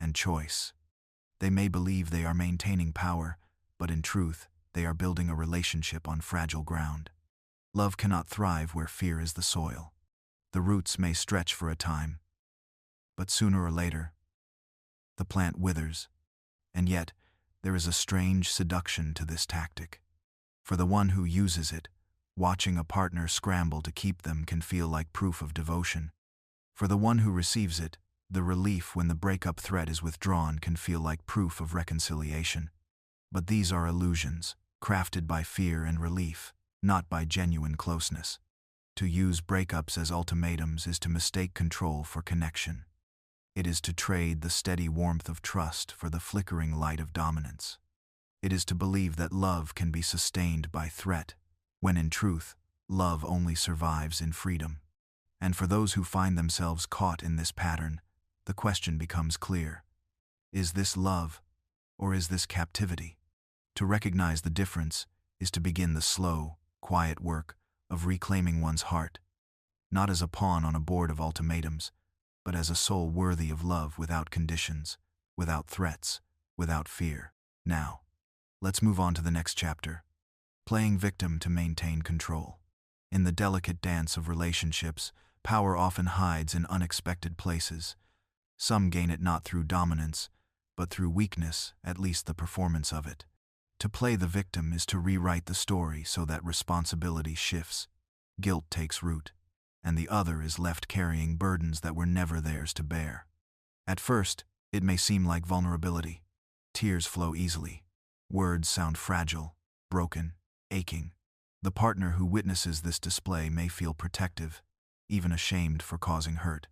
and choice. They may believe they are maintaining power, but in truth, they are building a relationship on fragile ground. Love cannot thrive where fear is the soil. The roots may stretch for a time, but sooner or later, the plant withers. And yet, there is a strange seduction to this tactic. For the one who uses it, watching a partner scramble to keep them can feel like proof of devotion. For the one who receives it, the relief when the breakup threat is withdrawn can feel like proof of reconciliation. But these are illusions, crafted by fear and relief, not by genuine closeness. To use breakups as ultimatums is to mistake control for connection. It is to trade the steady warmth of trust for the flickering light of dominance. It is to believe that love can be sustained by threat, when in truth, love only survives in freedom. And for those who find themselves caught in this pattern, the question becomes clear: is this love, or is this captivity? To recognize the difference is to begin the slow, quiet work of reclaiming one's heart, not as a pawn on a board of ultimatums, but as a soul worthy of love without conditions, without threats, without fear. Now, let's move on to the next chapter: playing victim to maintain control. In the delicate dance of relationships, power often hides in unexpected places. Some gain it not through dominance, but through weakness, at least the performance of it. To play the victim is to rewrite the story so that responsibility shifts, guilt takes root, and the other is left carrying burdens that were never theirs to bear. At first, it may seem like vulnerability. Tears flow easily. Words sound fragile, broken, aching. The partner who witnesses this display may feel protective, even ashamed for causing hurt.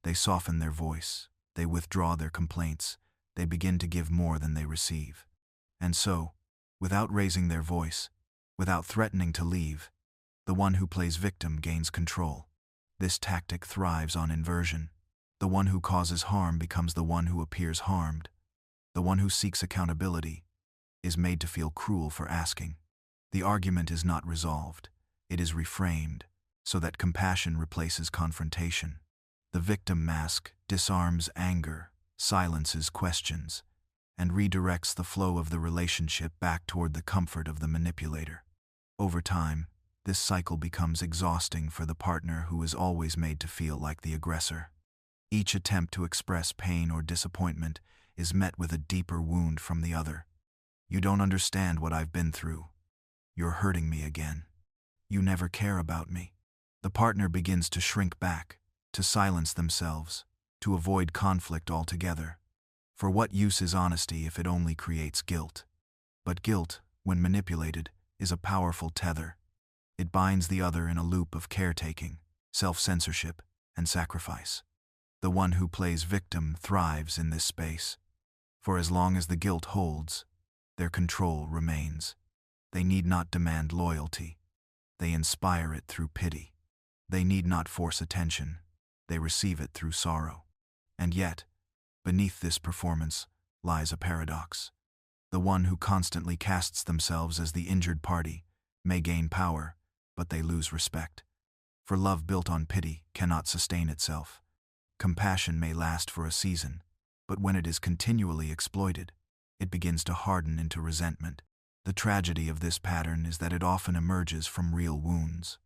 They soften their voice, they withdraw their complaints, they begin to give more than they receive. And so, without raising their voice, without threatening to leave, the one who plays victim gains control. This tactic thrives on inversion. The one who causes harm becomes the one who appears harmed. The one who seeks accountability is made to feel cruel for asking. The argument is not resolved. It is reframed, so that compassion replaces confrontation. The victim mask disarms anger, silences questions, and redirects the flow of the relationship back toward the comfort of the manipulator. Over time, this cycle becomes exhausting for the partner who is always made to feel like the aggressor. Each attempt to express pain or disappointment is met with a deeper wound from the other. You don't understand what I've been through. You're hurting me again. You never care about me. The partner begins to shrink back, to silence themselves, to avoid conflict altogether. For what use is honesty if it only creates guilt? But guilt, when manipulated, is a powerful tether. It binds the other in a loop of caretaking, self-censorship, and sacrifice. The one who plays victim thrives in this space. For as long as the guilt holds, their control remains. They need not demand loyalty. They inspire it through pity. They need not force attention. They receive it through sorrow. And yet, beneath this performance lies a paradox. The one who constantly casts themselves as the injured party may gain power, but they lose respect. For love built on pity cannot sustain itself. Compassion may last for a season, but when it is continually exploited, it begins to harden into resentment. The tragedy of this pattern is that it often emerges from real wounds.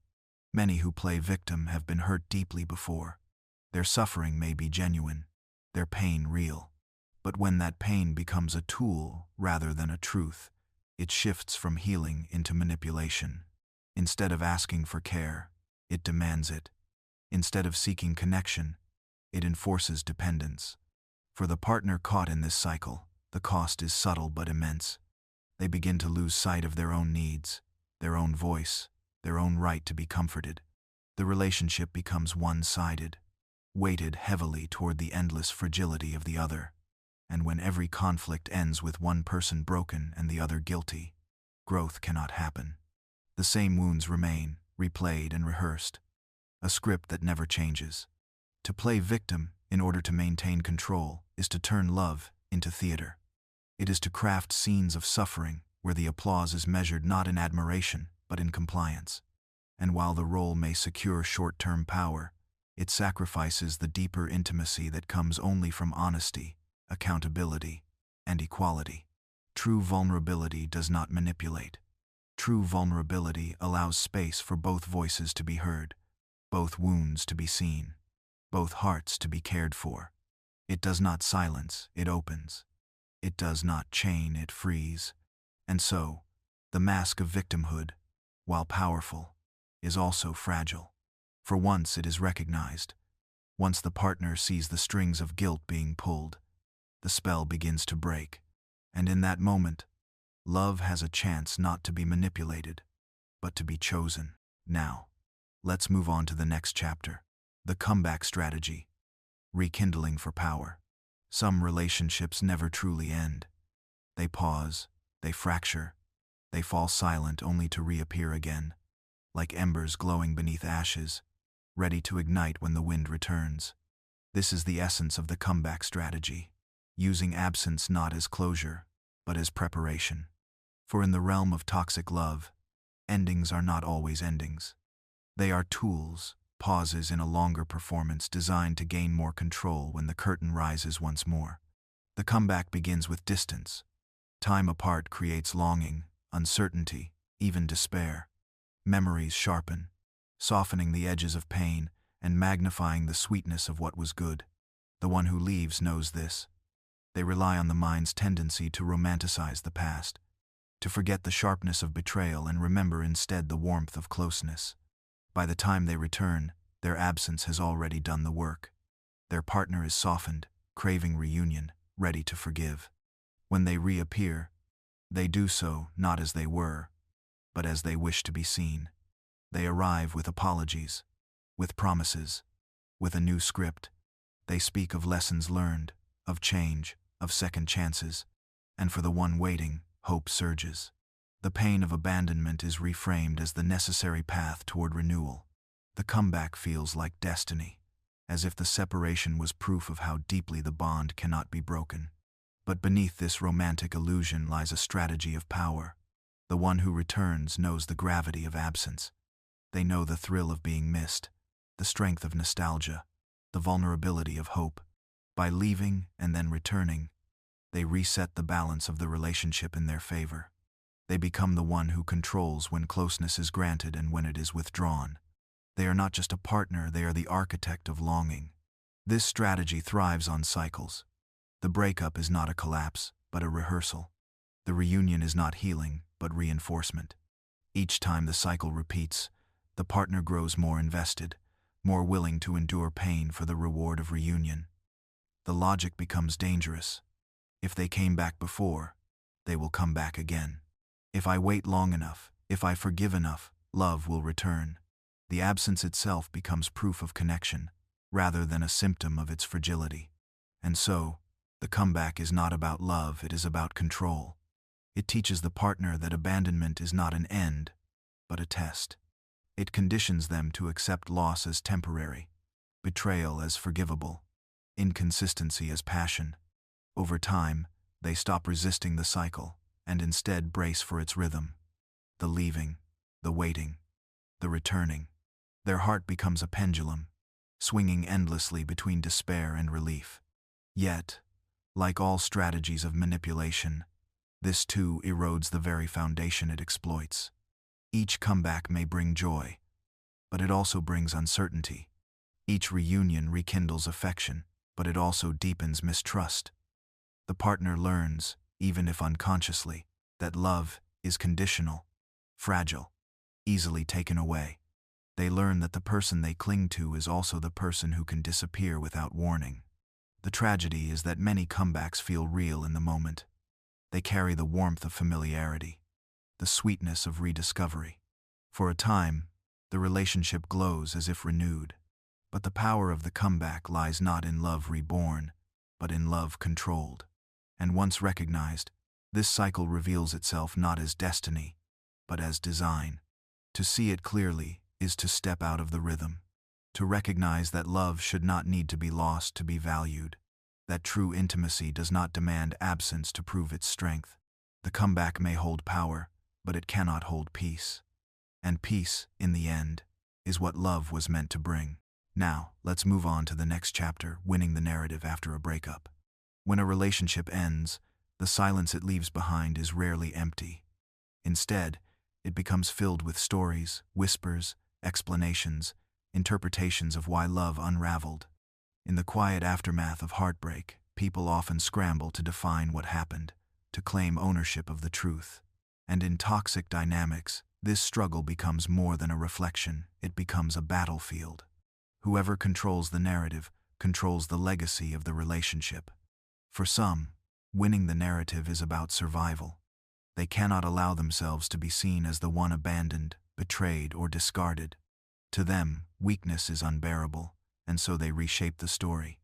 Many who play victim have been hurt deeply before. Their suffering may be genuine, their pain real. But when that pain becomes a tool rather than a truth, it shifts from healing into manipulation. Instead of asking for care, it demands it. Instead of seeking connection, it enforces dependence. For the partner caught in this cycle, the cost is subtle but immense. They begin to lose sight of their own needs, their own voice, their own right to be comforted. The relationship becomes one-sided, weighted heavily toward the endless fragility of the other. And when every conflict ends with one person broken and the other guilty, growth cannot happen. The same wounds remain, replayed and rehearsed, a script that never changes. To play victim in order to maintain control is to turn love into theater. It is to craft scenes of suffering where the applause is measured not in admiration but in compliance. And while the role may secure short-term power, it sacrifices the deeper intimacy that comes only from honesty, accountability, and equality. True vulnerability does not manipulate. True vulnerability allows space for both voices to be heard, both wounds to be seen, both hearts to be cared for. It does not silence, it opens. It does not chain, it frees. And so, the mask of victimhood, while powerful, is also fragile. For once it is recognized, once the partner sees the strings of guilt being pulled, the spell begins to break. And in that moment, love has a chance not to be manipulated, but to be chosen. Now, let's move on to the next chapter. The comeback strategy. Rekindling for power. Some relationships never truly end. They pause, they fracture, they fall silent only to reappear again, like embers glowing beneath ashes, ready to ignite when the wind returns. This is the essence of the comeback strategy, using absence not as closure, but as preparation. For in the realm of toxic love, endings are not always endings. They are tools, pauses in a longer performance designed to gain more control when the curtain rises once more. The comeback begins with distance. Time apart creates longing, uncertainty, even despair. Memories sharpen, softening the edges of pain and magnifying the sweetness of what was good. The one who leaves knows this. They rely on the mind's tendency to romanticize the past, to forget the sharpness of betrayal and remember instead the warmth of closeness. By the time they return, their absence has already done the work. Their partner is softened, craving reunion, ready to forgive. When they reappear, they do so not as they were, but as they wish to be seen. They arrive with apologies, with promises, with a new script. They speak of lessons learned, of change, of second chances, and for the one waiting, hope surges. The pain of abandonment is reframed as the necessary path toward renewal. The comeback feels like destiny, as if the separation was proof of how deeply the bond cannot be broken. But beneath this romantic illusion lies a strategy of power. The one who returns knows the gravity of absence. They know the thrill of being missed, the strength of nostalgia, the vulnerability of hope. By leaving and then returning, they reset the balance of the relationship in their favor. They become the one who controls when closeness is granted and when it is withdrawn. They are not just a partner, they are the architect of longing. This strategy thrives on cycles. The breakup is not a collapse, but a rehearsal. The reunion is not healing, but reinforcement. Each time the cycle repeats, the partner grows more invested, more willing to endure pain for the reward of reunion. The logic becomes dangerous. If they came back before, they will come back again. If I wait long enough, if I forgive enough, love will return. The absence itself becomes proof of connection, rather than a symptom of its fragility. And so, the comeback is not about love, it is about control. It teaches the partner that abandonment is not an end, but a test. It conditions them to accept loss as temporary, betrayal as forgivable, inconsistency as passion. Over time, they stop resisting the cycle and instead brace for its rhythm. The leaving, the waiting, the returning. Their heart becomes a pendulum, swinging endlessly between despair and relief. Yet, like all strategies of manipulation, this too erodes the very foundation it exploits. Each comeback may bring joy, but it also brings uncertainty. Each reunion rekindles affection, but it also deepens mistrust. The partner learns, even if unconsciously, that love is conditional, fragile, easily taken away. They learn that the person they cling to is also the person who can disappear without warning. The tragedy is that many comebacks feel real in the moment. They carry the warmth of familiarity, the sweetness of rediscovery. For a time, the relationship glows as if renewed. But the power of the comeback lies not in love reborn, but in love controlled. And once recognized, this cycle reveals itself not as destiny, but as design. To see it clearly is to step out of the rhythm, to recognize that love should not need to be lost to be valued, that true intimacy does not demand absence to prove its strength. The comeback may hold power, but it cannot hold peace. And peace, in the end, is what love was meant to bring. Now, let's move on to the next chapter, winning the narrative after a breakup. When a relationship ends, the silence it leaves behind is rarely empty. Instead, it becomes filled with stories, whispers, explanations, interpretations of why love unraveled. In the quiet aftermath of heartbreak, people often scramble to define what happened, to claim ownership of the truth. And in toxic dynamics, this struggle becomes more than a reflection, it becomes a battlefield. Whoever controls the narrative controls the legacy of the relationship. For some, winning the narrative is about survival. They cannot allow themselves to be seen as the one abandoned, betrayed, or discarded. To them, weakness is unbearable, and so they reshape the story.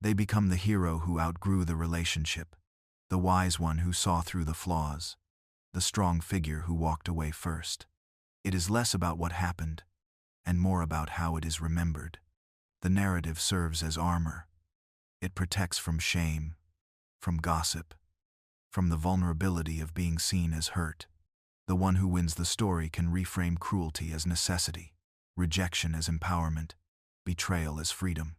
They become the hero who outgrew the relationship, the wise one who saw through the flaws, the strong figure who walked away first. It is less about what happened, and more about how it is remembered. The narrative serves as armor. It protects from shame, from gossip, from the vulnerability of being seen as hurt. The one who wins the story can reframe cruelty as necessity, rejection as empowerment, betrayal as freedom.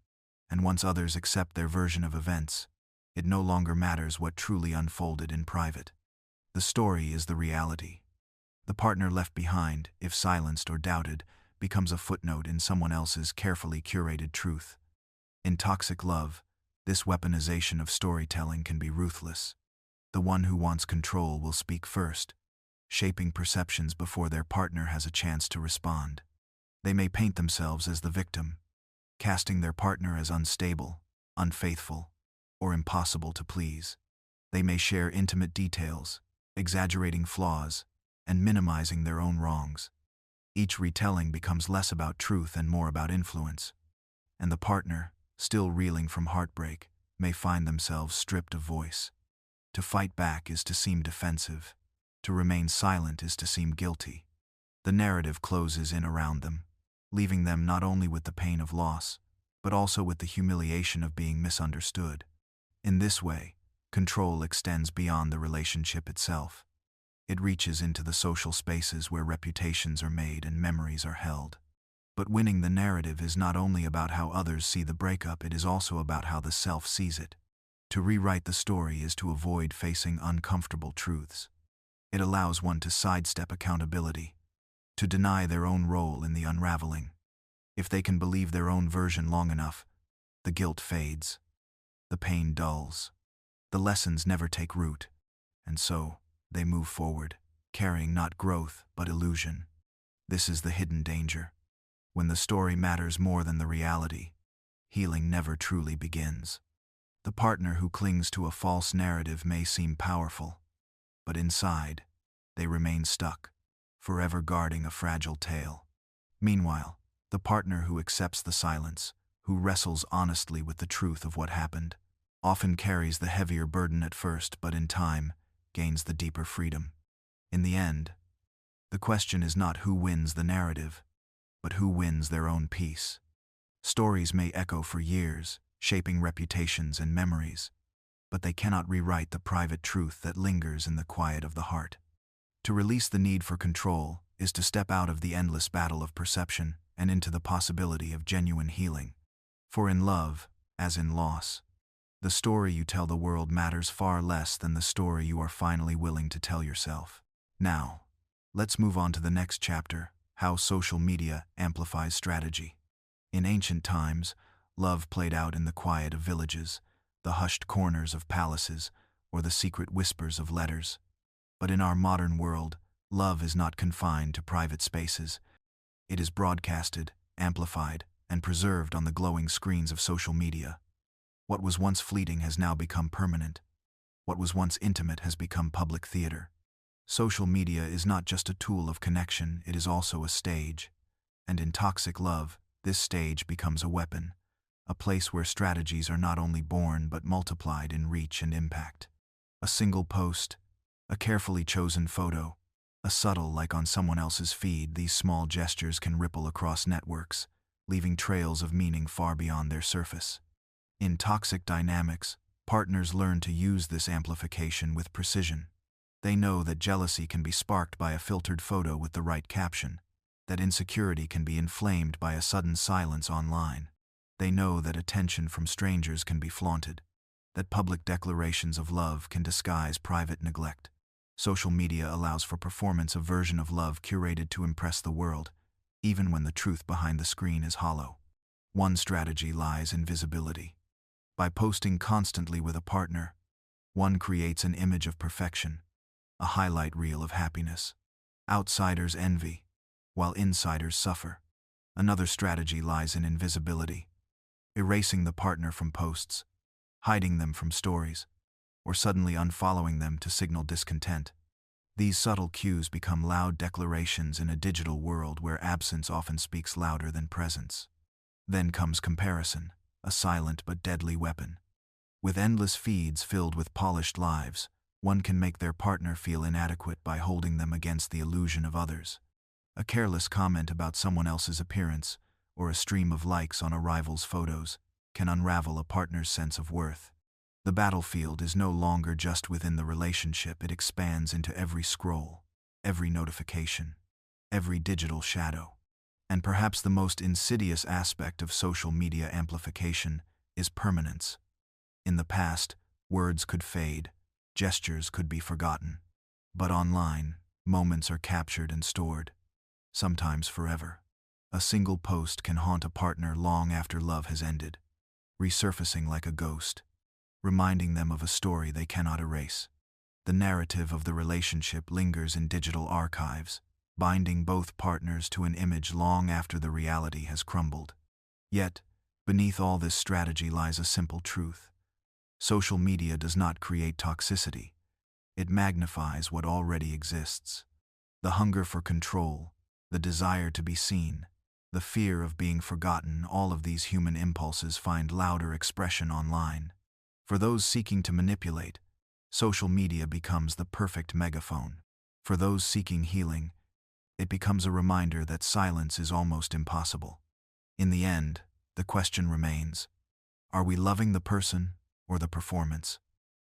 And once others accept their version of events, it no longer matters what truly unfolded in private. The story is the reality. The partner left behind, if silenced or doubted, becomes a footnote in someone else's carefully curated truth. In toxic love, this weaponization of storytelling can be ruthless. The one who wants control will speak first, shaping perceptions before their partner has a chance to respond. They may paint themselves as the victim, casting their partner as unstable, unfaithful, or impossible to please. They may share intimate details, exaggerating flaws, and minimizing their own wrongs. Each retelling becomes less about truth and more about influence. And the partner, still reeling from heartbreak, may find themselves stripped of voice. To fight back is to seem defensive, To remain silent is to seem guilty. The narrative closes in around them, leaving them not only with the pain of loss, but also with the humiliation of being misunderstood. In this way, control extends beyond the relationship itself. It reaches into the social spaces where reputations are made and memories are held. But winning the narrative is not only about how others see the breakup, it is also about how the self sees it. To rewrite the story is to avoid facing uncomfortable truths. It allows one to sidestep accountability, to deny their own role in the unraveling. If they can believe their own version long enough, the guilt fades, the pain dulls, the lessons never take root, and so they move forward, carrying not growth but illusion. This is the hidden danger. When the story matters more than the reality, healing never truly begins. The partner who clings to a false narrative may seem powerful, but inside, they remain stuck, forever guarding a fragile tale. Meanwhile, the partner who accepts the silence, who wrestles honestly with the truth of what happened, often carries the heavier burden at first, but in time, gains the deeper freedom. In the end, the question is not who wins the narrative, but who wins their own peace. Stories may echo for years, shaping reputations and memories, but they cannot rewrite the private truth that lingers in the quiet of the heart. To release the need for control is to step out of the endless battle of perception and into the possibility of genuine healing. For in love, as in loss, the story you tell the world matters far less than the story you are finally willing to tell yourself. Now, let's move on to the next chapter: how social media amplifies strategy. In ancient times, love played out in the quiet of villages, the hushed corners of palaces, or the secret whispers of letters. But in our modern world, love is not confined to private spaces. It is broadcasted, amplified, and preserved on the glowing screens of social media. What was once fleeting has now become permanent. What was once intimate has become public theater. Social media is not just a tool of connection, it is also a stage. And in toxic love, this stage becomes a weapon, a place where strategies are not only born but multiplied in reach and impact. A single post, a carefully chosen photo, a subtle like on someone else's feed, these small gestures can ripple across networks, leaving trails of meaning far beyond their surface. In toxic dynamics, partners learn to use this amplification with precision. They know that jealousy can be sparked by a filtered photo with the right caption, that insecurity can be inflamed by a sudden silence online. They know that attention from strangers can be flaunted, that public declarations of love can disguise private neglect. Social media allows for performance, a version of love curated to impress the world, even when the truth behind the screen is hollow. One strategy lies in visibility. By posting constantly with a partner, one creates an image of perfection, a highlight reel of happiness. Outsiders envy, while insiders suffer. Another strategy lies in invisibility, erasing the partner from posts, hiding them from stories, or suddenly unfollowing them to signal discontent. These subtle cues become loud declarations in a digital world where absence often speaks louder than presence. Then comes comparison, a silent but deadly weapon. With endless feeds filled with polished lives, one can make their partner feel inadequate by holding them against the illusion of others. A careless comment about someone else's appearance, or a stream of likes on a rival's photos, can unravel a partner's sense of worth. The battlefield is no longer just within the relationship, it expands into every scroll, every notification, every digital shadow. And perhaps the most insidious aspect of social media amplification is permanence. In the past, words could fade, gestures could be forgotten. But online, moments are captured and stored, sometimes forever. A single post can haunt a partner long after love has ended, resurfacing like a ghost, reminding them of a story they cannot erase. The narrative of the relationship lingers in digital archives, binding both partners to an image long after the reality has crumbled. Yet, beneath all this strategy lies a simple truth. Social media does not create toxicity. It magnifies what already exists. The hunger for control, the desire to be seen, the fear of being forgotten, all of these human impulses find louder expression online. For those seeking to manipulate, social media becomes the perfect megaphone. For those seeking healing, it becomes a reminder that silence is almost impossible. In the end, the question remains, are we loving the person or the performance?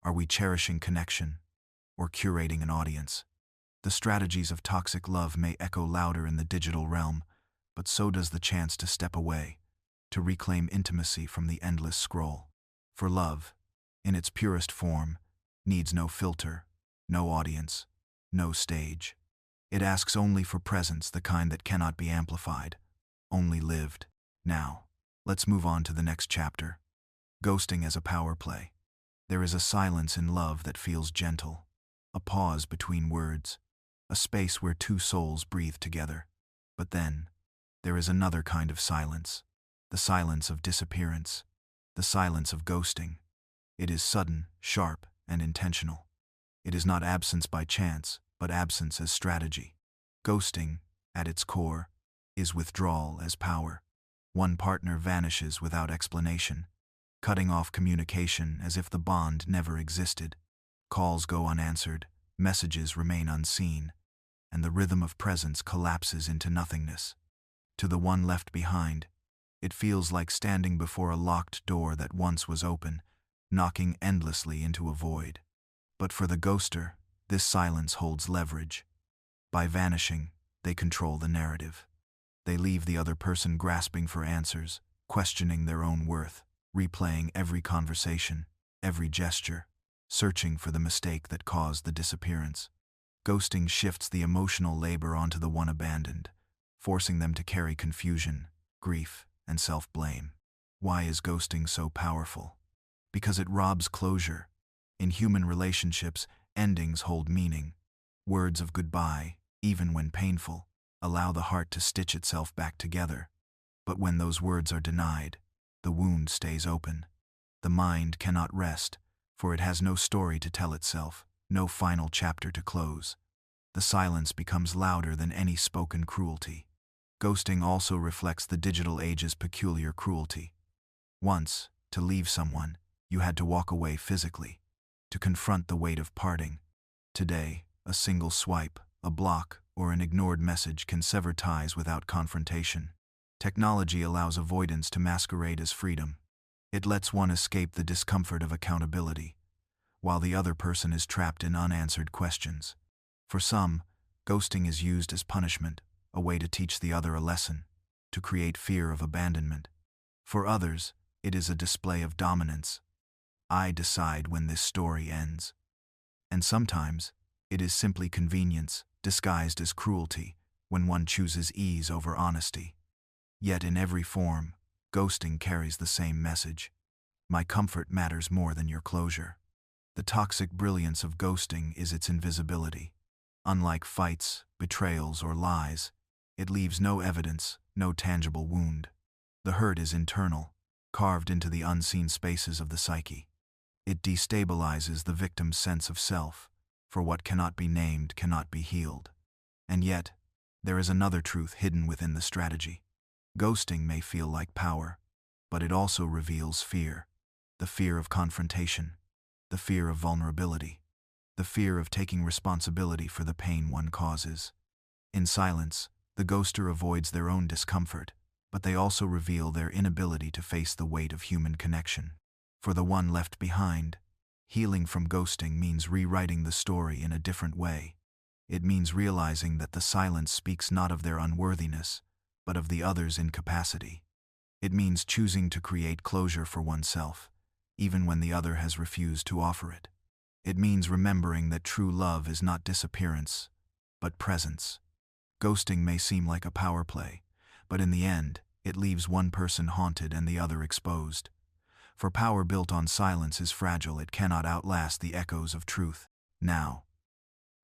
Are we cherishing connection or curating an audience? The strategies of toxic love may echo louder in the digital realm, but so does the chance to step away, to reclaim intimacy from the endless scroll. For love, in its purest form, needs no filter, no audience, no stage. It asks only for presence, the kind that cannot be amplified, only lived. Now, let's move on to the next chapter. Ghosting as a power play. There is a silence in love that feels gentle, a pause between words, a space where two souls breathe together. But then, there is another kind of silence, the silence of disappearance, the silence of ghosting. It is sudden, sharp, and intentional. It is not absence by chance, but absence as strategy. Ghosting, at its core, is withdrawal as power. One partner vanishes without explanation, cutting off communication as if the bond never existed. Calls go unanswered, messages remain unseen, and the rhythm of presence collapses into nothingness. To the one left behind, it feels like standing before a locked door that once was open, knocking endlessly into a void. But for the ghoster, this silence holds leverage. By vanishing, they control the narrative. They leave the other person grasping for answers, questioning their own worth, replaying every conversation, every gesture, searching for the mistake that caused the disappearance. Ghosting shifts the emotional labor onto the one abandoned, forcing them to carry confusion, grief, and self-blame. Why is ghosting so powerful? Because it robs closure. In human relationships, endings hold meaning. Words of goodbye, even when painful, allow the heart to stitch itself back together. But when those words are denied, the wound stays open. The mind cannot rest, for it has no story to tell itself, no final chapter to close. The silence becomes louder than any spoken cruelty. Ghosting also reflects the digital age's peculiar cruelty. Once, to leave someone, you had to walk away physically, to confront the weight of parting. Today, a single swipe, a block, or an ignored message can sever ties without confrontation. Technology allows avoidance to masquerade as freedom. It lets one escape the discomfort of accountability, while the other person is trapped in unanswered questions. For some, ghosting is used as punishment, a way to teach the other a lesson, to create fear of abandonment. For others, it is a display of dominance. I decide when this story ends. And sometimes, it is simply convenience, disguised as cruelty, when one chooses ease over honesty. Yet in every form, ghosting carries the same message. My comfort matters more than your closure. The toxic brilliance of ghosting is its invisibility. Unlike fights, betrayals, or lies, it leaves no evidence, no tangible wound. The hurt is internal, carved into the unseen spaces of the psyche. It destabilizes the victim's sense of self, for what cannot be named cannot be healed. And yet, there is another truth hidden within the strategy. Ghosting may feel like power, but it also reveals fear. The fear of confrontation, the fear of vulnerability, the fear of taking responsibility for the pain one causes. In silence, the ghoster avoids their own discomfort, but they also reveal their inability to face the weight of human connection. For the one left behind, healing from ghosting means rewriting the story in a different way. It means realizing that the silence speaks not of their unworthiness, but of the other's incapacity. It means choosing to create closure for oneself, even when the other has refused to offer it. It means remembering that true love is not disappearance, but presence. Ghosting may seem like a power play, but in the end, it leaves one person haunted and the other exposed. For power built on silence is fragile, it cannot outlast the echoes of truth. Now,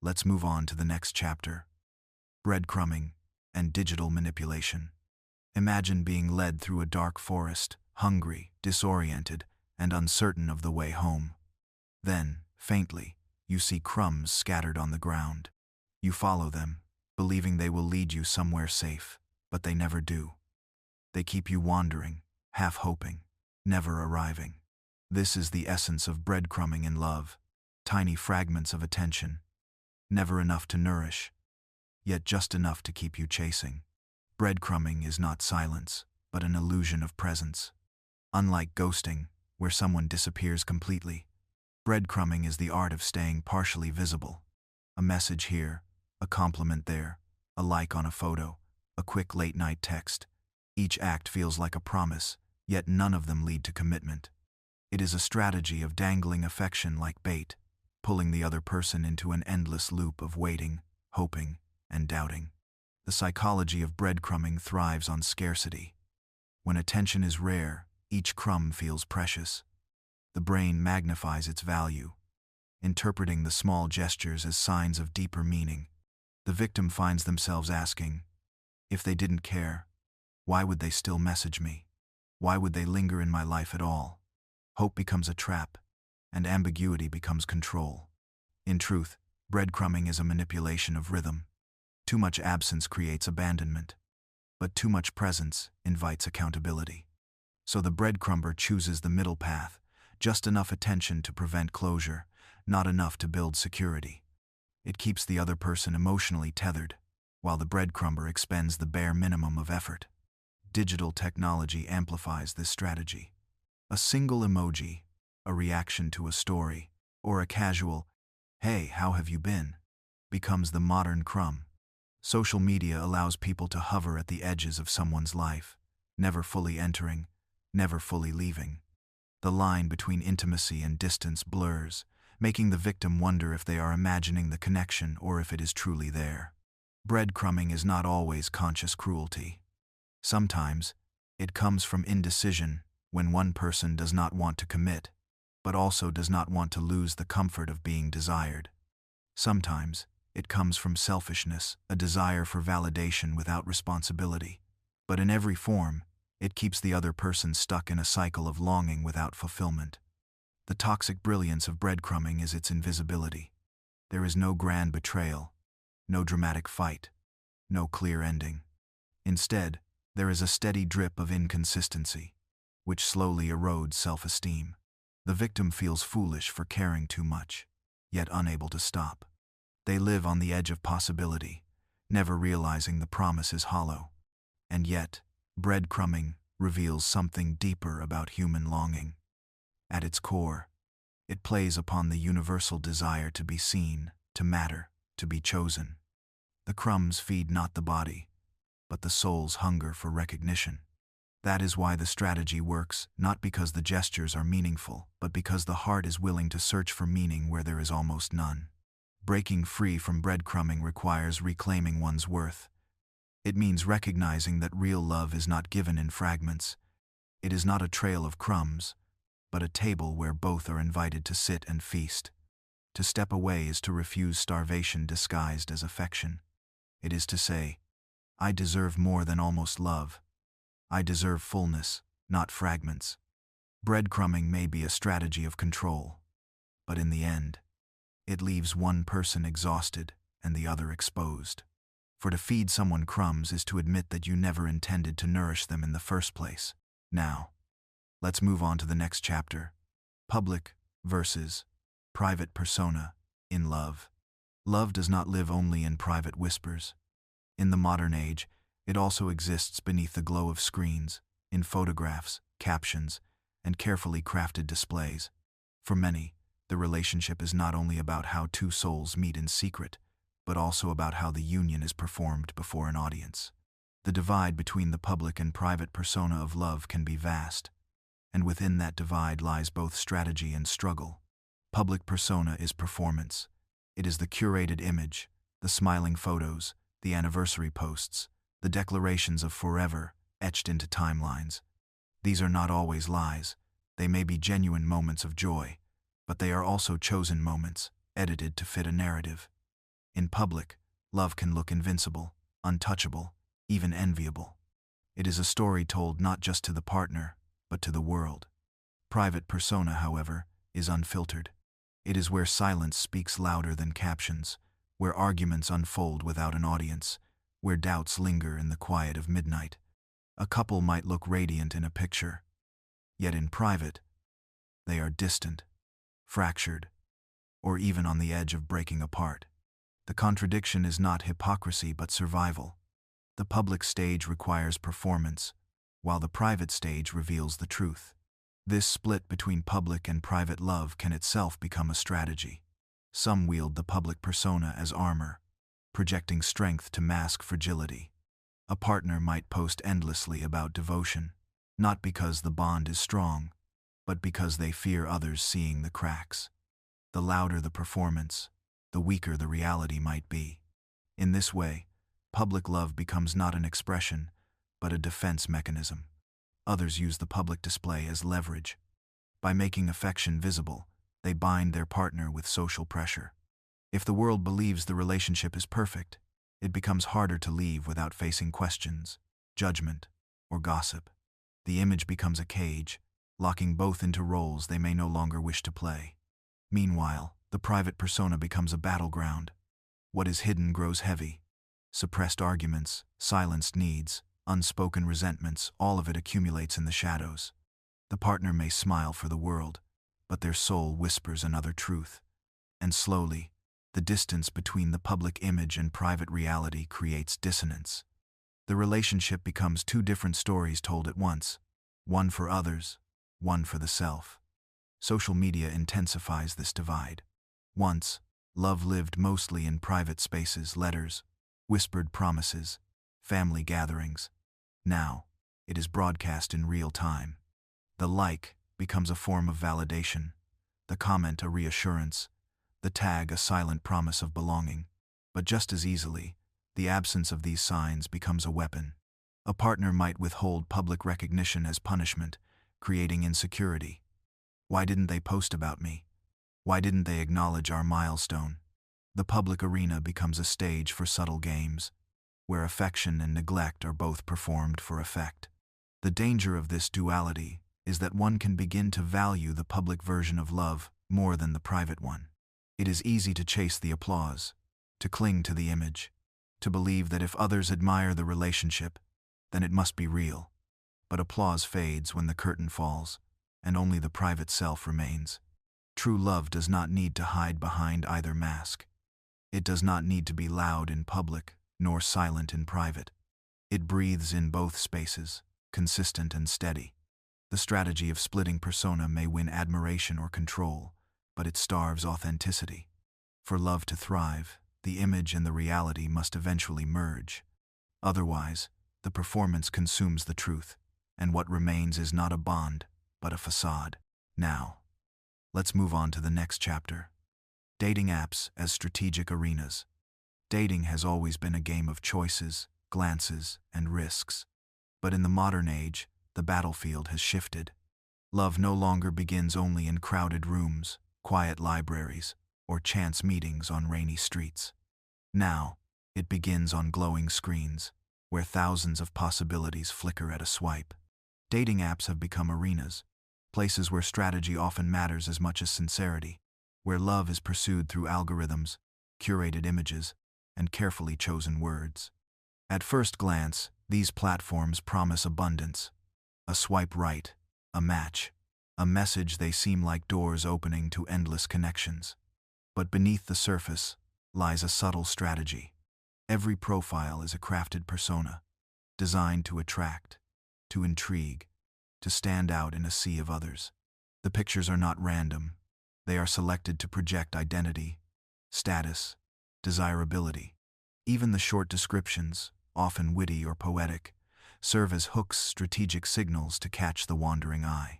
let's move on to the next chapter. Breadcrumbing and digital manipulation. Imagine being led through a dark forest, hungry, disoriented, and uncertain of the way home. Then, faintly, you see crumbs scattered on the ground. You follow them, believing they will lead you somewhere safe, but they never do. They keep you wandering, half hoping, never arriving. This is the essence of breadcrumbing in love, tiny fragments of attention, never enough to nourish, yet just enough to keep you chasing. Breadcrumbing is not silence, but an illusion of presence. Unlike ghosting, where someone disappears completely, breadcrumbing is the art of staying partially visible. A message here, a compliment there, a like on a photo, a quick late-night text. Each act feels like a promise, yet none of them lead to commitment. It is a strategy of dangling affection like bait, pulling the other person into an endless loop of waiting, hoping, and doubting. The psychology of breadcrumbing thrives on scarcity. When attention is rare, each crumb feels precious. The brain magnifies its value, interpreting the small gestures as signs of deeper meaning. The victim finds themselves asking, if they didn't care, why would they still message me? Why would they linger in my life at all? Hope becomes a trap, and ambiguity becomes control. In truth, breadcrumbing is a manipulation of rhythm. Too much absence creates abandonment, but too much presence invites accountability. So the breadcrumber chooses the middle path, just enough attention to prevent closure, not enough to build security. It keeps the other person emotionally tethered, while the breadcrumber expends the bare minimum of effort. Digital technology amplifies this strategy. A single emoji, a reaction to a story, or a casual, "Hey, how have you been?" becomes the modern crumb. Social media allows people to hover at the edges of someone's life, never fully entering, never fully leaving. The line between intimacy and distance blurs, making the victim wonder if they are imagining the connection or if it is truly there. Breadcrumbing is not always conscious cruelty. Sometimes, it comes from indecision, when one person does not want to commit, but also does not want to lose the comfort of being desired. Sometimes, it comes from selfishness, a desire for validation without responsibility. But in every form, it keeps the other person stuck in a cycle of longing without fulfillment. The toxic brilliance of breadcrumbing is its invisibility. There is no grand betrayal, no dramatic fight, no clear ending. Instead, there is a steady drip of inconsistency, which slowly erodes self-esteem. The victim feels foolish for caring too much, yet unable to stop. They live on the edge of possibility, never realizing the promise is hollow. And yet, breadcrumbing reveals something deeper about human longing. At its core, it plays upon the universal desire to be seen, to matter, to be chosen. The crumbs feed not the body, but the soul's hunger for recognition. That is why the strategy works, not because the gestures are meaningful, but because the heart is willing to search for meaning where there is almost none. Breaking free from breadcrumbing requires reclaiming one's worth. It means recognizing that real love is not given in fragments. It is not a trail of crumbs, but a table where both are invited to sit and feast. To step away is to refuse starvation disguised as affection. It is to say, I deserve more than almost love. I deserve fullness, not fragments. Breadcrumbing may be a strategy of control, but in the end, it leaves one person exhausted and the other exposed. For to feed someone crumbs is to admit that you never intended to nourish them in the first place. Now, let's move on to the next chapter. Public versus private persona in love. Love does not live only in private whispers. In the modern age, it also exists beneath the glow of screens, in photographs, captions, and carefully crafted displays. For many, the relationship is not only about how two souls meet in secret, but also about how the union is performed before an audience. The divide between the public and private persona of love can be vast, and within that divide lies both strategy and struggle. Public persona is performance. It is the curated image, the smiling photos, the anniversary posts, the declarations of forever etched into timelines. These are not always lies. They may be genuine moments of joy, but they are also chosen moments, edited to fit a narrative. In public, love can look invincible, untouchable, even enviable. It is a story told not just to the partner, but to the world. Private persona, however, is unfiltered. It is where silence speaks louder than captions, where arguments unfold without an audience, where doubts linger in the quiet of midnight. A couple might look radiant in a picture, yet in private, they are distant, fractured, or even on the edge of breaking apart. The contradiction is not hypocrisy but survival. The public stage requires performance, while the private stage reveals the truth. This split between public and private love can itself become a strategy. Some wield the public persona as armor, projecting strength to mask fragility. A partner might post endlessly about devotion, not because the bond is strong, but because they fear others seeing the cracks. The louder the performance, the weaker the reality might be. In this way, public love becomes not an expression, but a defense mechanism. Others use the public display as leverage. By making affection visible, they bind their partner with social pressure. If the world believes the relationship is perfect, it becomes harder to leave without facing questions, judgment, or gossip. The image becomes a cage, locking both into roles they may no longer wish to play. Meanwhile, the private persona becomes a battleground. What is hidden grows heavy. Suppressed arguments, silenced needs, unspoken resentments, all of it accumulates in the shadows. The partner may smile for the world, but their soul whispers another truth. And slowly, the distance between the public image and private reality creates dissonance. The relationship becomes two different stories told at once, one for others, one for the self. Social media intensifies this divide. Once, love lived mostly in private spaces, letters, whispered promises, family gatherings. Now, it is broadcast in real time. The like becomes a form of validation, the comment a reassurance, the tag a silent promise of belonging. But just as easily, the absence of these signs becomes a weapon. A partner might withhold public recognition as punishment, creating insecurity. Why didn't they post about me? Why didn't they acknowledge our milestone? The public arena becomes a stage for subtle games, where affection and neglect are both performed for effect. The danger of this duality is that one can begin to value the public version of love more than the private one. It is easy to chase the applause, to cling to the image, to believe that if others admire the relationship, then it must be real. But applause fades when the curtain falls, and only the private self remains. True love does not need to hide behind either mask. It does not need to be loud in public, nor silent in private. It breathes in both spaces, consistent and steady. The strategy of splitting persona may win admiration or control, but it starves authenticity. For love to thrive, the image and the reality must eventually merge. Otherwise, the performance consumes the truth, and what remains is not a bond, but a facade. Now, let's move on to the next chapter. Dating apps as strategic arenas. Dating has always been a game of choices, glances, and risks. But in the modern age, the battlefield has shifted. Love no longer begins only in crowded rooms, quiet libraries, or chance meetings on rainy streets. Now, it begins on glowing screens, where thousands of possibilities flicker at a swipe. Dating apps have become arenas, places where strategy often matters as much as sincerity, where love is pursued through algorithms, curated images, and carefully chosen words. At first glance, these platforms promise abundance. A swipe right, a match, a message. They seem like doors opening to endless connections. But beneath the surface lies a subtle strategy. Every profile is a crafted persona, designed to attract, to intrigue, to stand out in a sea of others. The pictures are not random. They are selected to project identity, status, desirability. Even the short descriptions, often witty or poetic, serve as hooks, strategic signals to catch the wandering eye.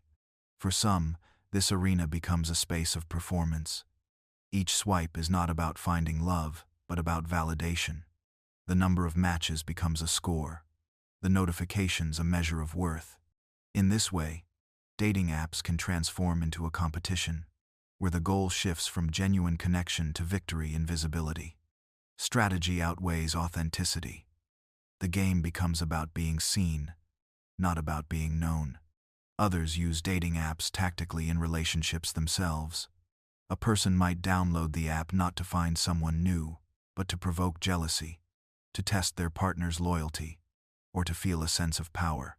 For some, this arena becomes a space of performance. Each swipe is not about finding love, but about validation. The number of matches becomes a score, the notifications a measure of worth. In this way, dating apps can transform into a competition, where the goal shifts from genuine connection to victory in visibility. Strategy outweighs authenticity. The game becomes about being seen, not about being known. Others use dating apps tactically in relationships themselves. A person might download the app not to find someone new, but to provoke jealousy, to test their partner's loyalty, or to feel a sense of power.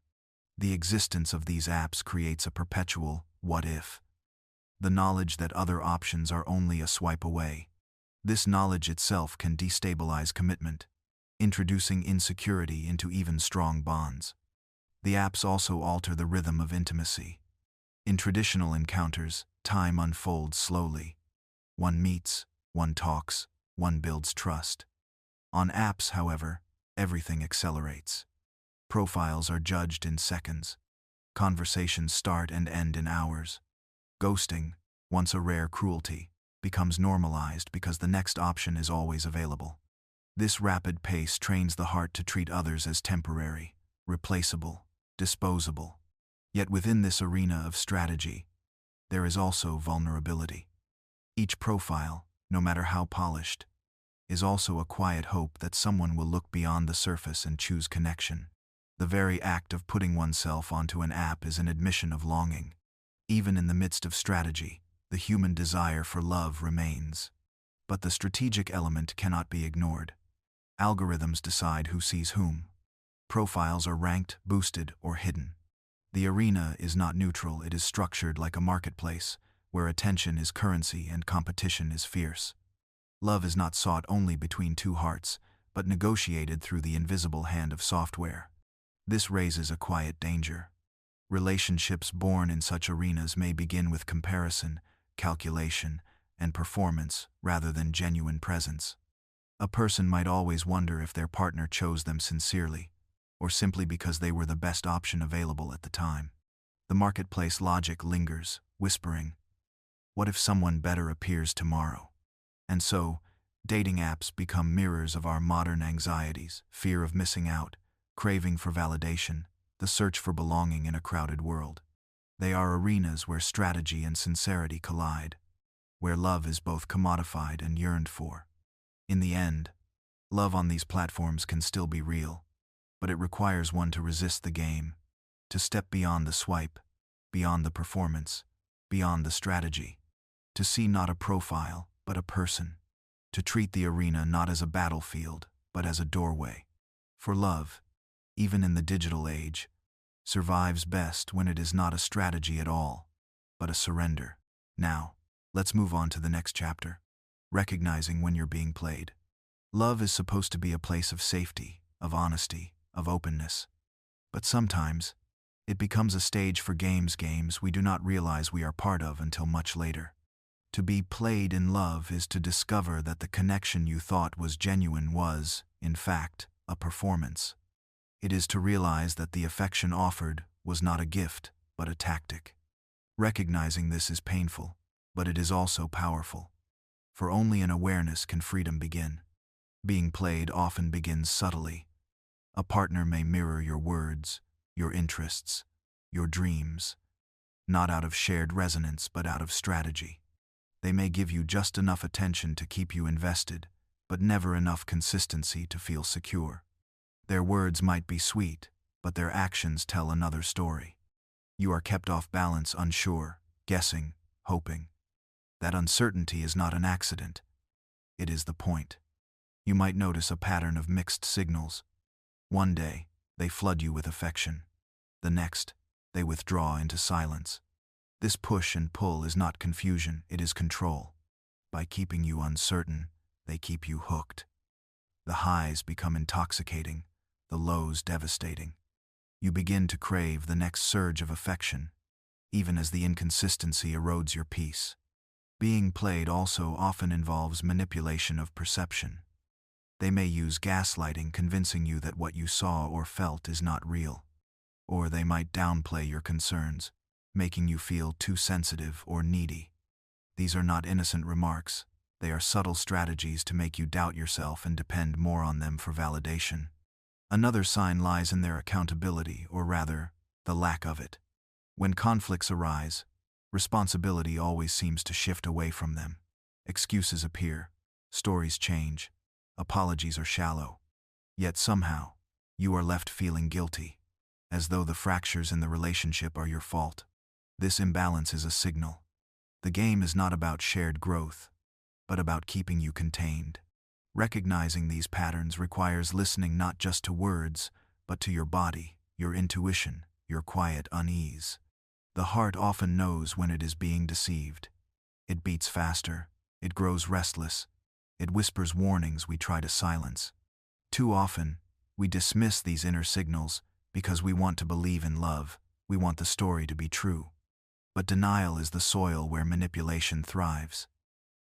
The existence of these apps creates a perpetual what if. The knowledge that other options are only a swipe away. This knowledge itself can destabilize commitment, introducing insecurity into even strong bonds. The apps also alter the rhythm of intimacy. In traditional encounters, time unfolds slowly. One meets, one talks, one builds trust. On apps, however, everything accelerates. Profiles are judged in seconds. Conversations start and end in hours. Ghosting, once a rare cruelty, becomes normalized because the next option is always available. This rapid pace trains the heart to treat others as temporary, replaceable, disposable. Yet within this arena of strategy, there is also vulnerability. Each profile, no matter how polished, is also a quiet hope that someone will look beyond the surface and choose connection. The very act of putting oneself onto an app is an admission of longing. Even in the midst of strategy, the human desire for love remains. But the strategic element cannot be ignored. Algorithms decide who sees whom. Profiles are ranked, boosted, or hidden. The arena is not neutral, it is structured like a marketplace, where attention is currency and competition is fierce. Love is not sought only between two hearts, but negotiated through the invisible hand of software. This raises a quiet danger. Relationships born in such arenas may begin with comparison, calculation, and performance rather than genuine presence. A person might always wonder if their partner chose them sincerely, or simply because they were the best option available at the time. The marketplace logic lingers, whispering, "What if someone better appears tomorrow?" And so, dating apps become mirrors of our modern anxieties: fear of missing out, craving for validation, the search for belonging in a crowded world. They are arenas where strategy and sincerity collide, where love is both commodified and yearned for. In the end, love on these platforms can still be real, but it requires one to resist the game, to step beyond the swipe, beyond the performance, beyond the strategy, to see not a profile, but a person, to treat the arena not as a battlefield, but as a doorway. For love, even in the digital age, survives best when it is not a strategy at all, but a surrender. Now, let's move on to the next chapter, recognizing when you're being played. Love is supposed to be a place of safety, of honesty, of openness. But sometimes, it becomes a stage for games we do not realize we are part of until much later. To be played in love is to discover that the connection you thought was genuine was, in fact, a performance. It is to realize that the affection offered was not a gift, but a tactic. Recognizing this is painful, but it is also powerful. For only in awareness can freedom begin. Being played often begins subtly. A partner may mirror your words, your interests, your dreams, not out of shared resonance but out of strategy. They may give you just enough attention to keep you invested, but never enough consistency to feel secure. Their words might be sweet, but their actions tell another story. You are kept off balance, unsure, guessing, hoping. That uncertainty is not an accident. It is the point. You might notice a pattern of mixed signals. One day, they flood you with affection. The next, they withdraw into silence. This push and pull is not confusion, it is control. By keeping you uncertain, they keep you hooked. The highs become intoxicating, the lows devastating. You begin to crave the next surge of affection, even as the inconsistency erodes your peace. Being played also often involves manipulation of perception. They may use gaslighting, convincing you that what you saw or felt is not real. Or they might downplay your concerns, making you feel too sensitive or needy. These are not innocent remarks. They are subtle strategies to make you doubt yourself and depend more on them for validation. Another sign lies in their accountability, or rather, the lack of it. When conflicts arise, responsibility always seems to shift away from them. Excuses appear, stories change, apologies are shallow. Yet somehow, you are left feeling guilty, as though the fractures in the relationship are your fault. This imbalance is a signal. The game is not about shared growth, but about keeping you contained. Recognizing these patterns requires listening not just to words, but to your body, your intuition, your quiet unease. The heart often knows when it is being deceived. It beats faster, it grows restless, It whispers warnings we try to silence. Too often, we dismiss these inner signals because we want to believe in love, we want the story to be true. But denial is the soil where manipulation thrives.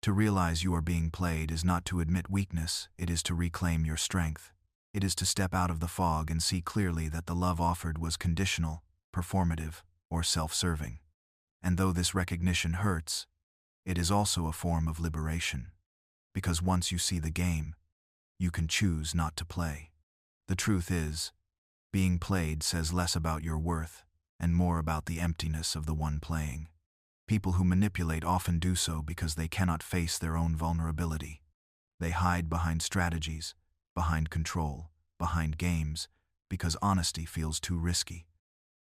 To realize you are being played is not to admit weakness, it is to reclaim your strength. It is to step out of the fog and see clearly that the love offered was conditional, performative, or self-serving. And though this recognition hurts, it is also a form of liberation. Because once you see the game, you can choose not to play. The truth is, being played says less about your worth and more about the emptiness of the one playing. People who manipulate often do so because they cannot face their own vulnerability. They hide behind strategies, behind control, behind games, because honesty feels too risky.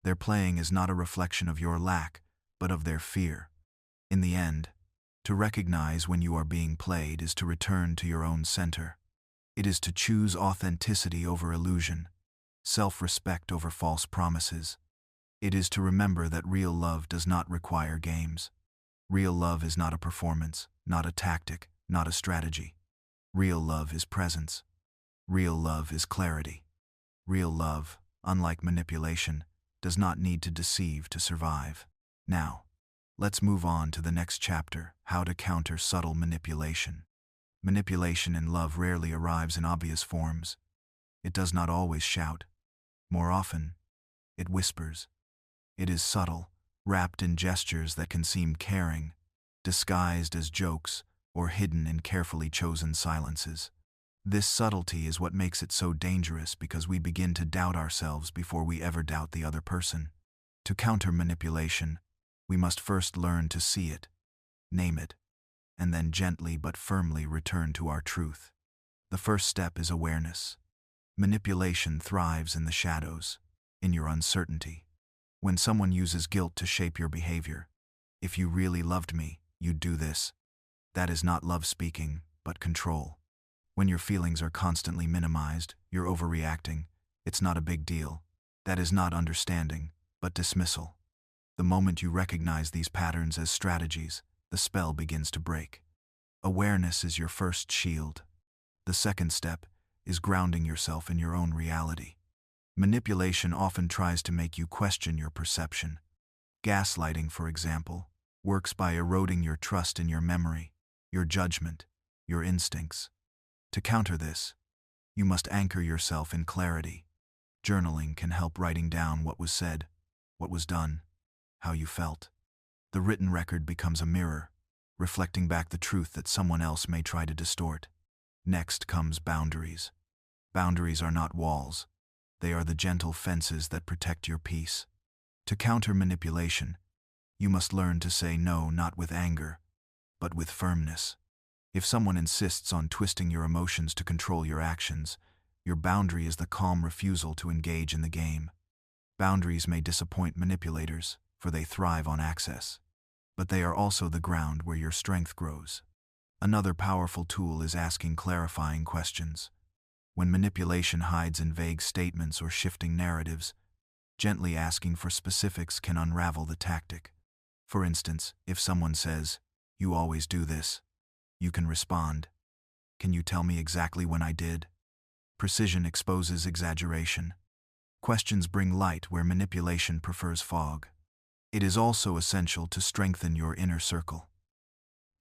Their playing is not a reflection of your lack, but of their fear. In the end, to recognize when you are being played is to return to your own center. It is to choose authenticity over illusion, self-respect over false promises. It is to remember that real love does not require games. Real love is not a performance, not a tactic, not a strategy. Real love is presence. Real love is clarity. Real love, unlike manipulation, does not need to deceive to survive. Now, let's move on to the next chapter, how to counter subtle manipulation. Manipulation in love rarely arrives in obvious forms. It does not always shout. More often, it whispers. It is subtle, wrapped in gestures that can seem caring, disguised as jokes, or hidden in carefully chosen silences. This subtlety is what makes it so dangerous because we begin to doubt ourselves before we ever doubt the other person. To counter manipulation, we must first learn to see it, name it, and then gently but firmly return to our truth. The first step is awareness. Manipulation thrives in the shadows, in your uncertainty. When someone uses guilt to shape your behavior, if you really loved me, you'd do this. That is not love speaking, but control. When your feelings are constantly minimized, you're overreacting, it's not a big deal. That is not understanding, but dismissal. The moment you recognize these patterns as strategies, the spell begins to break. Awareness is your first shield. The second step is grounding yourself in your own reality. Manipulation often tries to make you question your perception. Gaslighting, for example, works by eroding your trust in your memory, your judgment, your instincts. To counter this, you must anchor yourself in clarity. Journaling can help, writing down what was said, what was done, how you felt. The written record becomes a mirror, reflecting back the truth that someone else may try to distort. Next comes boundaries. Boundaries are not walls. They are the gentle fences that protect your peace. To counter manipulation, you must learn to say no, not with anger, but with firmness. If someone insists on twisting your emotions to control your actions, your boundary is the calm refusal to engage in the game. Boundaries may disappoint manipulators, for they thrive on access. But they are also the ground where your strength grows. Another powerful tool is asking clarifying questions. When manipulation hides in vague statements or shifting narratives, gently asking for specifics can unravel the tactic. For instance, if someone says, "You always do this," you can respond, "Can you tell me exactly when I did?" Precision exposes exaggeration. Questions bring light where manipulation prefers fog. It is also essential to strengthen your inner circle.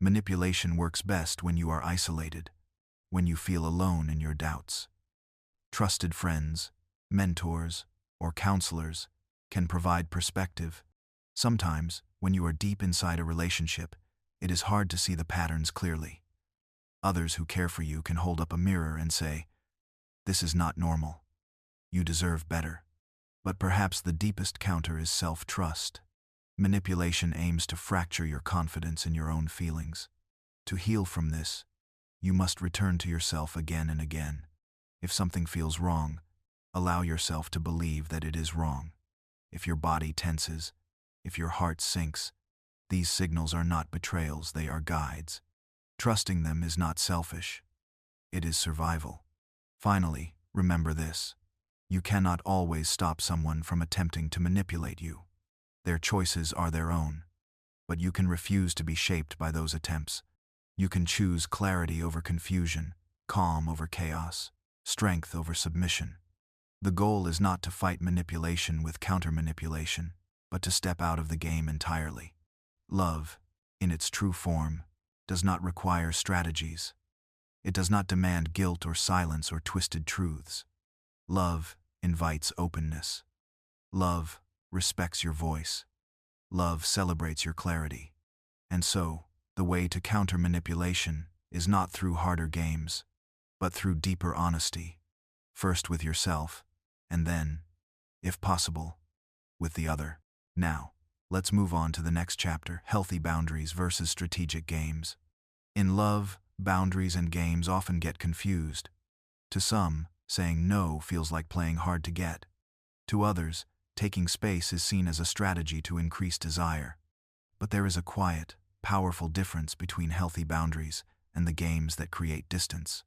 Manipulation works best when you are isolated, when you feel alone in your doubts. Trusted friends, mentors, or counselors can provide perspective. Sometimes, when you are deep inside a relationship, it is hard to see the patterns clearly. Others who care for you can hold up a mirror and say, "This is not normal. You deserve better." But perhaps the deepest counter is self-trust. Manipulation aims to fracture your confidence in your own feelings. To heal from this, you must return to yourself again and again. If something feels wrong, allow yourself to believe that it is wrong. If your body tenses, if your heart sinks, these signals are not betrayals, they are guides. Trusting them is not selfish. It is survival. Finally, remember this. You cannot always stop someone from attempting to manipulate you. Their choices are their own, but you can refuse to be shaped by those attempts. You can choose clarity over confusion, calm over chaos, strength over submission. The goal is not to fight manipulation with counter-manipulation, but to step out of the game entirely. Love, in its true form, does not require strategies. It does not demand guilt or silence or twisted truths. Love invites openness. Love respects your voice. Love celebrates your clarity. And so, the way to counter manipulation is not through harder games, but through deeper honesty, first with yourself, and then, if possible, with the other. Now, let's move on to the next chapter, healthy boundaries versus strategic games. In love, boundaries and games often get confused. To some, saying no feels like playing hard to get. To others, taking space is seen as a strategy to increase desire. But there is a quiet, powerful difference between healthy boundaries and the games that create distance.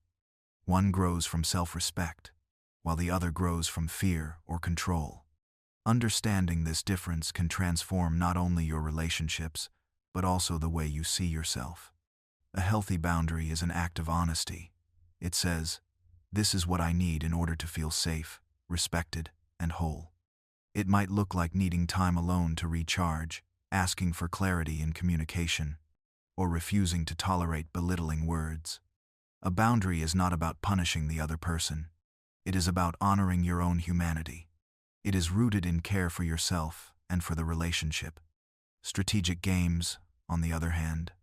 One grows from self-respect, while the other grows from fear or control. Understanding this difference can transform not only your relationships, but also the way you see yourself. A healthy boundary is an act of honesty. It says, "This is what I need in order to feel safe, respected, and whole." It might look like needing time alone to recharge, asking for clarity in communication, or refusing to tolerate belittling words. A boundary is not about punishing the other person. It is about honoring your own humanity. It is rooted in care for yourself and for the relationship. Strategic games, on the other hand,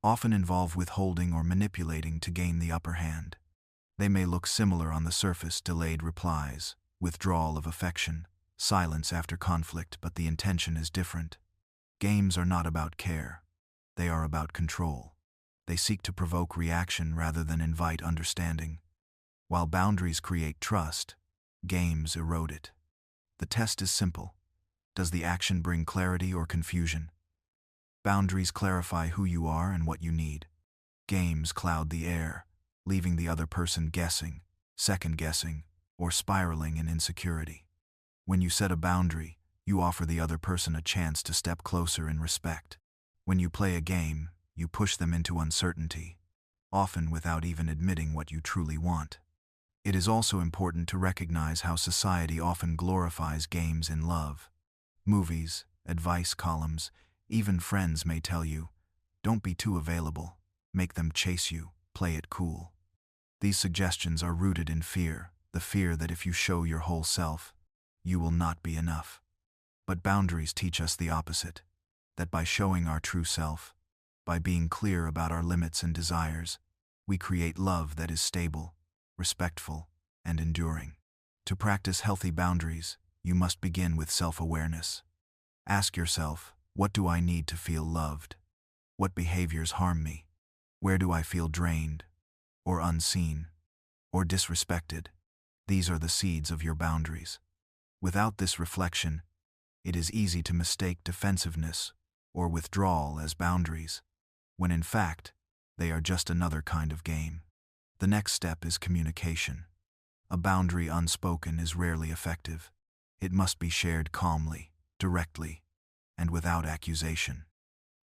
often involve withholding or manipulating to gain the upper hand. They may look similar on the surface: delayed replies, withdrawal of affection, silence after conflict, but the intention is different. Games are not about care. They are about control. They seek to provoke reaction rather than invite understanding. While boundaries create trust, games erode it. The test is simple. Does the action bring clarity or confusion? Boundaries clarify who you are and what you need. Games cloud the air, leaving the other person guessing, second-guessing, or spiraling in insecurity. When you set a boundary, you offer the other person a chance to step closer in respect. When you play a game, you push them into uncertainty, often without even admitting what you truly want. It is also important to recognize how society often glorifies games in love. Movies, advice columns, even friends may tell you, "Don't be too available, make them chase you, play it cool." These suggestions are rooted in fear, the fear that if you show your whole self, you will not be enough. But boundaries teach us the opposite, that by showing our true self, by being clear about our limits and desires, we create love that is stable, respectful, and enduring. To practice healthy boundaries, you must begin with self-awareness. Ask yourself, what do I need to feel loved? What behaviors harm me? Where do I feel drained, or unseen, or disrespected? These are the seeds of your boundaries. Without this reflection, it is easy to mistake defensiveness or withdrawal as boundaries, when in fact, they are just another kind of game. The next step is communication. A boundary unspoken is rarely effective. It must be shared calmly, directly, and without accusation.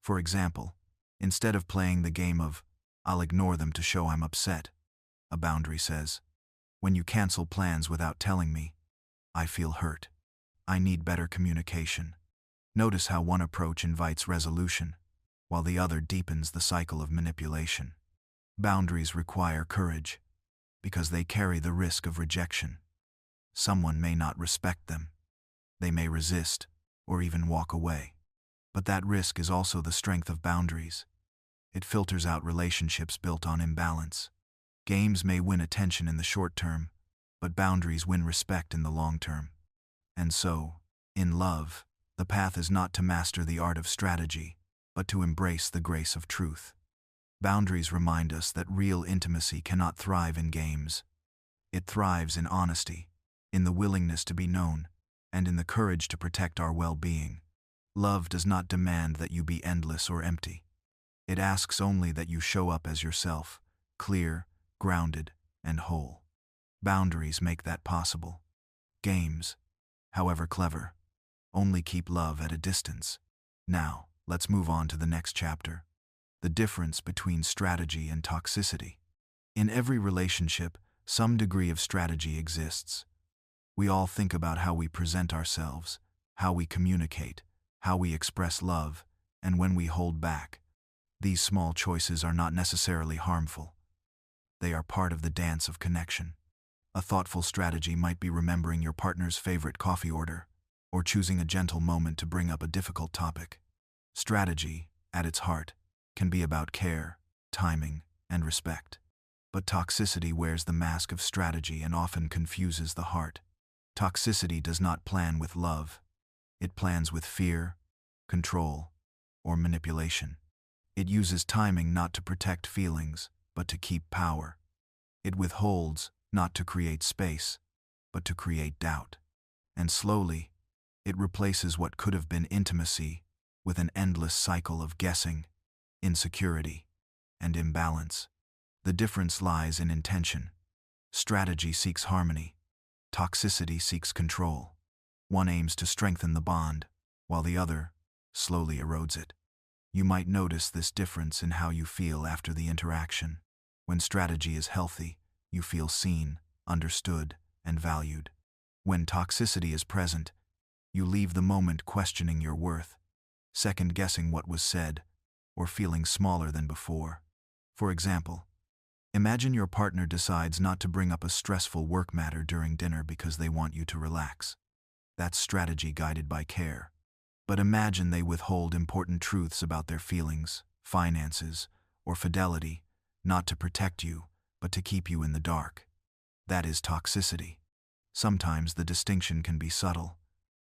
For example, instead of playing the game of, "I'll ignore them to show I'm upset," a boundary says, "When you cancel plans without telling me, I feel hurt. I need better communication." Notice how one approach invites resolution, while the other deepens the cycle of manipulation. Boundaries require courage, because they carry the risk of rejection. Someone may not respect them. They may resist, or even walk away. But that risk is also the strength of boundaries. It filters out relationships built on imbalance. Games may win attention in the short term, but boundaries win respect in the long term. And so, in love, the path is not to master the art of strategy, but to embrace the grace of truth. Boundaries remind us that real intimacy cannot thrive in games. It thrives in honesty, in the willingness to be known, and in the courage to protect our well-being. Love does not demand that you be endless or empty. It asks only that you show up as yourself, clear, grounded, and whole. Boundaries make that possible. Games, however clever, only keep love at a distance. Now, let's move on to the next chapter. the difference between strategy and toxicity. In every relationship, some degree of strategy exists. We all think about how we present ourselves, how we communicate, how we express love, and when we hold back. These small choices are not necessarily harmful. They are part of the dance of connection. A thoughtful strategy might be remembering your partner's favorite coffee order, or choosing a gentle moment to bring up a difficult topic. Strategy, at its heart, can be about care, timing, and respect. But toxicity wears the mask of strategy and often confuses the heart. Toxicity does not plan with love. It plans with fear, control, or manipulation. It uses timing not to protect feelings, but to keep power. It withholds not to create space, but to create doubt. And slowly, it replaces what could have been intimacy with an endless cycle of guessing, insecurity, and imbalance. The difference lies in intention. Strategy seeks harmony. Toxicity seeks control. One aims to strengthen the bond, while the other slowly erodes it. You might notice this difference in how you feel after the interaction. When strategy is healthy, you feel seen, understood, and valued. When toxicity is present, you leave the moment questioning your worth, second-guessing what was said, or feeling smaller than before. For example, imagine your partner decides not to bring up a stressful work matter during dinner because they want you to relax. That's strategy guided by care. But imagine they withhold important truths about their feelings, finances, or fidelity, not to protect you, but to keep you in the dark. That is toxicity. Sometimes the distinction can be subtle.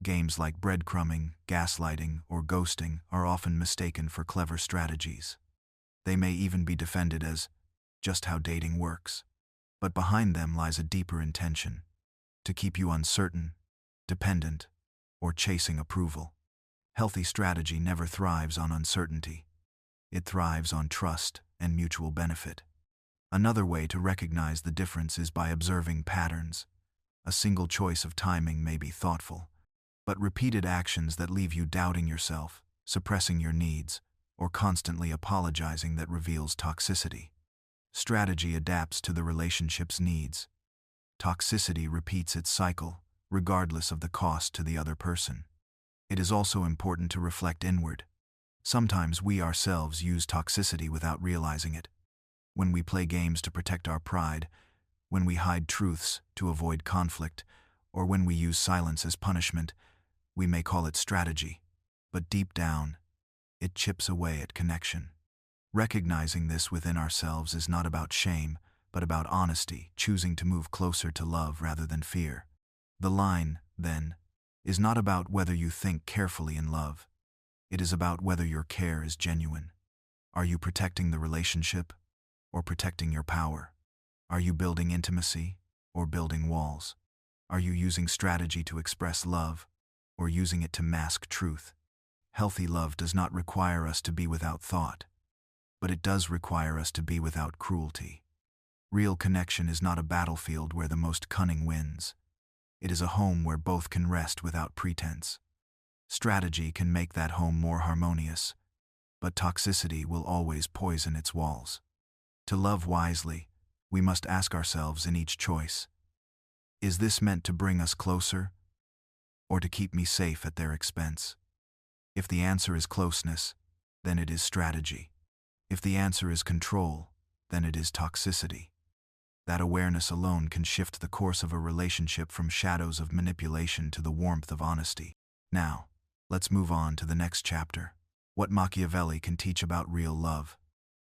Games like breadcrumbing, gaslighting, or ghosting are often mistaken for clever strategies. They may even be defended as just how dating works. But behind them lies a deeper intention: to keep you uncertain, dependent, or chasing approval. Healthy strategy never thrives on uncertainty. It thrives on trust and mutual benefit. Another way to recognize the difference is by observing patterns. A single choice of timing may be thoughtful, but repeated actions that leave you doubting yourself, suppressing your needs, or constantly apologizing that reveals toxicity. Strategy adapts to the relationship's needs. Toxicity repeats its cycle, regardless of the cost to the other person. It is also important to reflect inward. Sometimes we ourselves use toxicity without realizing it. When we play games to protect our pride, when we hide truths to avoid conflict, or when we use silence as punishment, we may call it strategy. But deep down, it chips away at connection. Recognizing this within ourselves is not about shame, but about honesty, choosing to move closer to love rather than fear. The line, then, is not about whether you think carefully in love. It is about whether your care is genuine. Are you protecting the relationship, or protecting your power? Are you building intimacy, or building walls? Are you using strategy to express love, or using it to mask truth? Healthy love does not require us to be without thought, but it does require us to be without cruelty. Real connection is not a battlefield where the most cunning wins. It is a home where both can rest without pretense. Strategy can make that home more harmonious, but toxicity will always poison its walls. To love wisely, we must ask ourselves in each choice: is this meant to bring us closer, or to keep me safe at their expense? If the answer is closeness, then it is strategy. If the answer is control, then it is toxicity. That awareness alone can shift the course of a relationship from shadows of manipulation to the warmth of honesty. Now, let's move on to the next chapter: what Machiavelli can teach about real love.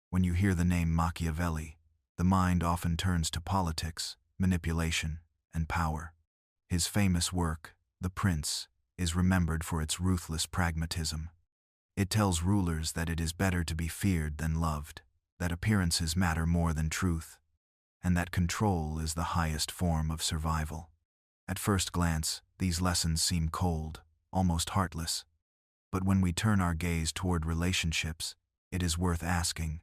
When you hear the name Machiavelli, the mind often turns to politics, manipulation, and power. His famous work, The Prince, is remembered for its ruthless pragmatism. It tells rulers that it is better to be feared than loved, that appearances matter more than truth, and that control is the highest form of survival. At first glance, these lessons seem cold, almost heartless. But when we turn our gaze toward relationships, it is worth asking,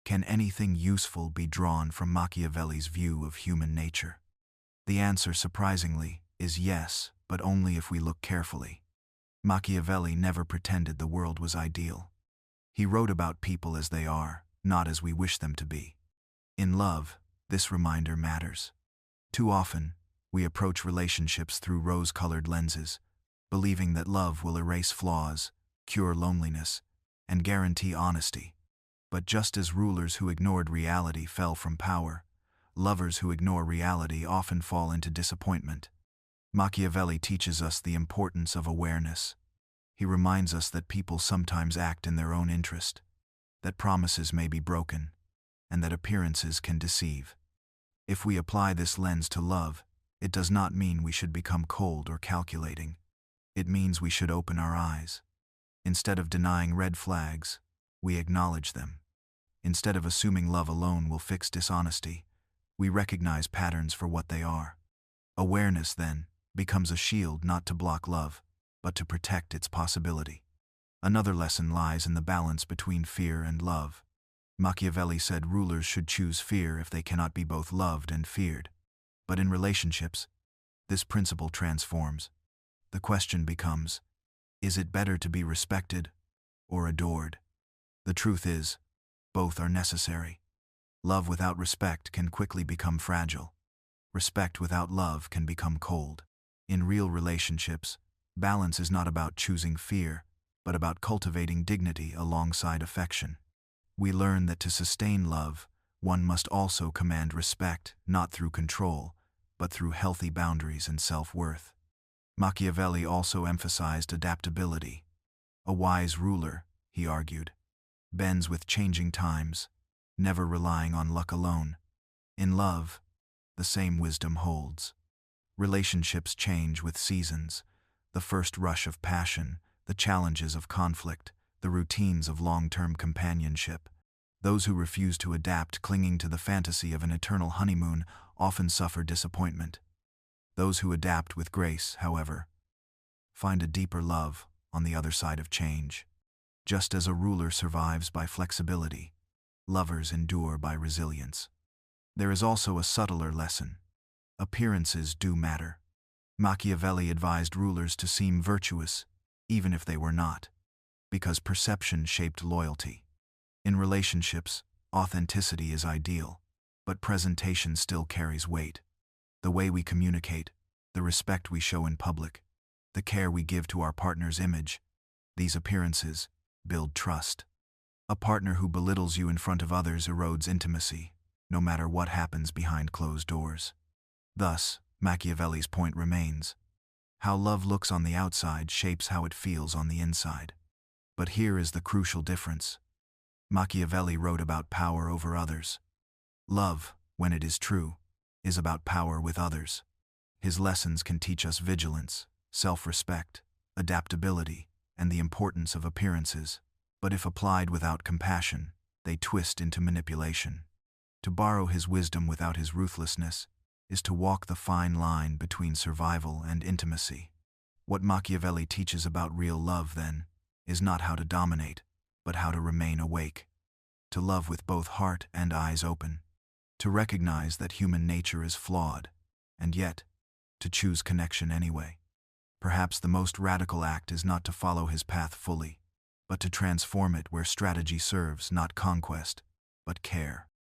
can anything useful be drawn from Machiavelli's view of human nature? The answer, surprisingly, is yes, but only if we look carefully. Machiavelli never pretended the world was ideal. He wrote about people as they are, not as we wish them to be. In love, this reminder matters. Too often, we approach relationships through rose-colored lenses, believing that love will erase flaws, cure loneliness, and guarantee honesty. But just as rulers who ignored reality fell from power, lovers who ignore reality often fall into disappointment. Machiavelli teaches us the importance of awareness. He reminds us that people sometimes act in their own interest, that promises may be broken, and that appearances can deceive. If we apply this lens to love, it does not mean we should become cold or calculating. It means we should open our eyes. Instead of denying red flags, we acknowledge them. Instead of assuming love alone will fix dishonesty, we recognize patterns for what they are. Awareness, then, becomes a shield not to block love, but to protect its possibility. Another lesson lies in the balance between fear and love. Machiavelli said rulers should choose fear if they cannot be both loved and feared. But in relationships, this principle transforms. The question becomes, is it better to be respected or adored? The truth is, both are necessary. Love without respect can quickly become fragile. Respect without love can become cold. In real relationships, balance is not about choosing fear, but about cultivating dignity alongside affection. We learn that to sustain love, one must also command respect, not through control, but through healthy boundaries and self-worth. Machiavelli also emphasized adaptability. A wise ruler, he argued, bends with changing times, never relying on luck alone. In love, the same wisdom holds. Relationships change with seasons, the first rush of passion, the challenges of conflict, the routines of long-term companionship. Those who refuse to adapt, clinging to the fantasy of an eternal honeymoon, often suffer disappointment. Those who adapt with grace, however, find a deeper love on the other side of change. Just as a ruler survives by flexibility, lovers endure by resilience. There is also a subtler lesson. Appearances do matter. Machiavelli advised rulers to seem virtuous, even if they were not, because perception shaped loyalty. In relationships, authenticity is ideal, but presentation still carries weight. The way we communicate, the respect we show in public, the care we give to our partner's image, these appearances build trust. A partner who belittles you in front of others erodes intimacy, no matter what happens behind closed doors. Thus, Machiavelli's point remains. How love looks on the outside shapes how it feels on the inside. But here is the crucial difference. Machiavelli wrote about power over others. Love, when it is true, is about power with others. His lessons can teach us vigilance, self-respect, adaptability, and the importance of appearances. But if applied without compassion, they twist into manipulation. To borrow his wisdom without his ruthlessness is to walk the fine line between survival and intimacy. What Machiavelli teaches about real love, then, is not how to dominate, but how to remain awake. To love with both heart and eyes open. To recognize that human nature is flawed, and yet, to choose connection anyway. Perhaps the most radical act is not to follow his path fully, but to transform it where strategy serves not conquest, but care.